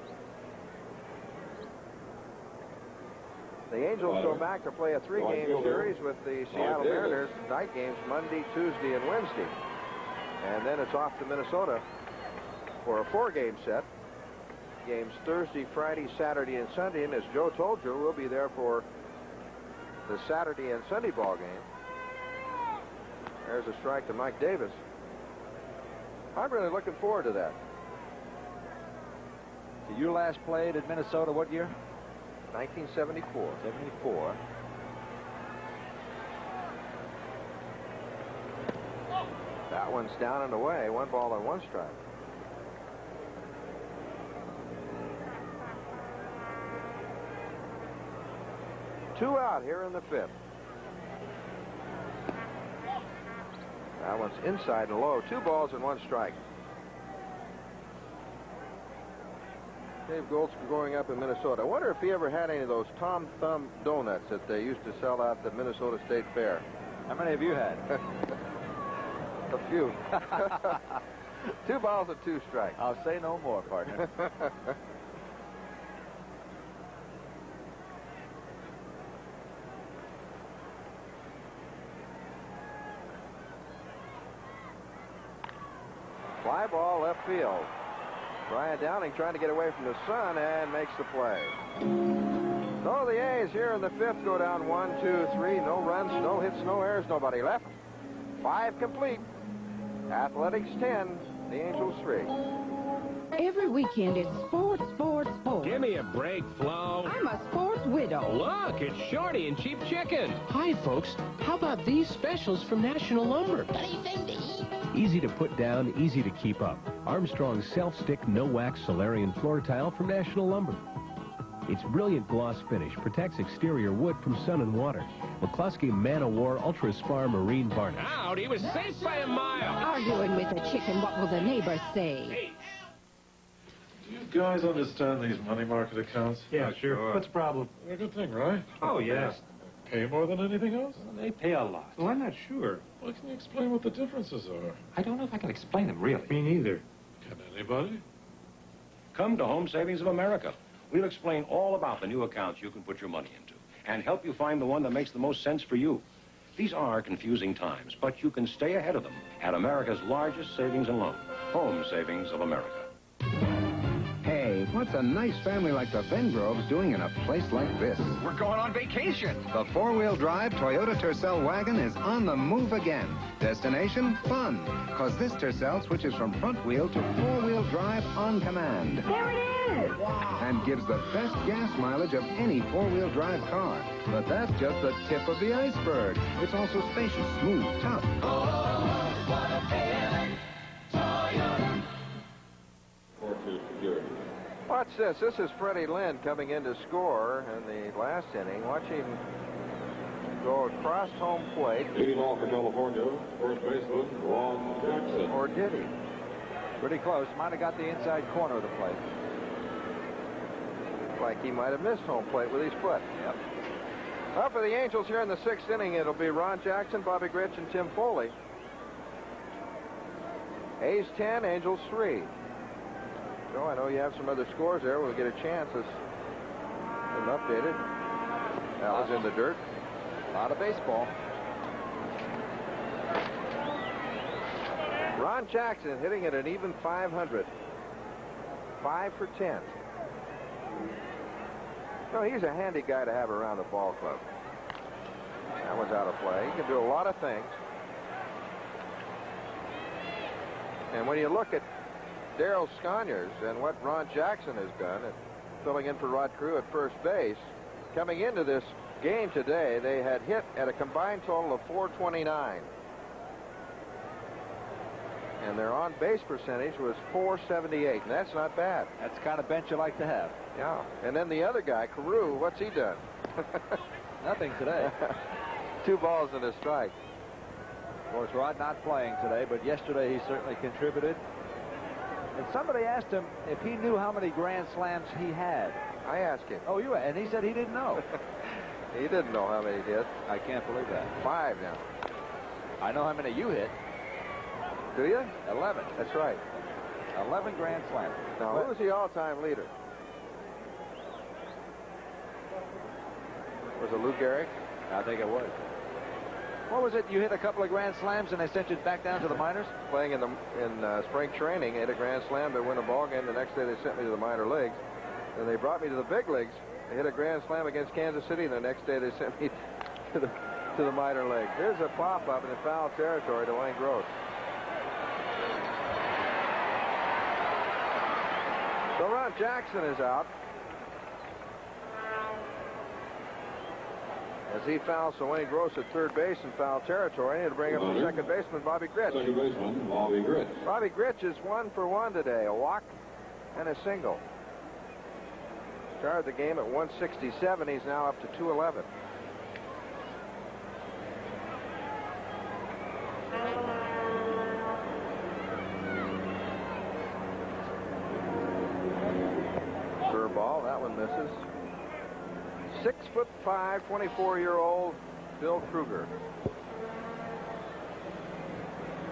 the Angels go back to play a 3-game series with the Seattle Mariners. Night games Monday, Tuesday, and Wednesday. And then it's off to Minnesota for a 4-game set. Games Thursday, Friday, Saturday, and Sunday. And as Joe told you, we'll be there for the Saturday and Sunday ball game. There's a strike to Mike Davis. I'm really looking forward to that. You last played at Minnesota what year? 1974. 74. That one's down and away. 1 ball and 1 strike. Two out here in the 5th. That one's inside and low. 2 balls and 1 strike. Dave Goltz growing up in Minnesota. I wonder if he ever had any of those Tom Thumb donuts that they used to sell out at the Minnesota State Fair. How many have you had? A few. 2 balls and 2 strikes. I'll say no more, partner. Fly ball left field. Brian Downing trying to get away from the sun and makes the play. So the A's here in the 5th go down 1, 2, 3. No runs, no hits, no errors, nobody left. 5 complete. Athletics 10, the Angels 3. Every weekend it's sports, sports, sports. Give me a break, Flo. I'm a sports widow. Look, it's Shorty and Cheap Chicken. Hi, folks. How about these specials from National Lumber? Anything to eat? Easy to put down, easy to keep up. Armstrong's self-stick, no-wax Solarian floor tile from National Lumber. Its brilliant gloss finish protects exterior wood from sun and water. McCluskey Man o' War Ultra Spar Marine Varnish. Out, he was safe by a mile. Arguing with the chicken, what will the neighbors say? Do you guys understand these money market accounts? Yeah, sure. What's the problem? They're a good thing, right? Oh, yes. Pay more than anything else? They pay a lot. Well, I'm not sure. Well, can you explain what the differences are? I don't know if I can explain them, really. Me neither. Can anybody? Come to Home Savings of America. We'll explain all about the new accounts you can put your money into and help you find the one that makes the most sense for you. These are confusing times, but you can stay ahead of them at America's largest savings and loan, Home Savings of America. Hey, what's a nice family like the Vengroves doing in a place like this? We're going on vacation. The 4-wheel drive Toyota Tercel wagon is on the move again. Destination, fun. Because this Tercel switches from front wheel to 4-wheel drive on command. There it is! Wow. And gives the best gas mileage of any 4-wheel drive car. But that's just the tip of the iceberg. It's also spacious, smooth, tough. Oh, what a feeling. Toyota. Watch this. This is Freddie Lynn coming in to score in the last inning. Watch him go across home plate. Leading off for California, first baseman Ron Jackson. Or did he? Pretty close. Might have got the inside corner of the plate. Like he might have missed home plate with his foot. Yep. Up for the Angels here in the 6th inning, it'll be Ron Jackson, Bobby Grich, and Tim Foley. A's 10, Angels 3. So I know you have some other scores there. We'll get a chance as them updated. That was in the dirt. A lot of baseball. Ron Jackson hitting at an even 500. 5 for 10. No, he's a handy guy to have around the ball club. That one's out of play. He can do a lot of things. And when you look at Darryl Sconyers and what Ron Jackson has done, at filling in for Rod Carew at first base, coming into this game today, they had hit at a combined total of 429. And their on-base percentage was 478, and that's not bad. That's the kind of bench you like to have. Yeah. And then the other guy, Carew, what's he done? Nothing today. 2 balls and a strike. Of course, Rod not playing today, but yesterday he certainly contributed. And somebody asked him if he knew how many grand slams he had. I asked him. Oh, you? And he said he didn't know. He didn't know how many he did. I can't believe that. 5 now. I know how many you hit. Do you? 11. That's right. 11 grand slams. Now, who was the all-time leader? Was it Lou Gehrig? I think it was. What was it? You hit a couple of grand slams and they sent you back down to the minors? Playing in spring training, hit a grand slam to win a ball game. The next day they sent me to the minor leagues. And they brought me to the big leagues. I hit a grand slam against Kansas City, and the next day they sent me to the minor leagues. Here's a pop-up in the foul territory to Wayne Gross. So Ron Jackson is out. as he fouls Wayne Gross at third base in foul territory. It'll bring up the second baseman, Bobby Grich. Second baseman, Bobby Grich. Bobby Grich is 1 for 1 today, a walk and a single. Started the game at 167. He's now up to 211. Curveball, that one misses. 6'5", 24-year-old Bill Kruger.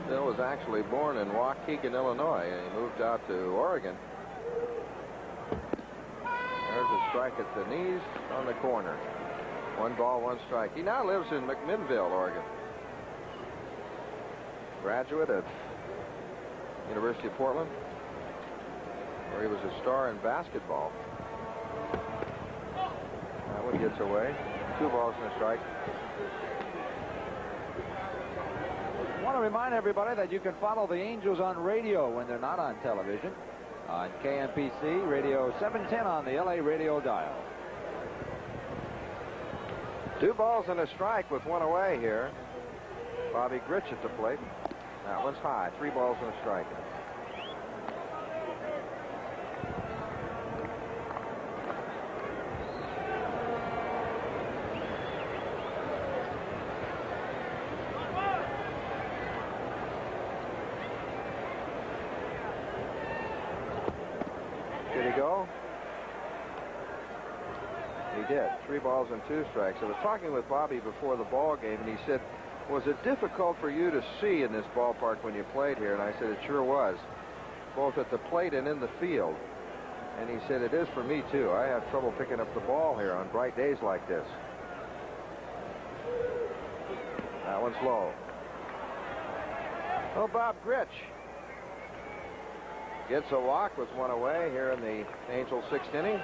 Bill was actually born in Waukegan, Illinois, and he moved out to Oregon. There's a strike at the knees on the corner. 1 ball, 1 strike. He now lives in McMinnville, Oregon. Graduate at University of Portland, where he was a star in basketball. That one gets away. 2 balls and a strike. I want to remind everybody that you can follow the Angels on radio when they're not on television. On KMPC, radio 710 on the LA radio dial. 2 balls and a strike with 1 away here. Bobby Grich at the plate. That one's high. 3 balls and a strike. Did he go? He did. 3 balls and 2 strikes. I was talking with Bobby before the ball game, and he said, was it difficult for you to see in this ballpark when you played here? And I said, it sure was, both at the plate and in the field. And he said, it is for me, too. I have trouble picking up the ball here on bright days like this. That one's low. Oh, Bob Grich gets a walk with 1 away here in the Angels' 6th inning.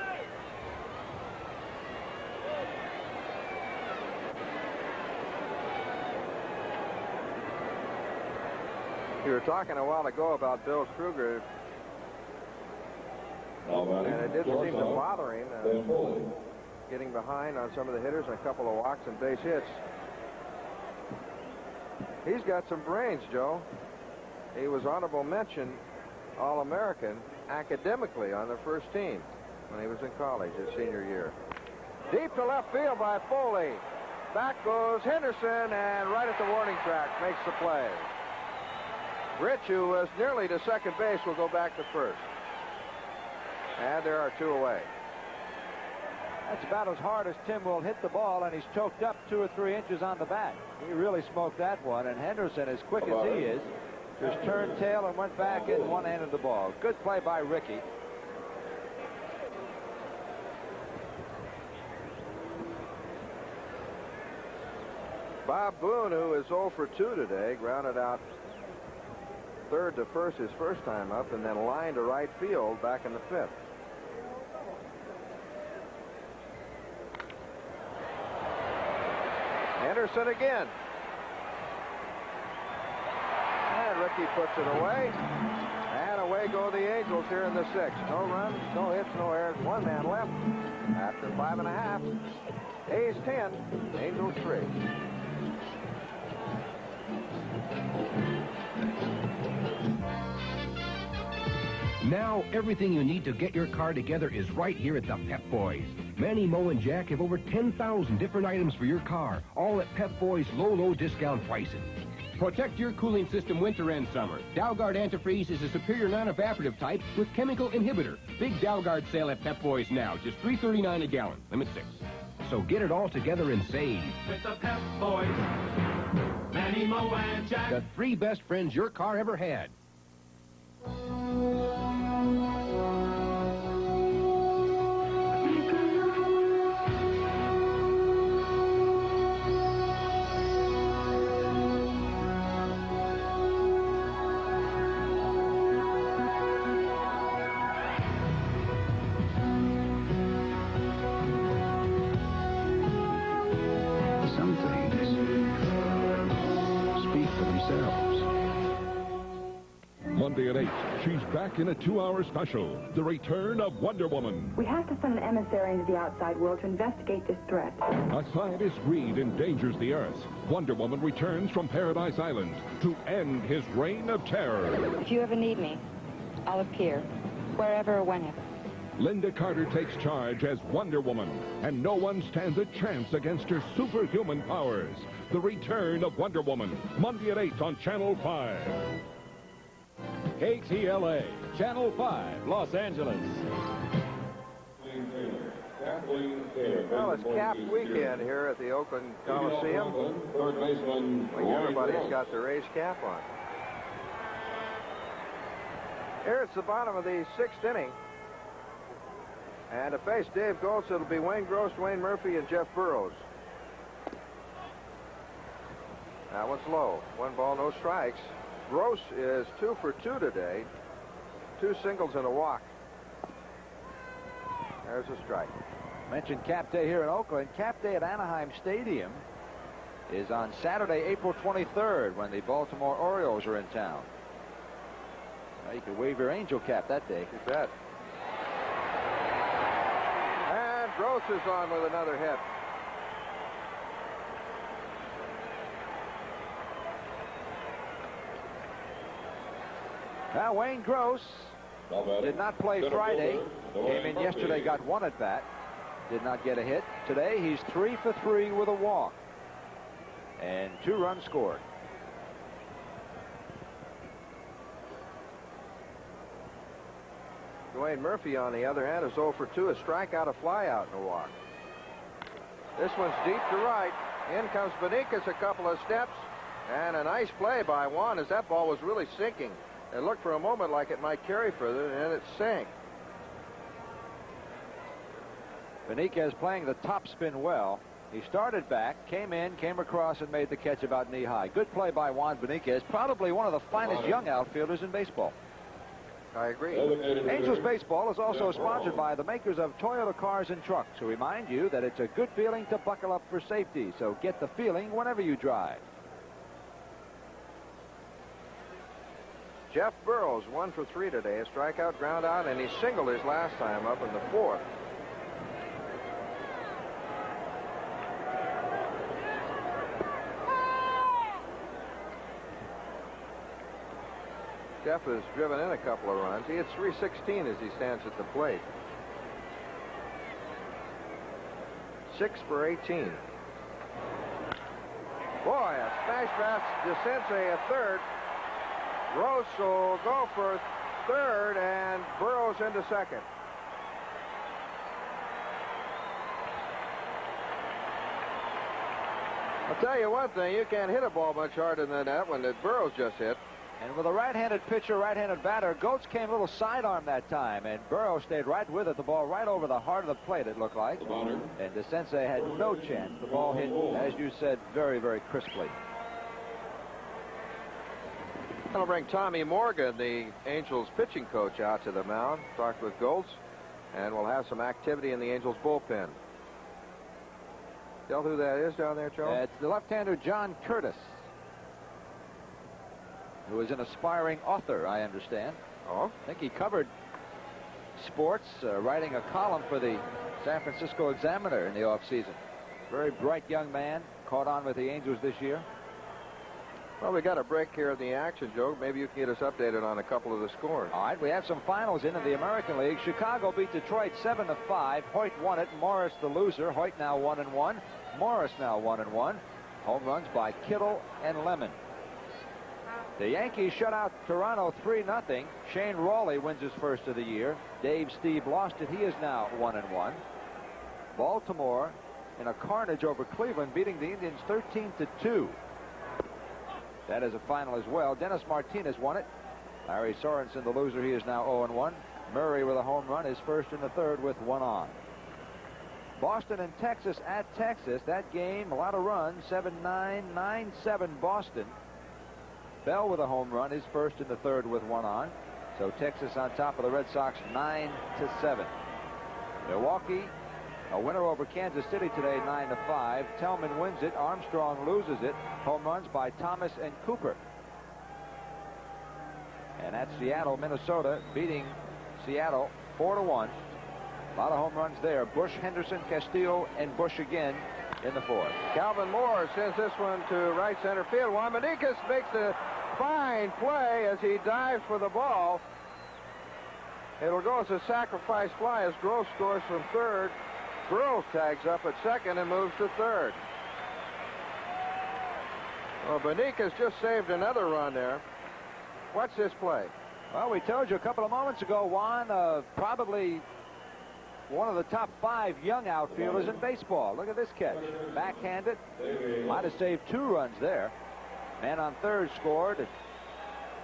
You were talking a while ago about Bill Kruger, and it did seem to bother him getting behind on some of the hitters and a couple of walks and base hits. He's got some brains, Joe. He was honorable mention All-American academically on the first team when he was in college his senior year. Deep to left field by Foley. Back goes Henderson, and right at the warning track makes the play. Grich, who was nearly to second base, will go back to first. And there are 2 away. That's about as hard as Tim will hit the ball, and he's choked up 2 or 3 inches on the bat. He really smoked that one, and Henderson, as quick as he is, just turned tail and went back and one-handed the ball. Good play by Rickey. Bob Boone, who is 0 for 2 today, grounded out third to first his first time up, and then lined to right field back in the 5th. Henderson again. And Rickey puts it away. And away go the Angels here in the 6th. No runs, no hits, no errors. 1 man left after 5.5. A's 10, Angels 3. Now, everything you need to get your car together is right here at the Pep Boys. Manny, Mo, and Jack have over 10,000 different items for your car, all at Pep Boys' low discount pricing. Protect your cooling system winter and summer. Dalgard Antifreeze is a superior non-evaporative type with chemical inhibitor. Big Dalgard sale at Pep Boys now, just $3.39 a gallon, limit 6. So get it all together and save. With the Pep Boys, Manny, Mo, and Jack. The 3 best friends your car ever had. Some things speak for themselves. Monday at 8, she's back in a 2-hour special, The Return of Wonder Woman. We have to send an emissary into the outside world to investigate this threat. A scientist's greed endangers the Earth. Wonder Woman returns from Paradise Island to end his reign of terror. If you ever need me, I'll appear, wherever or whenever. Linda Carter takes charge as Wonder Woman, and no one stands a chance against her superhuman powers. The Return of Wonder Woman, Monday at 8 on Channel 5. KTLA, Channel 5, Los Angeles. Well, it's Cap weekend here at the Oakland Coliseum. Everybody's got their A's cap on. Here it's the bottom of the 6th inning. And to face Dave Goltz, it'll be Wayne Gross, Dwayne Murphy, and Jeff Burrows. That one's low. 1 ball, no strikes. Gross is 2 for 2 today. 2 singles and a walk. There's a strike. Mentioned Cap Day here in Oakland. Cap Day at Anaheim Stadium is on Saturday, April 23rd, when the Baltimore Orioles are in town. Well, you could wave your Angel cap that day. You bet. And Gross is on with another hit. Now, Wayne Gross did not play Friday. Came in yesterday, got 1 at bat. Did not get a hit. Today, he's 3 for 3 with a walk. And 2 runs scored. Dwayne Murphy, on the other hand, is 0 for 2, a strikeout, a flyout, and a walk. This one's deep to right. In comes Beniquez a couple of steps. And a nice play by Juan as that ball was really sinking. It looked for a moment like it might carry further, and then it sank. Beniquez playing the top spin well. He started back, came in, came across, and made the catch about knee-high. Good play by Juan Beniquez, probably one of the finest young outfielders in baseball. I agree. Angels Baseball is also sponsored by the makers of Toyota Cars and Trucks, who remind you that it's a good feeling to buckle up for safety, so get the feeling whenever you drive. Jeff Burrows 1 for 3 today, a strikeout, ground out, and he singled his last time up in the 4th. Jeff has driven in a couple of runs. He hits .316 as he stands at the plate. 6 for 18. Boy, a smash pass to Sensei at third. Gross will go for third, and Burrows into second. I'll tell you one thing, you can't hit a ball much harder than that one that Burrows just hit. And with a right-handed pitcher, right-handed batter, Goetz came a little sidearm that time, and Burrow stayed right with it. The ball right over the heart of the plate, it looked like. And DeSensei had no chance. The ball hit, as you said, very, very crisply. That'll bring Tommy Morgan, the Angels pitching coach, out to the mound. Talked with Goltz, and we'll have some activity in the Angels bullpen. Tell who that is down there, Joe? It's the left-hander John Curtis, who is an aspiring author, I understand. Oh? I think he covered sports, writing a column for the San Francisco Examiner in the offseason. Very bright young man, caught on with the Angels this year. Well, we got a break here in the action, Joe. Maybe you can get us updated on a couple of the scores. All right, we have some finals in the American League. Chicago beat Detroit 7-5. Hoyt won it. Morris the loser. Hoyt now 1-1. Morris now 1-1. Home runs by Kittle and Lemon. The Yankees shut out Toronto 3-0. Shane Rawley wins his first of the year. Dave Steve lost it. He is now 1-1. Baltimore in a carnage over Cleveland, beating the Indians 13-2. That is a final as well. Dennis Martinez won it. Larry Sorensen, the loser, he is now 0-1. Murray with a home run, his first in the third with 1 on. Boston and Texas at Texas. That game, a lot of runs, 7-9, 9-7 Boston. Bell with a home run, his first in the third with 1 on. So Texas on top of the Red Sox 9-7. Milwaukee, a winner over Kansas City today, 9-5. Tellman wins it. Armstrong loses it. Home runs by Thomas and Cooper. And that's Seattle, Minnesota, beating Seattle 4-1. A lot of home runs there. Bush, Henderson, Castillo, and Bush again in the fourth. Calvin Moore sends this one to right center field. Juan Beniquez makes a fine play as he dives for the ball. It'll go as a sacrifice fly as Gross scores from third. Burrows tags up at second and moves to third. Well, Beniquez just saved another run there. Watch this play. Well, we told you a couple of moments ago, Juan, probably one of the top 5 young outfielders in baseball. Look at this catch. Backhanded. Might have saved 2 runs there. Man on third scored.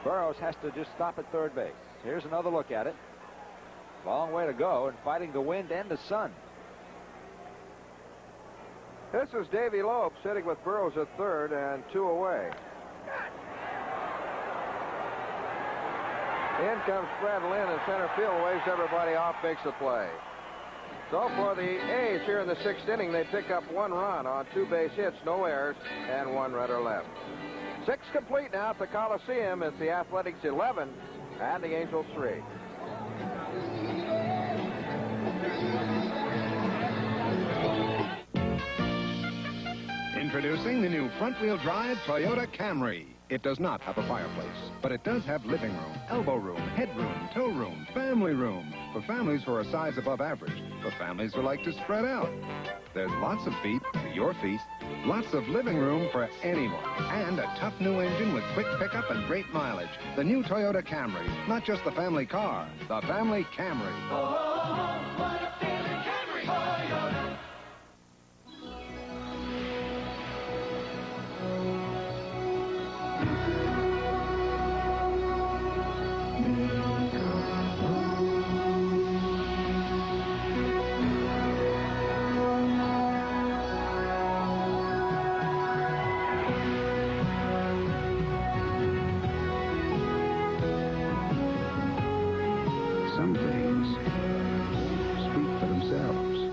Burrows has to just stop at third base. Here's another look at it. Long way to go and fighting the wind and the sun. This is Davey Loeb sitting with Burrows at third and 2 away. In comes Fred Lynn in center field, waves everybody off, makes the play. So for the A's here in the 6th inning, they pick up 1 run on 2 base hits, no errors, and 1 runner left. 6 complete now at the Coliseum. It's the Athletics 11 and the Angels 3. Introducing the new front-wheel drive Toyota Camry. It does not have a fireplace, but it does have living room, elbow room, headroom, tow room, family room. For families who are a size above average, for families who like to spread out. There's lots of feet for your feet, lots of living room for anyone, and a tough new engine with quick pickup and great mileage. The new Toyota Camry, not just the family car, the family Camry. Oh, what a feeling, Camry, Toyota. Some things speak for themselves.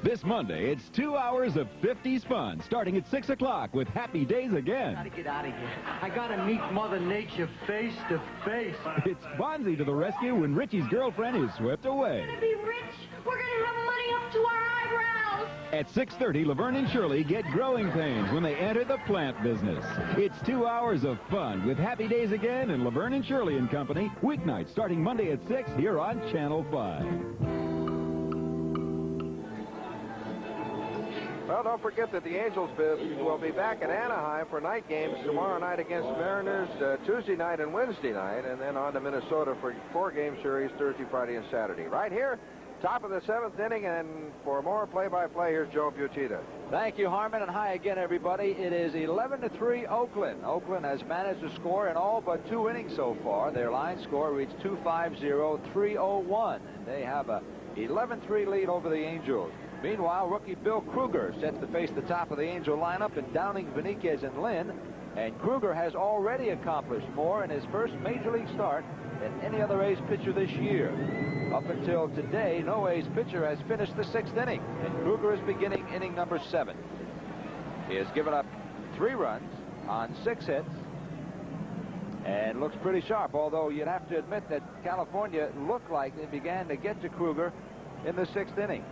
This Monday, it's 2 hours of 50s fun, starting at 6 o'clock with Happy Days Again. Gotta get out of here. I gotta meet Mother Nature face to face. It's Fonzie to the rescue when Richie's girlfriend is swept away. We're gonna be rich. We're gonna have money up to our eyebrows. At 6:30, Laverne and Shirley get growing pains when they enter the plant business. It's 2 hours of fun with Happy Days Again and Laverne and Shirley and Company, weeknights starting Monday at 6 here on Channel 5. Well, don't forget that the Angels will be back at Anaheim for night games tomorrow night against Mariners, Tuesday night and Wednesday night, and then on to Minnesota for 4-game series Thursday, Friday, and Saturday. Right here, top of the 7th inning, and for more play-by-play, here's Joe Butita. Thank you, Harmon, and hi again, everybody. It is 11-3 Oakland. Oakland has managed to score in all but 2 innings so far. Their line score reached 250-301. They have a 11-3 lead over the Angels. Meanwhile, rookie Bill Kruger sets to face the top of the Angel lineup in Downing, Beniquez, and Lynn. And Kruger has already accomplished more in his first Major League start than any other A's pitcher this year. Up until today, no A's pitcher has finished the 6th inning, and Kruger is beginning inning number 7. He has given up 3 runs on 6 hits and looks pretty sharp, although you'd have to admit that California looked like they began to get to Kruger in the 6th inning.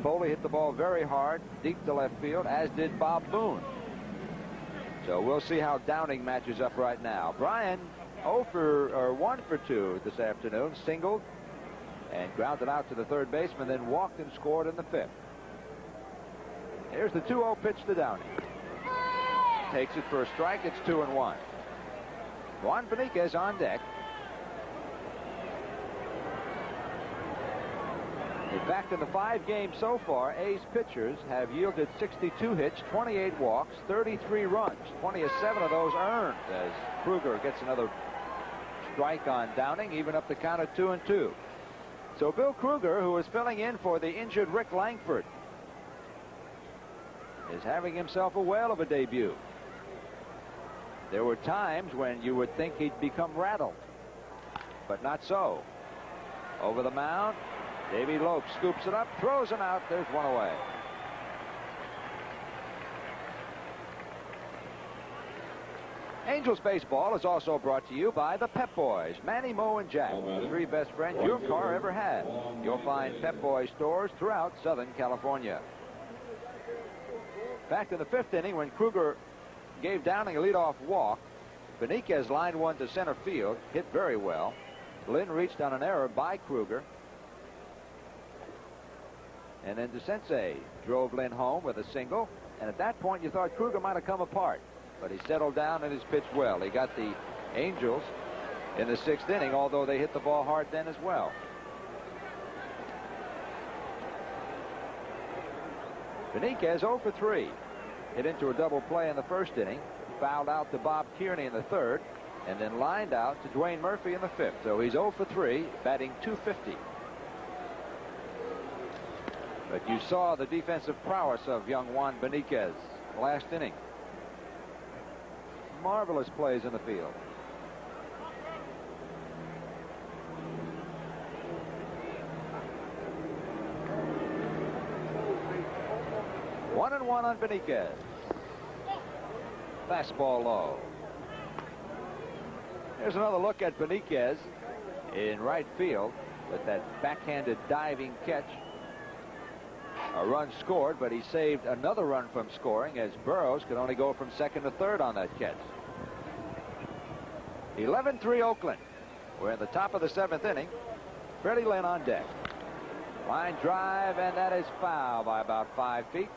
Foley hit the ball very hard, deep to left field, as did Bob Boone. So we'll see how Downing matches up right now. Bryan 1 for 2 this afternoon, singled and grounded out to the third baseman, then walked and scored in the 5th. Here's the 2-0 pitch to Downing. Takes it for a strike. It's 2-1. Juan Beniquez on deck. In fact, in the 5 games so far, A's pitchers have yielded 62 hits, 28 walks, 33 runs, 27 of those earned, as Kruger gets another strike on Downing, even up the count at 2-2. So Bill Kruger, who is filling in for the injured Rick Langford, is having himself a whale of a debut. There were times when you would think he'd become rattled, but not so. Over the mound, Davey Loeb scoops it up, throws him out. There's one away. Angels Baseball is also brought to you by the Pep Boys, Manny, Mo, and Jack, the three best friends your car ever had. You'll find Pep Boys stores throughout Southern California. Back in the 5th inning, when Kruger gave Downing a leadoff walk, Beniquez lined one to center field, hit very well. Lynn reached on an error by Kruger. And then DeCinces drove Lynn home with a single. And at that point, you thought Kruger might have come apart. But he settled down and his pitch well. He got the Angels in the 6th inning, although they hit the ball hard then as well. Beniquez 0 for 3. Hit into a double play in the 1st inning. Fouled out to Bob Kearney in the 3rd. And then lined out to Dwayne Murphy in the 5th. So he's 0 for 3, batting .250. But you saw the defensive prowess of young Juan Beniquez last inning. Marvelous plays in the field. One and one on Beniquez. Fastball low. Here's another look at Beniquez in right field with that backhanded diving catch. A run scored, but he saved another run from scoring as Burroughs could only go from 2nd to 3rd on that catch. 11-3 Oakland. We're in the top of the 7th inning. Freddie Lynn on deck. Line drive, and that is foul by about 5 feet.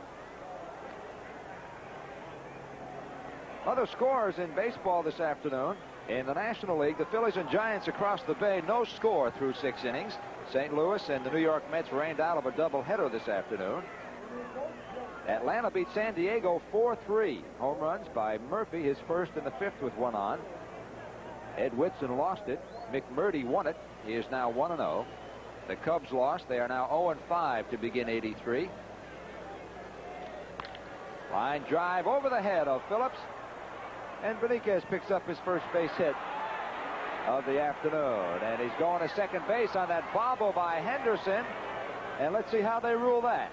Other scores in baseball this afternoon. In the National League, the Phillies and Giants across the bay, no score through 6 innings. St. Louis and the New York Mets rained out of a doubleheader this afternoon. Atlanta beat San Diego 4-3. Home runs by Murphy, his 1st in the 5th with 1 on. Ed Whitson lost it. McMurdy won it. He is now 1-0. The Cubs lost. They are now 0-5 to begin 83. Line drive over the head of Phillips. And Beniquez picks up his first base hit of the afternoon. And he's going to second base on that bobble by Henderson. And let's see how they rule that.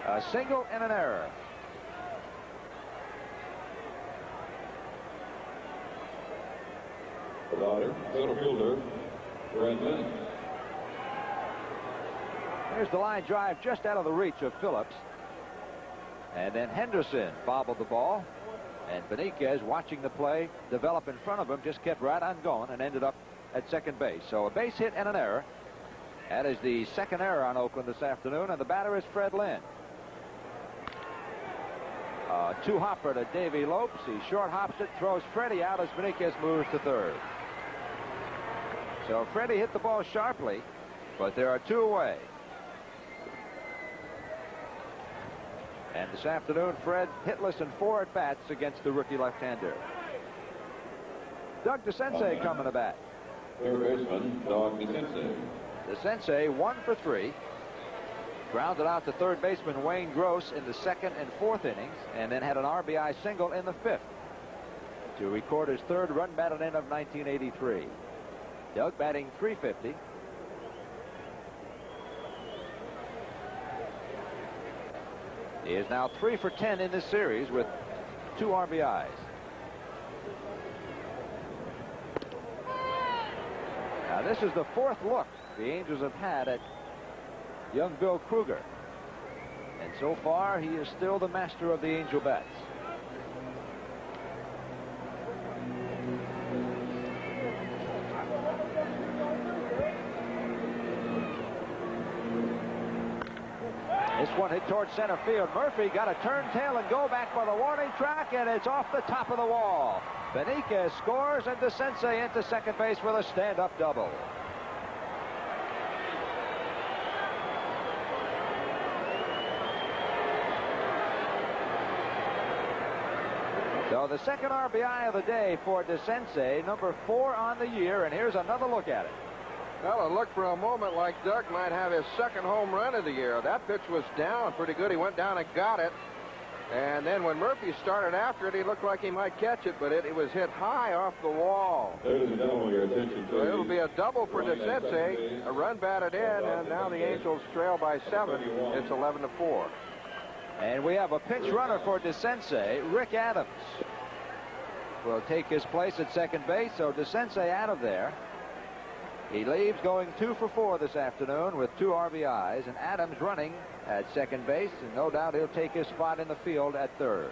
A single and an error. The batter, center fielder, Fred Lynn. Here's the line drive just out of the reach of Phillips. And then Henderson bobbled the ball. And Beniquez, watching the play develop in front of him, just kept right on going and ended up at second base. So a base hit and an error. That is the 2nd error on Oakland this afternoon. And the batter is Fred Lynn. Two-hopper to Davey Lopes. He short hops it, throws Freddie out as Beniquez moves to 3rd. So Freddie hit the ball sharply, but there are 2 away. And this afternoon, Fred hitless in 4 at-bats against the rookie left-hander. Doug DeCinces coming to bat. Third baseman, Doug DeCinces. DeCinces 1 for 3. Grounded out to third baseman Wayne Gross in the 2nd and 4th innings, and then had an RBI single in the 5th to record his 3rd run batted in of 1983. Doug batting .350. He is now 3 for 10 in this series with 2 RBIs. Now this is the 4th look the Angels have had at young Bill Kruger. And so far, he is still the master of the Angel bats. This one hit towards center field. Murphy got a turn tail and go back for the warning track, and it's off the top of the wall. Beniquez scores, and DeCinces into second base with a stand-up double. So the 2nd RBI of the day for DeCinces, number 4 on the year, and here's another look at it. Well, it looked for a moment like Doug might have his 2nd home run of the year. That pitch was down pretty good. He went down and got it. And then when Murphy started after it, he looked like he might catch it, but it was hit high off the wall. Ladies and gentlemen, your attention, please. It'll be a double for DeCinces. A run batted in, and now the Angels trail by 7. It's 11-4. And we have a pinch runner for DeCinces, Rick Adams. will take his place at second base, so DeCinces out of there. He leaves going 2 for 4 this afternoon with 2 RBIs, and Adams running at second base, and no doubt he'll take his spot in the field at third.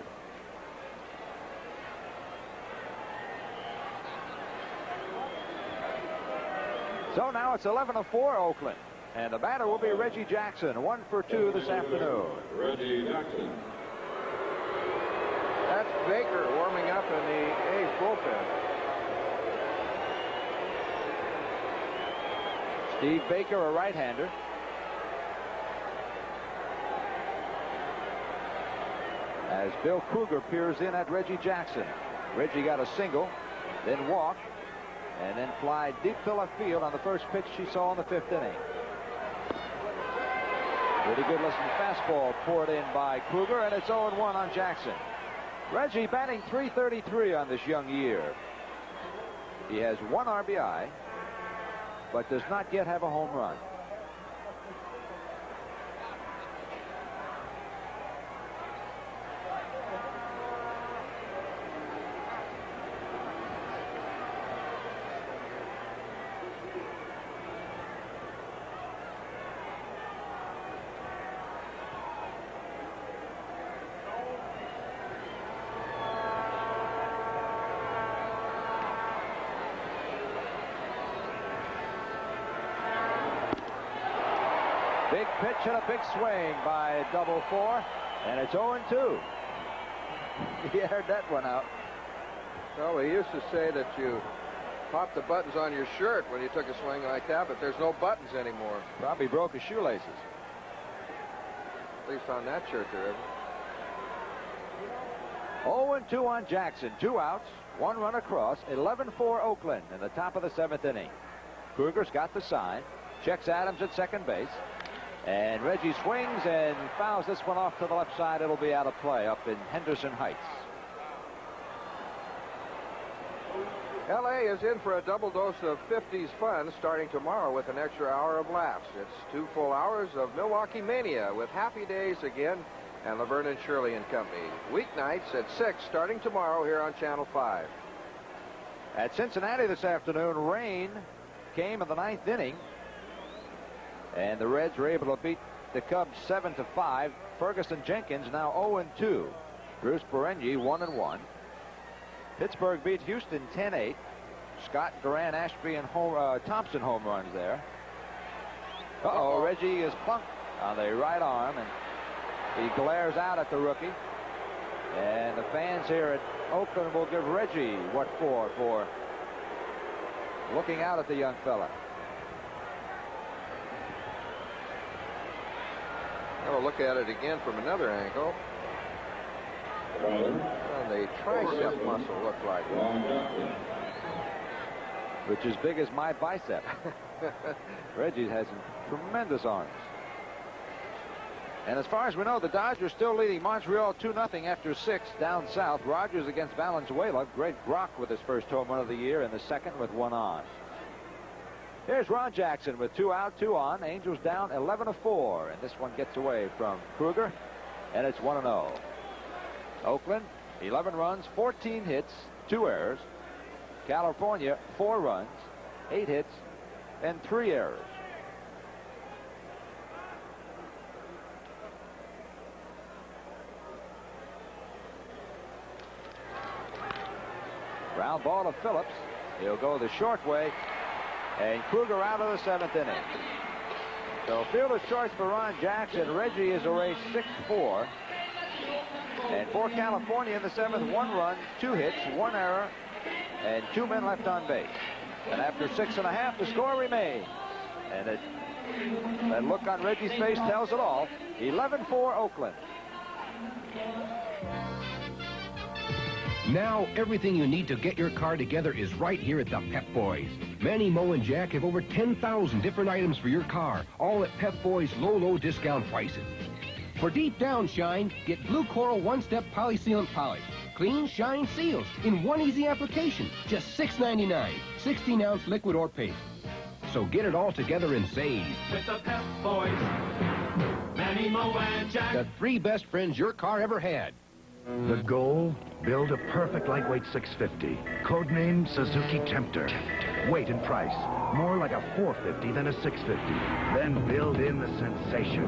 So now it's 11-4 Oakland, and the batter will be Reggie Jackson, 1 for 2 this afternoon. Reggie Jackson. That's Baker warming up in the A's bullpen. Steve Baker, a right-hander. As Bill Kruger peers in at Reggie Jackson. Reggie got a single, then walked, and then fly deep to left field on the first pitch she saw in the 5th inning. Pretty good looking fastball poured in by Kruger, and it's 0-1 on Jackson. Reggie batting .333 on this young year. He has 1 RBI, but does not yet have a home run. Big pitch and a big swing by double 4, and it's 0-2. He aired that one out. Well, we used to say that you popped the buttons on your shirt when you took a swing like that, but there's no buttons anymore. Probably broke his shoelaces. At least on that shirt there isn't. 0-2 on Jackson. 2 outs, 1 run across. 11-4 Oakland in the top of the 7th inning. Kruger's got the sign. Checks Adams at second base. And Reggie swings and fouls this one off to the left side. It'll be out of play up in Henderson Heights. L.A. is in for a double dose of 50s fun starting tomorrow with an extra hour of laughs. It's 2 full hours of Milwaukee Mania with Happy Days again and Laverne and Shirley and Company. Weeknights at 6 starting tomorrow here on Channel 5. At Cincinnati this afternoon, rain came in the 9th inning. And the Reds were able to beat the Cubs 7-5. Ferguson Jenkins now 0-2. Bruce Berengi 1-1. Pittsburgh beat Houston 10-8. Scott, Duran, Ashby, and Thompson home runs there. Reggie is plunked on the right arm, and he glares out at the rookie. And the fans here at Oakland will give Reggie what for looking out at the young fella. I'll look at it again from another angle. Well, the tricep muscle looked like it. Which is big as my bicep. Reggie has some tremendous arms. And as far as we know, the Dodgers still leading Montreal 2-0 after 6 down south. Rogers against Valenzuela. Greg Brock with his first home run of the year in the 2nd with 1 on. Here's Ron Jackson with 2 out, 2 on. Angels down 11-4, and this one gets away from Kruger, and it's 1-0. Oakland, 11 runs, 14 hits, 2 errors. California, 4 runs, 8 hits, and 3 errors. Ground ball to Phillips. He'll go the short way. And Kruger out of the 7th inning. So fielder's choice for Ron Jackson. Reggie is erased 6-4. And for California in the 7th, 1 run, 2 hits, 1 error, and 2 men left on base. And after 6.5, the score remains. And that look on Reggie's face tells it all. 11-4 Oakland. Now, everything you need to get your car together is right here at the Pep Boys. Manny, Mo, and Jack have over 10,000 different items for your car, all at Pep Boys' low discount prices. For deep down shine, get Blue Coral one-step polysealant polish. Clean, shine seals in one easy application. Just $6.99. 16-ounce liquid or paste. So get it all together and save. With the Pep Boys, Manny, Mo, and Jack. The 3 best friends your car ever had. The goal? Build a perfect lightweight 650. Codename Suzuki Tempter. Weight and price. More like a 450 than a 650. Then build in the sensation.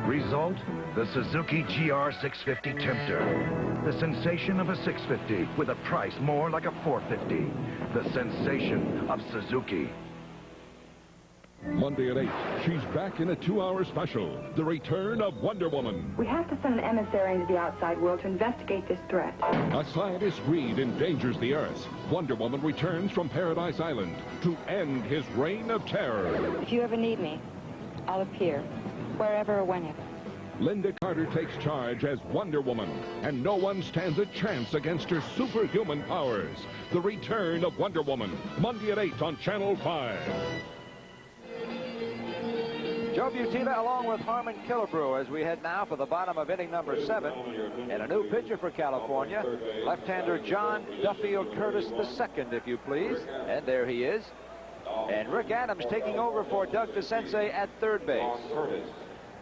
Result? The Suzuki GR 650 Tempter. The sensation of a 650 with a price more like a 450. The sensation of Suzuki. Monday at 8, she's back in a 2-hour special. The return of Wonder Woman. We have to send an emissary into the outside world to investigate this threat. A scientist Reed endangers the Earth. Wonder Woman returns from Paradise Island to end his reign of terror. If you ever need me, I'll appear, wherever or whenever. Linda Carter takes charge as Wonder Woman, and no one stands a chance against her superhuman powers. The return of Wonder Woman, Monday at 8 on Channel 5. Joe Butina along with Harmon Killebrew as we head now for the bottom of inning number 7. And a new pitcher for California, left-hander John Duffield Curtis II, if you please. And there he is. And Rick Adams taking over for Doug DeCense at third base.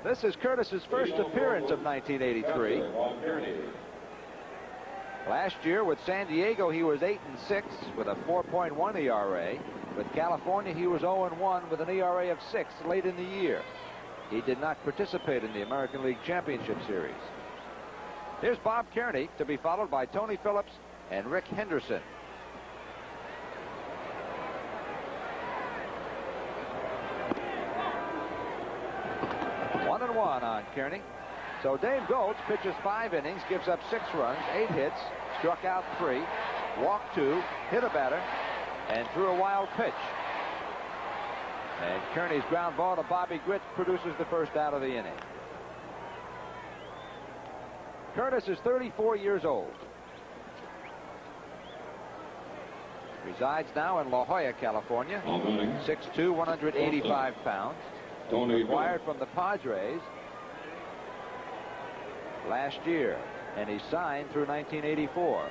This is Curtis's first appearance of 1983. Last year with San Diego, he was 8-6 with a 4.1 ERA. With California, he was 0-1 with an ERA of 6 late in the year. He did not participate in the American League Championship Series. Here's Bob Kearney to be followed by Tony Phillips and Rick Henderson. One and one on Kearney. So Dave Goltz pitches 5 innings, gives up 6 runs, 8 hits, struck out 3, walked 2, hit a batter, and threw a wild pitch. And Kearney's ground ball to Bobby Grit produces the first out of the inning. Curtis is 34 years old. Resides now in La Jolla, California. 6'2", 185 pounds. Acquired from the Padres last year, and he signed through 1984.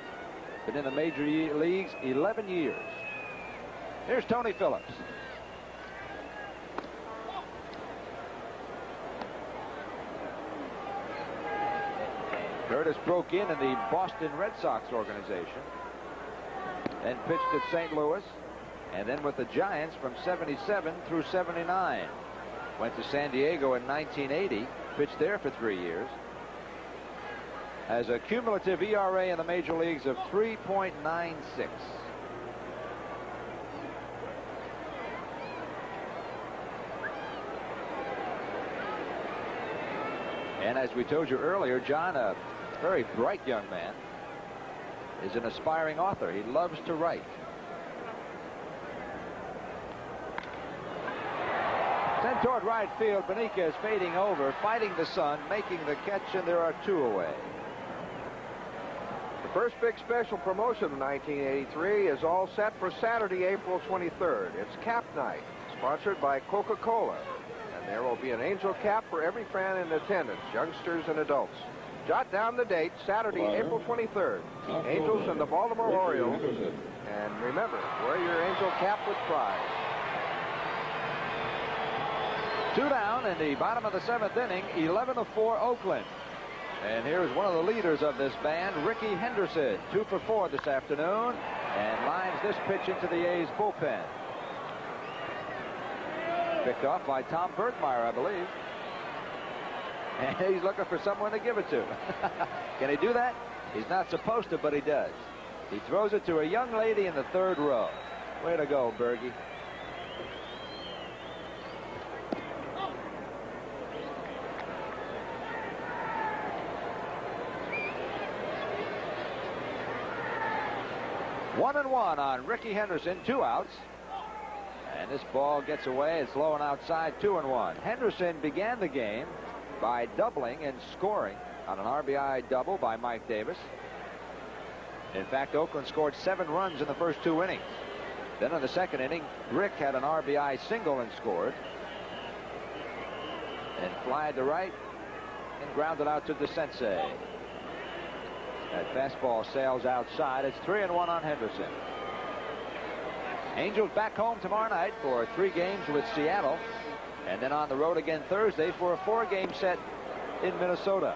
Been in the major leagues 11 years. Here's Tony Phillips. Curtis broke in the Boston Red Sox organization, then pitched at St. Louis, and then with the Giants from 77 through 79. Went to San Diego in 1980, pitched there for 3 years. Has a cumulative ERA in the major leagues of 3.96. And as we told you earlier, John, a very bright young man, is an aspiring author. He loves to write. Sent toward right field. Benitez fading over, fighting the sun, making the catch, and there are 2 away. The first big special promotion of 1983 is all set for Saturday, April 23rd. It's Cap Night, sponsored by Coca-Cola. And there will be an Angel cap for every fan in attendance, youngsters and adults. Jot down the date, Saturday, April 23rd. Angels and the Baltimore Orioles. And remember, wear your Angel cap with pride. 2 down in the bottom of the 7th inning, 11-4 Oakland. And here's one of the leaders of this band, Ricky Henderson, 2 for 4 this afternoon, and lines this pitch into the A's bullpen. Picked off by Tom Bergmeyer, I believe. And he's looking for someone to give it to. Can he do that? He's not supposed to, but he does. He throws it to a young lady in the 3rd row. Way to go, Bergie. One and one on Ricky Henderson, 2 outs. And this ball gets away. It's low and outside, 2-1. Henderson began the game by doubling and scoring on an RBI double by Mike Davis. In fact, Oakland scored 7 runs in the first 2 innings. Then in the 2nd inning, Rick had an RBI single and scored. And flied to right and grounded out to DeCense. That fastball sails outside. It's 3-1 on Henderson. Angels back home tomorrow night for 3 games with Seattle, and then on the road again Thursday for a 4-game set in Minnesota.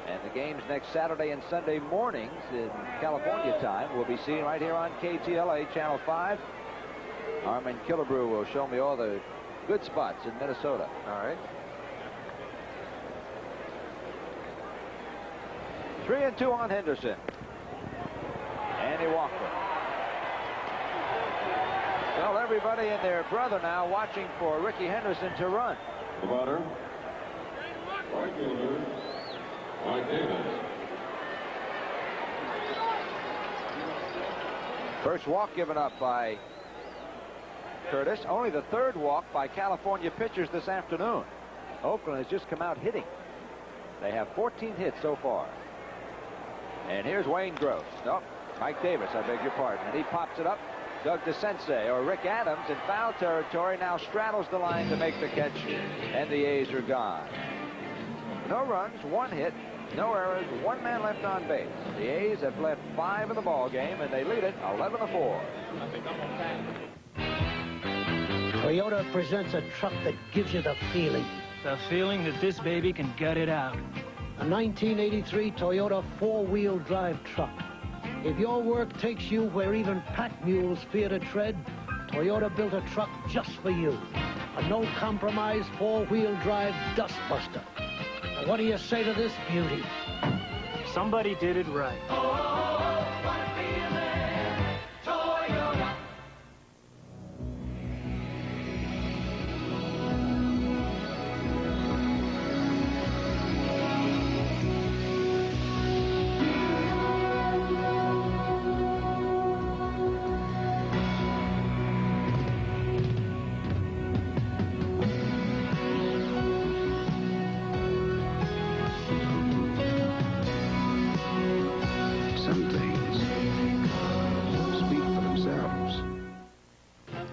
And the games next Saturday and Sunday mornings in California time will be seen right here on KTLA Channel 5. Armin Killebrew will show me all the good spots in Minnesota. All right. 3-2 on Henderson. And he walked it. Well, everybody and their brother now watching for Rickey Henderson to run. The batter, right fielder, Mike Davis. First walk given up by Curtis. Only the 3rd walk by California pitchers this afternoon. Oakland has just come out hitting. They have 14 hits so far. And here's Wayne Gross. No, Mike Davis, I beg your pardon. And he pops it up. Doug DeCense or Rick Adams in foul territory now straddles the line to make the catch, and the A's are gone. No runs, 1 hit, no errors, 1 man left on base. The A's have left 5 in the ball game, and they lead it 11-4. Toyota presents a truck that gives you the feeling. The feeling that this baby can gut it out. A 1983 Toyota 4-wheel drive truck. If your work takes you where even pack mules fear to tread, Toyota built a truck just for you. A no-compromise 4-wheel drive dustbuster. Now, what do you say to this beauty? Somebody did it right.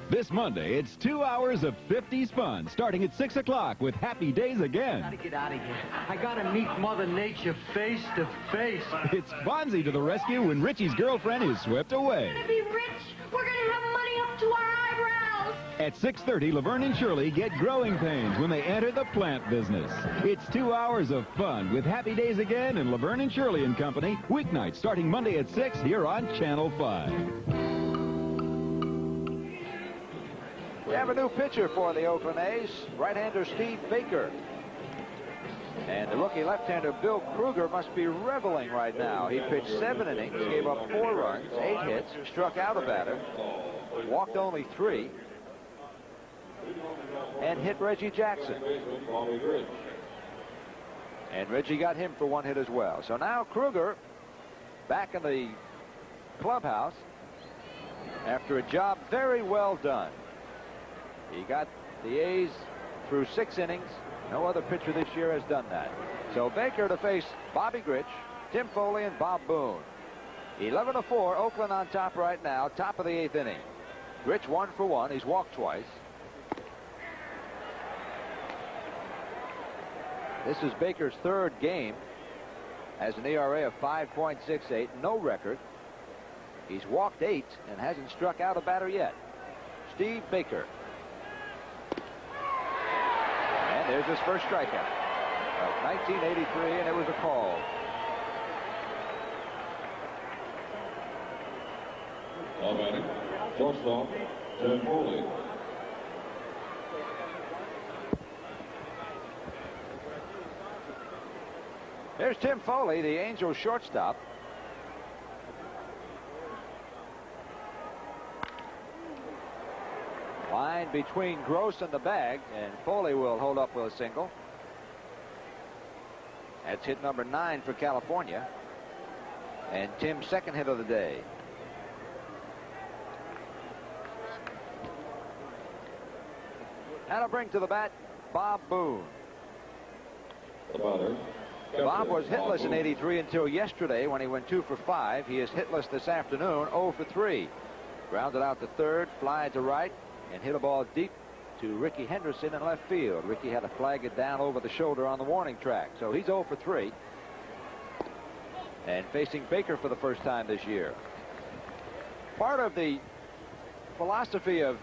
This Monday, it's 2 hours of 50s fun, starting at 6 o'clock with Happy Days Again. Gotta get out of here. I gotta meet Mother Nature face to face. It's Fonzie to the rescue when Richie's girlfriend is swept away. We're gonna be rich. We're gonna have money up to our eyebrows. At 6:30, Laverne and Shirley get growing pains when they enter the plant business. It's 2 hours of fun with Happy Days Again and Laverne and Shirley and Company, weeknights starting Monday at 6 here on Channel 5. We have a new pitcher for the Oakland A's, right-hander Steve Baker. And the rookie left-hander Bill Kruger must be reveling right now. He pitched 7 innings, gave up 4 runs, 8 hits, struck out a batter, walked only 3, and hit Reggie Jackson. And Reggie got him for 1 hit as well. So now Kruger back in the clubhouse after a job very well done. He got the A's through 6 innings. No other pitcher this year has done that. So Baker to face Bobby Grich, Tim Foley, and Bob Boone. 11-4, Oakland on top right now, top of the 8th inning. Grich 1 for 1. He's walked twice. This is Baker's 3rd game. Has an ERA of 5.68, no record. He's walked 8 and hasn't struck out a batter yet. Steve Baker. And there's his first strikeout of 1983, and it was a call. Now batting, shortstop, Tim Foley. There's Tim Foley, the Angels shortstop. Line between Gross and the bag, and Foley will hold up with a single. That's hit number 9 for California, and Tim's 2nd hit of the day. That'll bring to the bat Bob Boone. The batter, Bob was hitless in 83 until yesterday when he went 2 for 5. He is hitless this afternoon, 0 for 3. Grounded out to 3rd, fly to right, and hit a ball deep to Rickey Henderson in left field. Rickey had to flag it down over the shoulder on the warning track. So he's 0 for 3. And facing Baker for the first time this year. Part of the philosophy of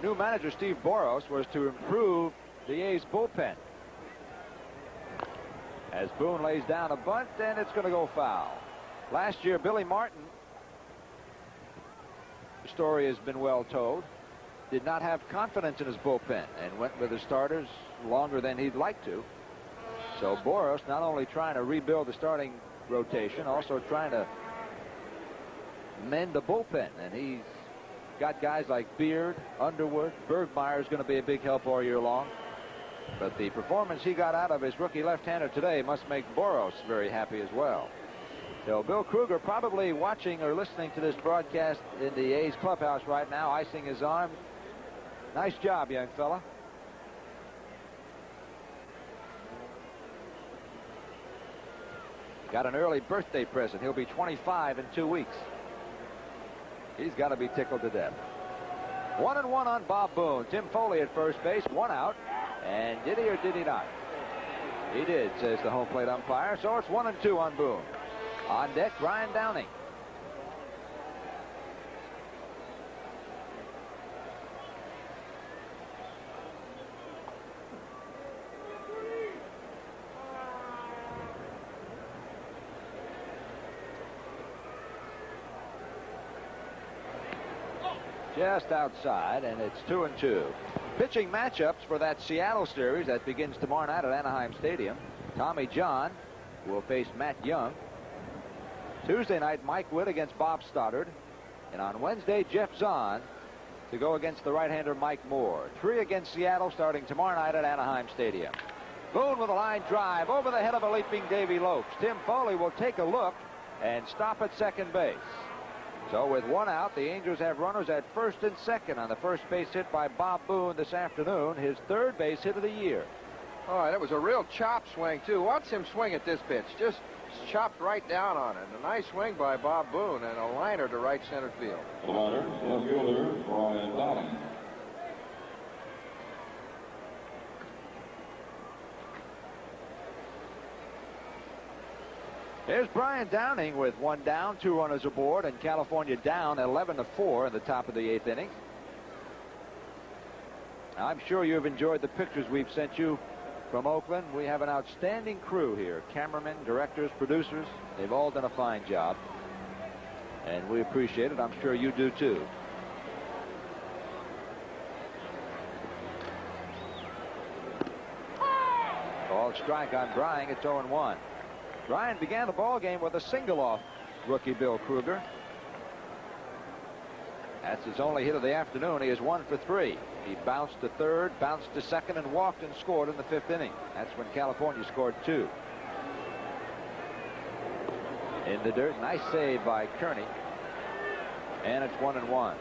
new manager Steve Boros was to improve the A's bullpen. As Boone lays down a bunt, and it's going to go foul. Last year, Billy Martin, the story has been well told, did not have confidence in his bullpen and went with the starters longer than he'd like to. So Boros not only trying to rebuild the starting rotation, also trying to mend the bullpen. And he's got guys like Beard, Underwood, Bergmeyer is going to be a big help all year long. But the performance he got out of his rookie left-hander today must make Boros very happy as well. So Bill Kruger probably watching or listening to this broadcast in the A's clubhouse right now, icing his arm. Nice job, young fella. Got an early birthday present. He'll be 25 in 2 weeks. He's got to be tickled to death. 1-1 on Bob Boone. Tim Foley at first base, 1 out. And did he or did he not? He did, says the home plate umpire. So it's 1-2 on Boone. On deck, Brian Downing. Just outside, and it's 2-2. Pitching matchups for that Seattle series that begins tomorrow night at Anaheim Stadium. Tommy John will face Matt Young. Tuesday night, Mike Witt against Bob Stoddard. And on Wednesday, Jeff Zahn to go against the right-hander Mike Moore. 3 against Seattle starting tomorrow night at Anaheim Stadium. Boone with a line drive over the head of a leaping Davy Lopes. Tim Foley will take a look and stop at second base. So with 1 out, the Angels have runners at first and second on the first base hit by Bob Boone this afternoon, his third base hit of the year. Oh, and it was a real chop swing, too. Watch him swing at this pitch. Just chopped right down on it. A nice swing by Bob Boone and a liner to right center field. The liner, left fielder, Brian Downing. Here's Brian Downing with 1 down, 2 runners aboard, and California down 11-4 in the top of the 8th inning. I'm sure you've enjoyed the pictures we've sent you from Oakland. We have an outstanding crew here. Cameramen, directors, producers. They've all done a fine job. And we appreciate it. I'm sure you do too. Called strike on Bryan. It's 0-1. Bryan began the ball game with a single off rookie Bill Kruger. That's his only hit of the afternoon. He is 1 for 3. He bounced to third, bounced to second, and walked and scored in the 5th inning. That's when California scored 2. In the dirt, nice save by Kearney. And it's 1-1.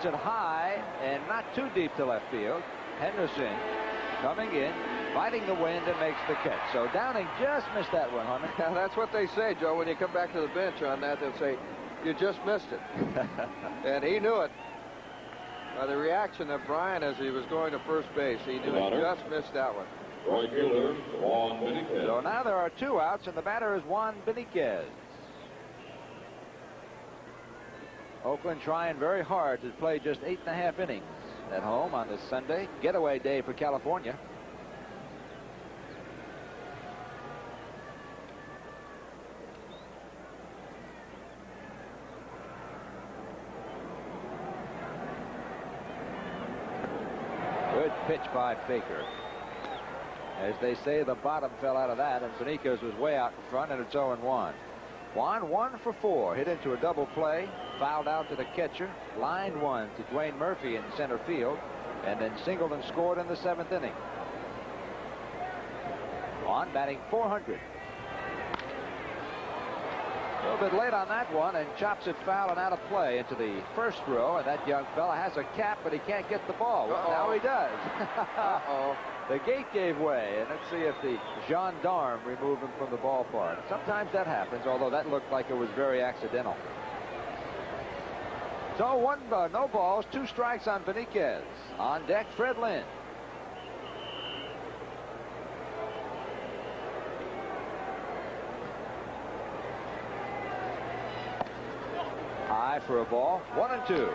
It high and not too deep to left field. Henderson coming in, fighting the wind, and makes the catch. So Downing just missed that one, Harmon. Yeah, that's what they say, Joe. When you come back to the bench on that, they'll say, you just missed it. And he knew it. By the reaction of Bryan as he was going to first base, he knew he just missed that one. Right fielder, Juan Benitez. So now there are 2 outs, and the batter is Juan Benitez. Oakland trying very hard to play just 8.5 innings at home on this Sunday. Getaway day for California. Good pitch by Baker. As they say, the bottom fell out of that, and Benitez was way out in front, and it's 0-1. Juan 1 for 4, hit into a double play, fouled out to the catcher, lined one to Dwayne Murphy in center field, and then singled and scored in the 7th inning. Juan batting .400. A little bit late on that one, and chops it foul and out of play into the first row. And that young fella has a cap, but he can't get the ball. Well, now he does. The gate gave way, and let's see if the gendarme remove him from the ballpark. Sometimes that happens, although that looked like it was very accidental. So no balls, 2 strikes on Beniquez. On deck, Fred Lynn. High for a ball, 1-2.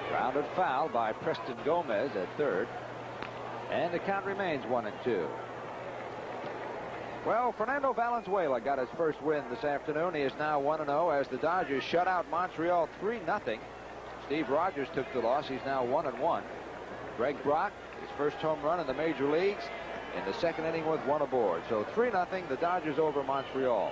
Grounded foul by Preston Gomez at third. And the count remains 1-2. Well, Fernando Valenzuela got his first win this afternoon. He is now 1-0 as the Dodgers shut out Montreal 3-0. Steve Rogers took the loss. He's now 1-1. Greg Brock, his first home run in the major leagues in the second inning with 1 aboard. So 3-0, the Dodgers over Montreal.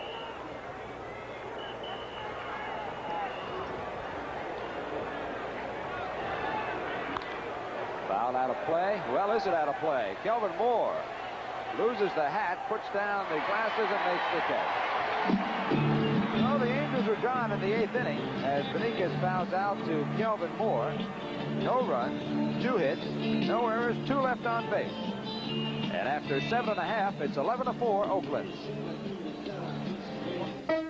Foul out of play. Well, is it out of play? Kelvin Moore loses the hat, puts down the glasses, and makes the catch. Well, the Angels are gone in the 8th inning as Beniquez fouls out to Kelvin Moore. No runs, 2 hits, no errors, 2 left on base. And after 7.5, it's 11-4 Oakland.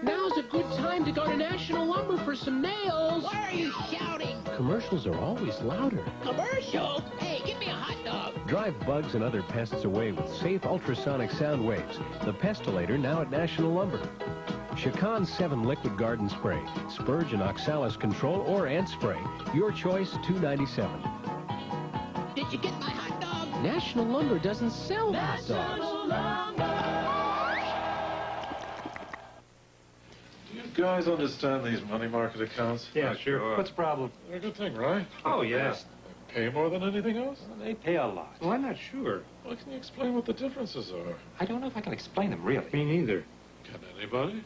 Now's a good time to go to National Lumber for some nails. Why are you shouting? Commercials are always louder. Commercial? Hey, give me a hot dog. Drive bugs and other pests away with safe ultrasonic sound waves. The Pestilator now at National Lumber. Chacan 7 Liquid Garden Spray. Spurge and Oxalis Control or Ant Spray. Your choice, $2.97. Did you get my hot dog? National Lumber doesn't sell hot dogs. You guys understand these money market accounts? Yeah, sure. What's the problem? They're a good thing, right? Oh, yes. They pay more than anything else? Well, they pay a lot. Well, I'm not sure. Well, can you explain what the differences are? I don't know if I can explain them, really. Me neither. Can anybody?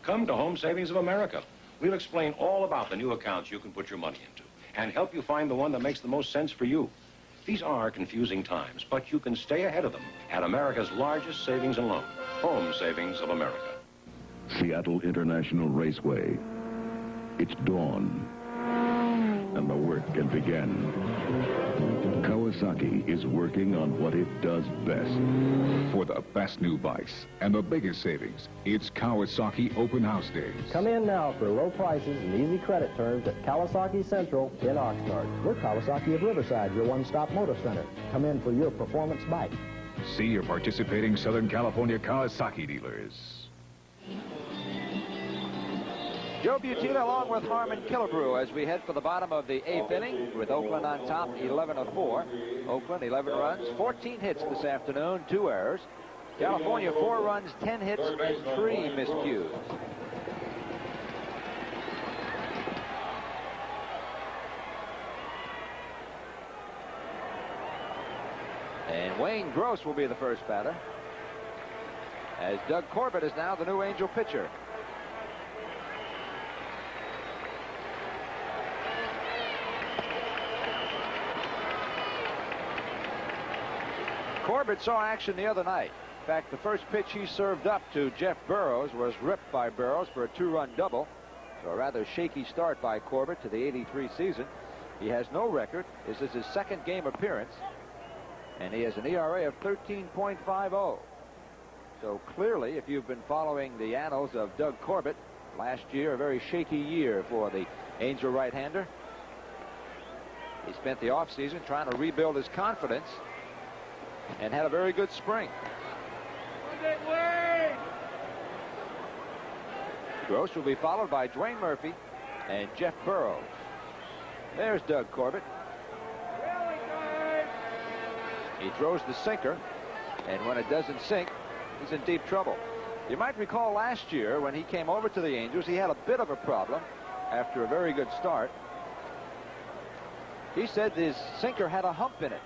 Come to Home Savings of America. We'll explain all about the new accounts you can put your money into and help you find the one that makes the most sense for you. These are confusing times, but you can stay ahead of them at America's largest savings and loan, Home Savings of America. Seattle International Raceway. It's dawn, and the work can begin. Kawasaki is working on what it does best. For the best new bikes and the biggest savings, it's Kawasaki Open House Days. Come in now for low prices and easy credit terms at Kawasaki Central in Oxnard. We're Kawasaki of Riverside, your one-stop motor center. Come in for your performance bike. See your participating Southern California Kawasaki dealers. Joe Butina along with Harmon Killebrew as we head for the bottom of the 8th inning with Oakland on top 11-4. Oakland 11 runs, 14 hits this afternoon, 2 errors. California 4 runs, 10 hits, and 3 miscues. And Wayne Gross will be the first batter, as Doug Corbett is now the new Angel pitcher. Corbett saw action the other night. In fact, the first pitch he served up to Jeff Burroughs was ripped by Burroughs for a 2-run double. So a rather shaky start by Corbett to the '83 season. He has no record. This is his 2nd game appearance. And he has an ERA of 13.50. So clearly, if you've been following the annals of Doug Corbett, last year a very shaky year for the Angel right-hander. He spent the offseason trying to rebuild his confidence and had a very good spring. Gross will be followed by Dwayne Murphy and Jeff Burroughs. There's Doug Corbett. He throws the sinker, and when it doesn't sink, he's in deep trouble. You might recall last year when he came over to the Angels, he had a bit of a problem after a very good start. He said his sinker had a hump in it.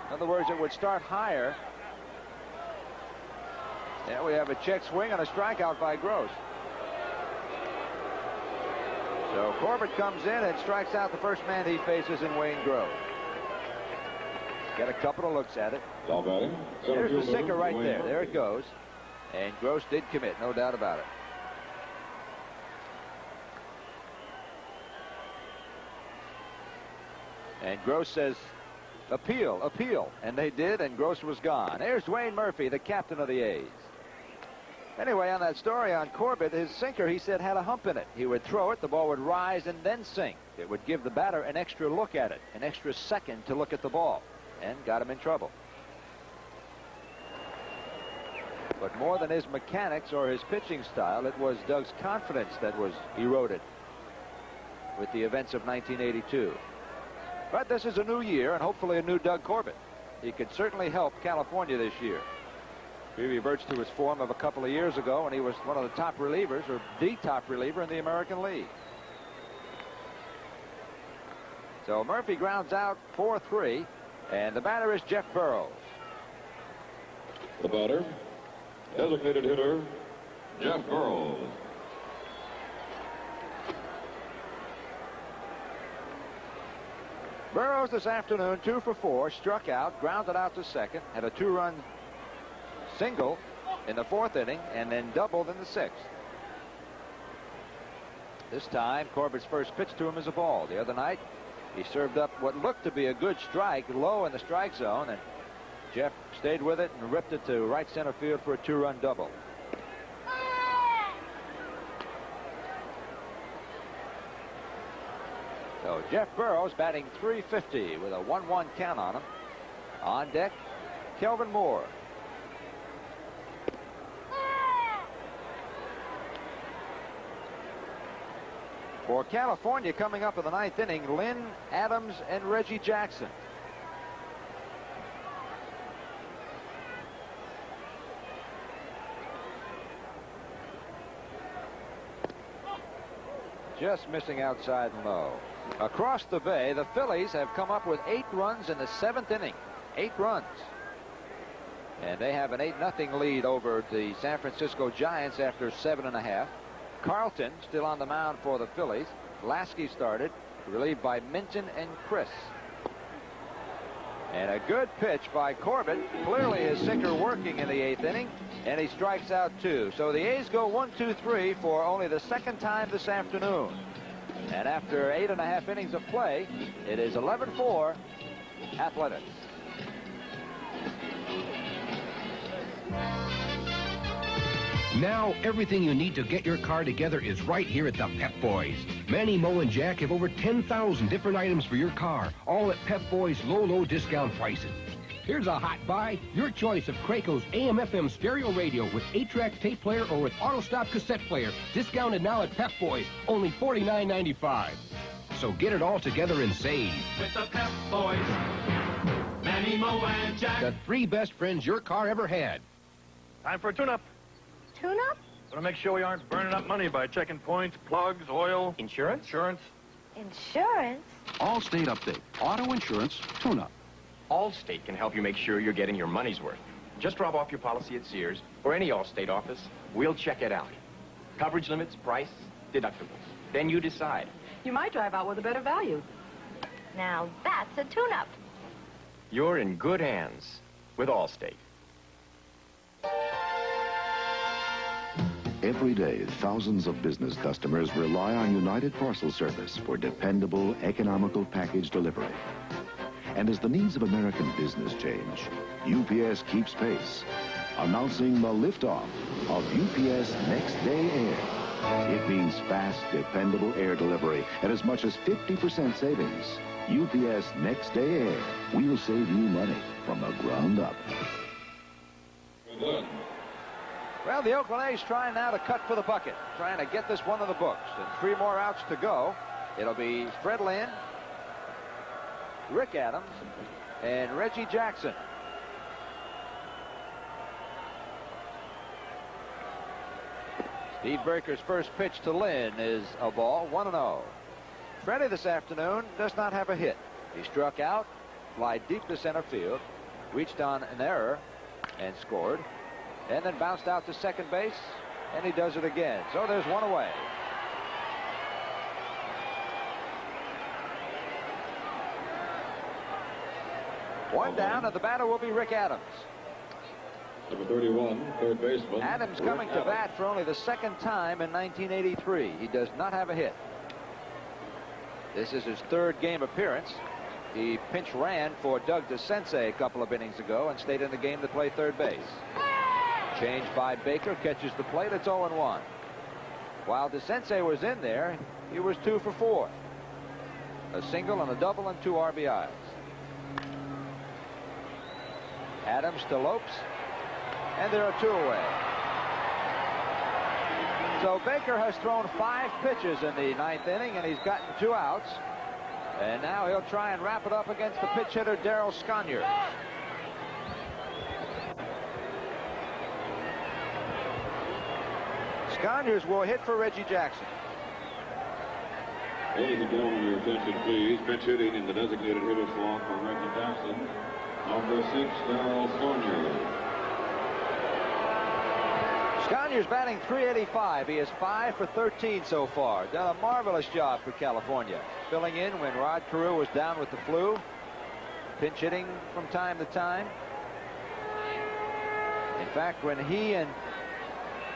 In other words, it would start higher. There we have a check swing and a strikeout by Gross. So Corbett comes in and strikes out the first man he faces in Wayne Gross. Get a couple of looks at it. There's the sinker right there. There it goes. And Gross did commit, no doubt about it. And Gross says, appeal, appeal. And they did, and Gross was gone. There's Dwayne Murphy, the captain of the A's. Anyway, on that story on Corbett, his sinker, he said, had a hump in it. He would throw it, the ball would rise and then sink. It would give the batter an extra look at it, an extra second to look at the ball, and got him in trouble. But more than his mechanics or his pitching style, it was Doug's confidence that was eroded with the events of 1982. But this is a new year and hopefully a new Doug Corbett. He could certainly help California this year. He reverts to his form of a couple of years ago when he was one of the top relievers, or the top reliever in the American League. So Murphy grounds out 4-3, and the batter is Jeff Burroughs. The batter, designated hitter, Jeff Burroughs. Burroughs this afternoon, 2 for 4, struck out, grounded out to second, had a 2-run single in the 4th inning, and then doubled in the 6th. This time, Corbett's first pitch to him is a ball. The other night, he served up what looked to be a good strike low in the strike zone, and Jeff stayed with it and ripped it to right center field for a 2-run double. So Jeff Burroughs batting .350 with a 1-1 count on him. On deck, Kelvin Moore. For California, coming up in the 9th inning, Lynn, Adams, and Reggie Jackson. Just missing outside and low. Across the bay, the Phillies have come up with 8 runs in the 7th inning. 8 runs. And they have an 8-0 lead over the San Francisco Giants after 7.5. Carlton still on the mound for the Phillies. Lasky started, relieved by Minton and Chris. And a good pitch by Corbett. Clearly his sinker working in the 8th inning, and he strikes out 2. So the A's go 1-2-3 for only the 2nd time this afternoon. And after 8.5 innings of play, it is 11-4 Athletics. Now, everything you need to get your car together is right here at the Pep Boys. Manny, Mo, and Jack have over 10,000 different items for your car, all at Pep Boys' low discount prices. Here's a hot buy, your choice of Krako's AM/FM stereo radio with 8-track tape player or with auto-stop cassette player. Discounted now at Pep Boys, only $49.95. So get it all together and save. With the Pep Boys, Manny, Mo, and Jack. The 3 best friends your car ever had. Time for a tune-up. Tune-up? Want to make sure we aren't burning up money by checking points, plugs, oil. Insurance? Insurance. Insurance? Allstate update. Auto insurance tune-up. Allstate can help you make sure you're getting your money's worth. Just drop off your policy at Sears or any Allstate office. We'll check it out. Coverage limits, price, deductibles. Then you decide. You might drive out with a better value. Now that's a tune-up. You're in good hands with Allstate. Every day, thousands of business customers rely on United Parcel Service for dependable, economical package delivery. And as the needs of American business change, UPS keeps pace, announcing the liftoff of UPS Next Day Air. It means fast, dependable air delivery at as much as 50% savings. UPS Next Day Air. We'll save you money from the ground up. Well, the Oakland A's trying now to cut for the bucket, trying to get this one in the books. And 3 more outs to go. It'll be Fred Lynn, Rick Adams, and Reggie Jackson. Steve Baker's first pitch to Lynn is a ball, 1-0. Freddie this afternoon does not have a hit. He struck out, fly deep to center field, reached on an error and scored, and then bounced out to second base, and he does it again. So there's one away. One down, and the batter will be Rick Adams. Number 31, third baseman. Adams coming to bat for only the second time in 1983. He does not have a hit. This is his third game appearance. He pinch ran for Doug DeCinces a couple of innings ago and stayed in the game to play third base. Changed by Baker, catches the plate. It's 0-1. While DeCinces was in there, he was 2 for 4. A single and a double and 2 RBIs. Adams to Lopes, and there are 2 away. So Baker has thrown 5 pitches in the 9th inning, and he's gotten 2 outs. And now he'll try and wrap it up against the pitch hitter Darryl Sconyers. Sconyers will hit for Reggie Jackson. Ladies and gentlemen, your attention, please. Pitch hitting in the designated hitter slot for Reggie Jackson. Number 6, Darryl Sconyers. Sconyers batting .385. He is 5 for 13 so far. Done a marvelous job for California. Filling in when Rod Carew was down with the flu. Pinch hitting from time to time. In fact, when he and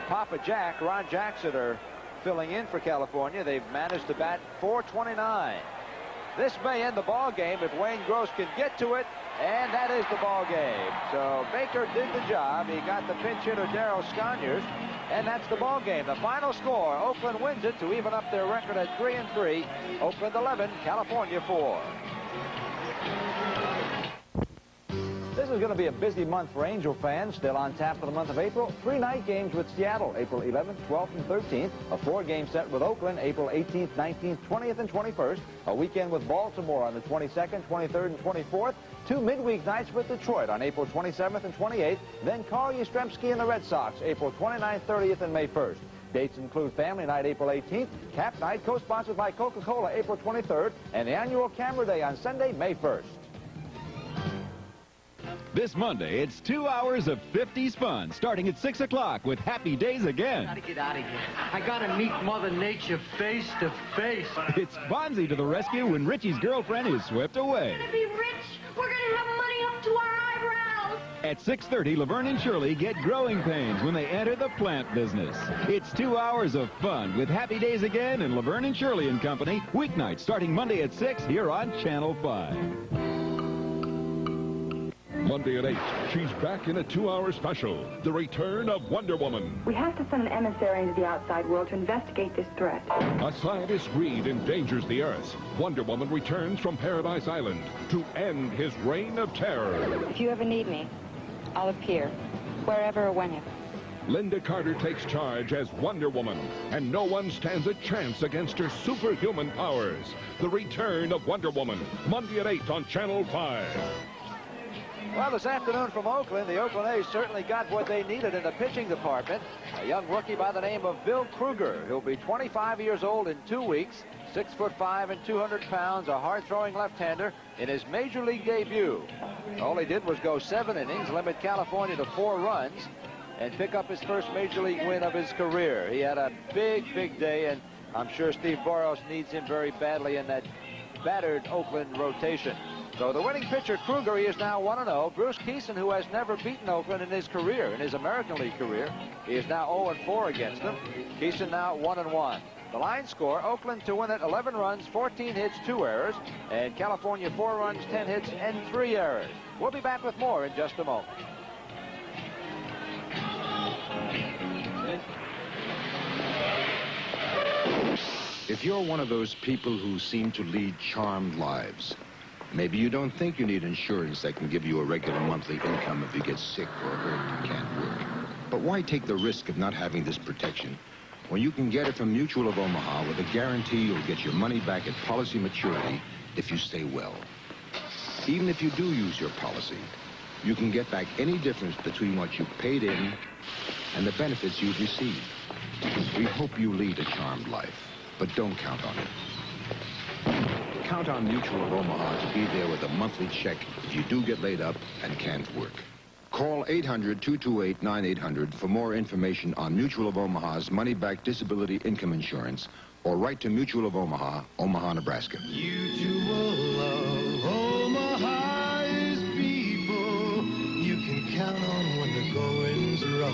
Papa Jack, Ron Jackson, are filling in for California, they've managed to bat .429. This may end the ball game if Wayne Gross can get to it, and that is the ball game. So Baker did the job. He got the pinch hitter Darryl Sconyers, and that's the ball game. The final score: Oakland wins it to even up their record at 3-3. Oakland 11, California 4. This is going to be a busy month for Angel fans. Still on tap for the month of April. 3 night games with Seattle, April 11th, 12th, and 13th. A 4-game set with Oakland, April 18th, 19th, 20th, and 21st. A weekend with Baltimore on the 22nd, 23rd, and 24th. 2 midweek nights with Detroit on April 27th and 28th. Then Carl Yastrzemski and the Red Sox, April 29th, 30th, and May 1st. Dates include Family Night, April 18th, Cap Night, co-sponsored by Coca-Cola, April 23rd, and the annual Camera Day on Sunday, May 1st. This Monday, it's 2 hours of 50s fun, starting at 6 o'clock with Happy Days Again. Gotta get out of here. I gotta meet Mother Nature face to face. It's Fonzie to the rescue when Richie's girlfriend is swept away. We're gonna be rich. We're gonna have money up to our eyebrows. At 6:30, Laverne and Shirley get growing pains when they enter the plant business. It's 2 hours of fun with Happy Days Again and Laverne and Shirley and Company, weeknights starting Monday at 6 here on Channel 5. Monday at 8, she's back in a 2-hour special, The Return of Wonder Woman. We have to send an emissary into the outside world to investigate this threat. A scientist's greed endangers the Earth. Wonder Woman returns from Paradise Island to end his reign of terror. If you ever need me, I'll appear, wherever or whenever. Linda Carter takes charge as Wonder Woman, and no one stands a chance against her superhuman powers. The Return of Wonder Woman, Monday at 8 on Channel 5. Well, this afternoon from Oakland, the Oakland A's certainly got what they needed in the pitching department. A young rookie by the name of Bill Kruger. He'll be 25 years old in 2 weeks, 6'5" and 200 pounds, a hard-throwing left-hander in his major league debut. All he did was go 7 innings, limit California to 4 runs, and pick up his first major league win of his career. He had a big day, and I'm sure Steve Boros needs him very badly in that battered Oakland rotation. So the winning pitcher, Kruger, he is now 1-0. Bruce Kieson, who has never beaten Oakland in his career, in his American League career, he is now 0-4 against them. Kieson now 1-1. The line score, Oakland to win it, 11 runs, 14 hits, 2 errors, and California 4 runs, 10 hits, and 3 errors. We'll be back with more in just a moment. If you're one of those people who seem to lead charmed lives, maybe you don't think you need insurance that can give you a regular monthly income if you get sick or hurt and can't work. But why take the risk of not having this protection when you can get it from Mutual of Omaha with a guarantee you'll get your money back at policy maturity if you stay well? Even if you do use your policy, you can get back any difference between what you paid in and the benefits you've received. We hope you lead a charmed life, but don't count on it. count on Mutual of Omaha to be there with a monthly check if you do get laid up and can't work. Call 800-228-9800 for more information on Mutual of Omaha's money-back disability income insurance, or write to Mutual of Omaha, Omaha, Nebraska. Mutual of Omaha is people you can count on when the going's rough.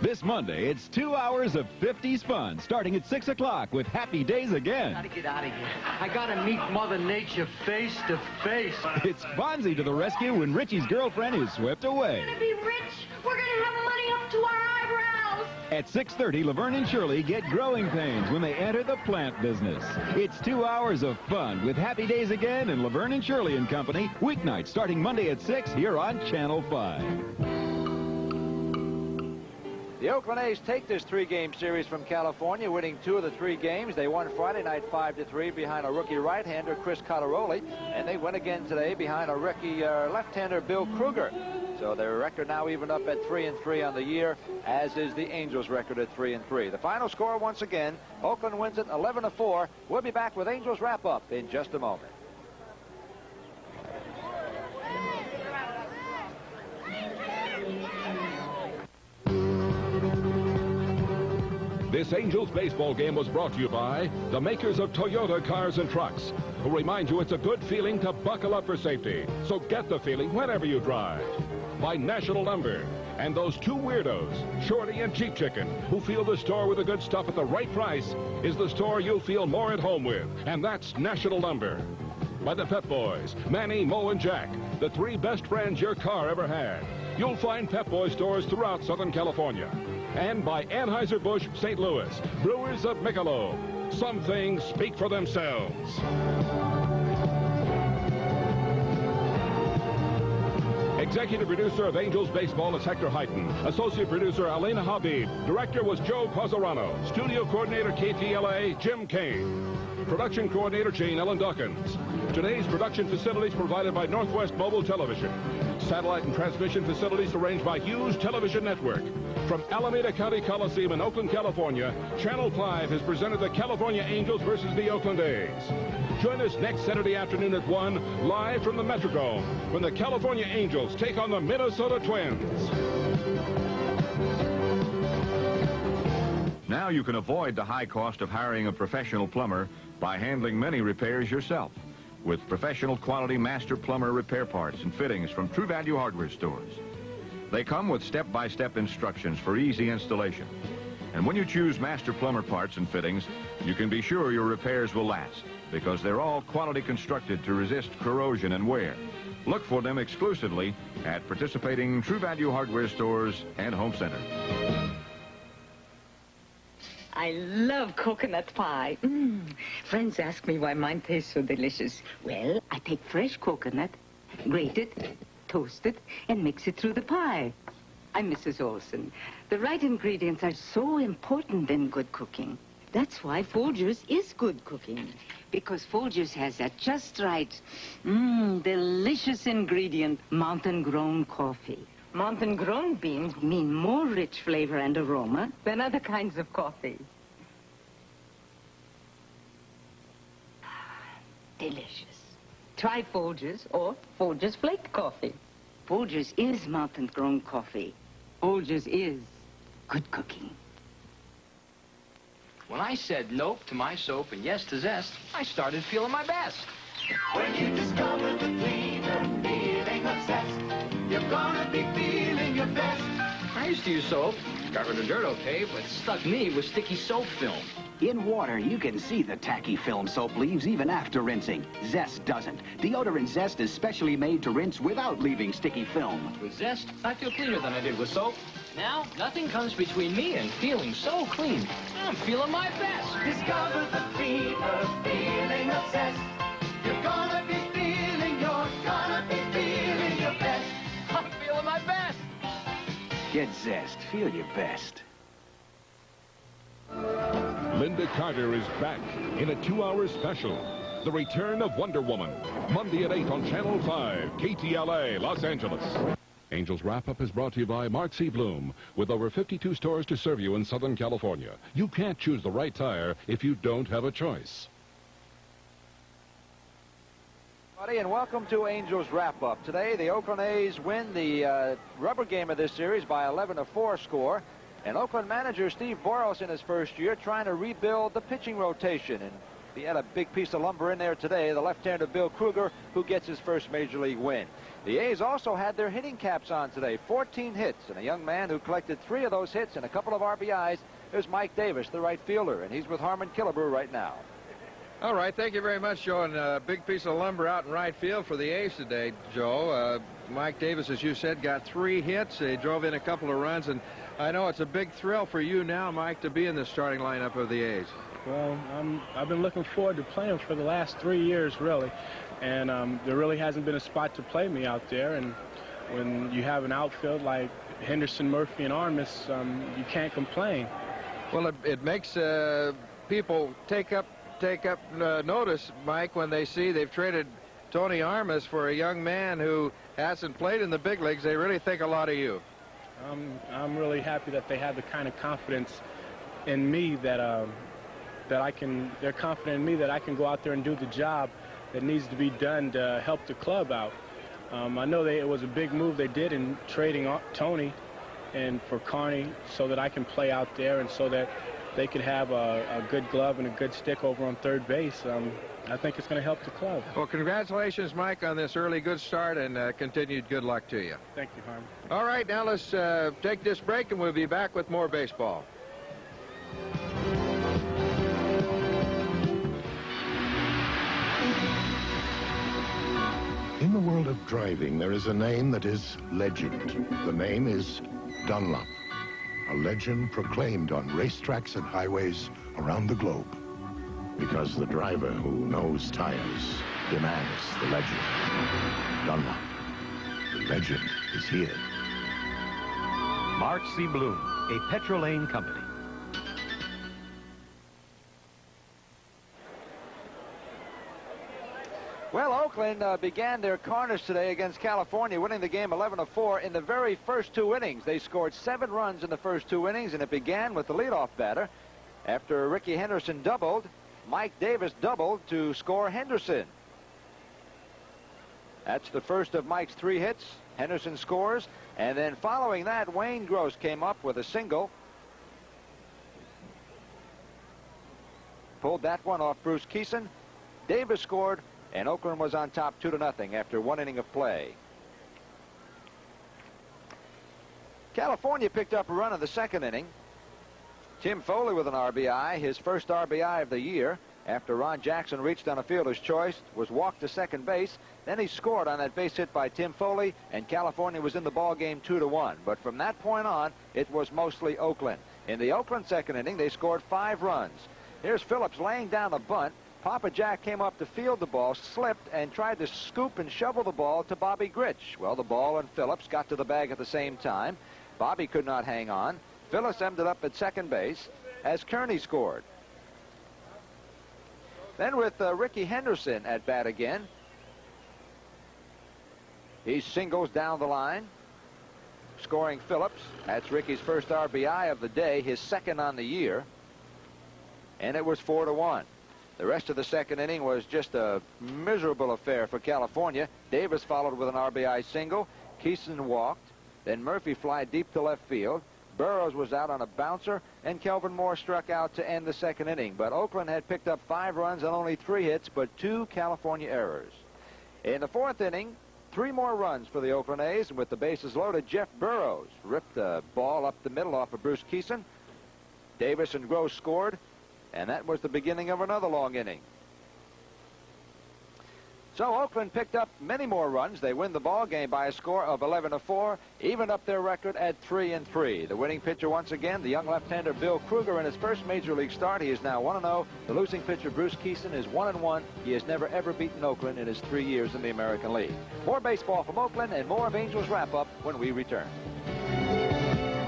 This Monday, it's 2 hours of 50s fun, starting at 6 o'clock with Happy Days Again. Gotta get out of here. I gotta meet Mother Nature face to face. It's Fonzie to the rescue when Richie's girlfriend is swept away. We're gonna be rich. We're gonna have money up to our eyebrows. At 6:30, Laverne and Shirley get growing pains when they enter the plant business. It's 2 hours of fun with Happy Days Again and Laverne and Shirley and Company, weeknights starting Monday at 6 here on Channel 5. The Oakland A's take this three-game series from California, winning 2 of the 3 games. They won Friday night 5-3 behind a rookie right-hander, Chris Cottaroli, and they win again today behind a rookie left-hander, Bill Kruger. So their record now evened up at 3-3 on the year, as is the Angels' record at 3-3. The final score once again, Oakland wins it 11-4. We'll be back with Angels wrap-up in just a moment. This Angels baseball game was brought to you by the makers of Toyota Cars and Trucks, who remind you it's a good feeling to buckle up for safety. So get the feeling whenever you drive. By National Lumber and those 2 weirdos, Shorty and Cheap Chicken, who feel the store with the good stuff at the right price is the store you'll feel more at home with, and that's National Lumber. By the Pep Boys, Manny, Mo, and Jack, the 3 best friends your car ever had. You'll find Pep Boys stores throughout Southern California. And by Anheuser-Busch St. Louis, brewers of Michelob. Some things speak for themselves. Executive producer of Angels Baseball is Hector Heighton. Associate producer Alena Habib. Director was Joe Cozzarano. Studio coordinator KTLA, Jim Kane. Production coordinator Jane Ellen Dawkins. Today's production facilities provided by Northwest Mobile Television. Satellite and transmission facilities arranged by Hughes Television Network. From Alameda County Coliseum in Oakland, California, Channel 5 has presented the California Angels versus the Oakland A's. Join us next Saturday afternoon at 1, live from the Metrodome, when the California Angels take on the Minnesota Twins. Now you can avoid the high cost of hiring a professional plumber by handling many repairs yourself with professional quality master plumber repair parts and fittings from True Value Hardware stores. They come with step-by-step instructions for easy installation. And when you choose master plumber parts and fittings, you can be sure your repairs will last because they're all quality constructed to resist corrosion and wear. Look for them exclusively at participating True Value Hardware stores and home centers. I love coconut pie. Friends ask me why mine tastes so delicious. Well, I take fresh coconut, grate it, toast it, and mix it through the pie. I'm Mrs. Olson. The right ingredients are so important in good cooking. That's why Folgers is good cooking. Because Folgers has that just right, delicious ingredient, mountain-grown coffee. Mountain-grown beans mean more rich flavor and aroma than other kinds of coffee. Delicious. Try Folgers or Folgers Flake Coffee. Folgers is mountain-grown coffee. Folgers is good cooking. When I said nope to my soap and yes to Zest, I started feeling my best. When you discover the cleaner feeling of zest, you're gonna be feeling your best. I used to use soap. Got rid of dirt okay, but stuck me with sticky soap film. In water, you can see the tacky film soap leaves even after rinsing. Zest doesn't. Deodorant Zest is specially made to rinse without leaving sticky film. With Zest, I feel cleaner than I did with soap. Now, nothing comes between me and feeling so clean. I'm feeling my best. Discover the cleaner feeling of zest. You're gonna be feeling your best. I'm feeling my best. Get Zest. Feel your best. Linda Carter is back in a 2-hour special. The Return of Wonder Woman. Monday at 8 on Channel 5, KTLA, Los Angeles. Angels Wrap-Up is brought to you by Mark C. Bloom. With over 52 stores to serve you in Southern California, you can't choose the right tire if you don't have a choice. And welcome to Angels Wrap-Up. Today, the Oakland A's win the rubber game of this series by 11-4 score. And Oakland manager Steve Boros in his first year trying to rebuild the pitching rotation. And he had a big piece of lumber in there today, the left-hander Bill Kruger, who gets his first Major League win. The A's also had their hitting caps on today, 14 hits. And a young man who collected 3 of those hits and a couple of RBIs is Mike Davis, the right fielder. And he's with Harmon Killebrew right now. All right, thank you very much, Joe. And a big piece of lumber out in right field for the A's today, Joe. Mike Davis, as you said, got 3 hits. He drove in a couple of runs, and I know it's a big thrill for you now, Mike, to be in the starting lineup of the A's. Well, I've been looking forward to playing for the last 3 years, really. And there really hasn't been a spot to play me out there. And when you have an outfield like Henderson, Murphy, and Armas, you can't complain. Well, it makes people take up notice, Mike, when they see they've traded Tony Armas for a young man who hasn't played in the big leagues. They really think a lot of you. I'm really happy that they have the kind of confidence in me that they're confident in me that I can go out there and do the job that needs to be done to help the club out. I know it was a big move they did in trading Tony and for Carney so that I can play out there and so that they could have a good glove and a good stick over on third base. I think it's going to help the club. Well, congratulations, Mike, on this early good start, and continued good luck to you. Thank you, Harmon. All right, now let's take this break, and we'll be back with more baseball. In the world of driving, there is a name that is legend. The name is Dunlop. A legend proclaimed on racetracks and highways around the globe. Because the driver who knows tires demands the legend. Dunlop. The legend is here. Mark C. Bloom, a Petrolane company. Well, Oakland began their carnage today against California, winning the game 11-4 in the very first 2 innings. They scored 7 runs in the first 2 innings, and it began with the leadoff batter. After Ricky Henderson doubled, Mike Davis doubled to score Henderson. That's the first of Mike's 3 hits. Henderson scores, and then following that, Wayne Gross came up with a single. Pulled that one off Bruce Kieson. Davis scored, and Oakland was on top 2-0 after 1 inning of play. California picked up a run in the 2nd inning. Tim Foley with an RBI, his first RBI of the year, after Ron Jackson reached on a fielder's choice, was walked to second base. Then he scored on that base hit by Tim Foley, and California was in the ball game 2-1. But from that point on, it was mostly Oakland. In the Oakland 2nd inning, they scored 5 runs. Here's Phillips laying down a bunt. Papa Jack came up to field the ball, slipped, and tried to scoop and shovel the ball to Bobby Grich. Well, the ball and Phillips got to the bag at the same time. Bobby could not hang on. Phillips ended up at second base as Kearney scored. Then with Ricky Henderson at bat again, he singles down the line, scoring Phillips. That's Ricky's first RBI of the day, his 2nd on the year, and it was 4-1. The rest of the 2nd inning was just a miserable affair for California. Davis followed with an RBI single. Kieson walked. Then Murphy fly deep to left field. Burroughs was out on a bouncer, and Kelvin Moore struck out to end the 2nd inning. But Oakland had picked up 5 runs on only 3 hits, but 2 California errors. In the 4th inning, 3 more runs for the Oakland A's, and with the bases loaded, Jeff Burroughs ripped the ball up the middle off of Bruce Kieson. Davis and Gross scored, and that was the beginning of another long inning. So Oakland picked up many more runs. They win the ball game by a score of 11-4, evened up their record at 3-3. The winning pitcher once again, the young left-hander Bill Kruger, in his first major league start. He is now 1-0. The losing pitcher Bruce Kieson is 1-1. He has never ever beaten Oakland in his 3 years in the American League. More baseball from Oakland and more of Angels Wrap-Up when we return.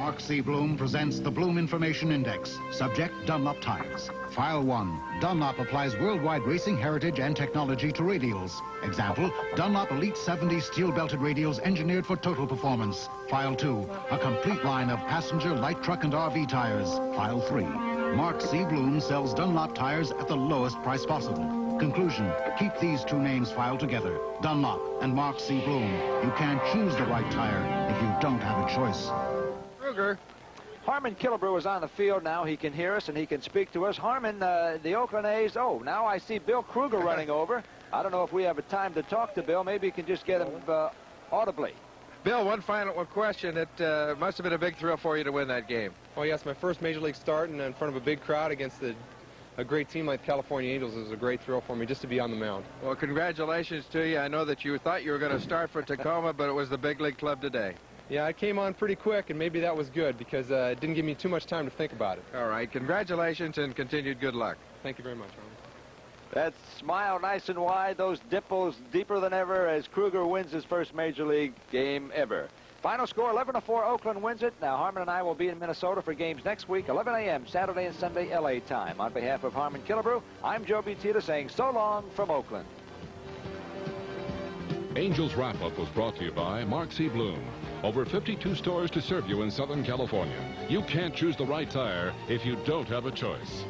Mark C. Bloom presents the Bloom Information Index. Subject, Dunlop Tires. File 1. Dunlop applies worldwide racing heritage and technology to radials. Example, Dunlop Elite 70 steel-belted radials engineered for total performance. File 2. A complete line of passenger, light truck, and RV tires. File 3. Mark C. Bloom sells Dunlop tires at the lowest price possible. Conclusion, keep these two names filed together, Dunlop and Mark C. Bloom. You can't choose the right tire if you don't have a choice. Kruger. Harmon Killebrew is on the field now. He can hear us and he can speak to us. Harmon, the Oakland A's, oh, now I see Bill Kruger running over. I don't know if we have a time to talk to Bill. Maybe you can just get him audibly. Bill, one final question. It must have been a big thrill for you to win that game. Oh, yes, my first Major League start in front of a big crowd against a great team like the California Angels is a great thrill for me just to be on the mound. Well, congratulations to you. I know that you thought you were going to start for Tacoma, but it was the big league club today. Yeah, I came on pretty quick, and maybe that was good because it didn't give me too much time to think about it. All right. Congratulations and continued good luck. Thank you very much, Arnold. That smile nice and wide, those dimples deeper than ever as Kruger wins his first Major League game ever. Final score, 11-4, Oakland wins it. Now, Harmon and I will be in Minnesota for games next week, 11 a.m., Saturday and Sunday, L.A. time. On behalf of Harmon Killebrew, I'm Joe Tita saying so long from Oakland. Angels Wrap-Up was brought to you by Mark C. Bloom. Over 52 stores to serve you in Southern California. You can't choose the right tire if you don't have a choice.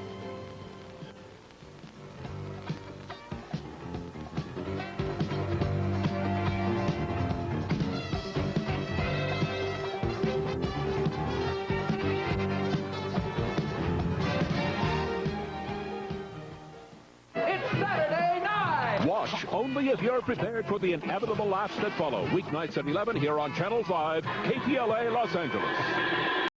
Only if you're prepared for the inevitable laughs that follow. Weeknights at 11 here on Channel 5, KPLA Los Angeles.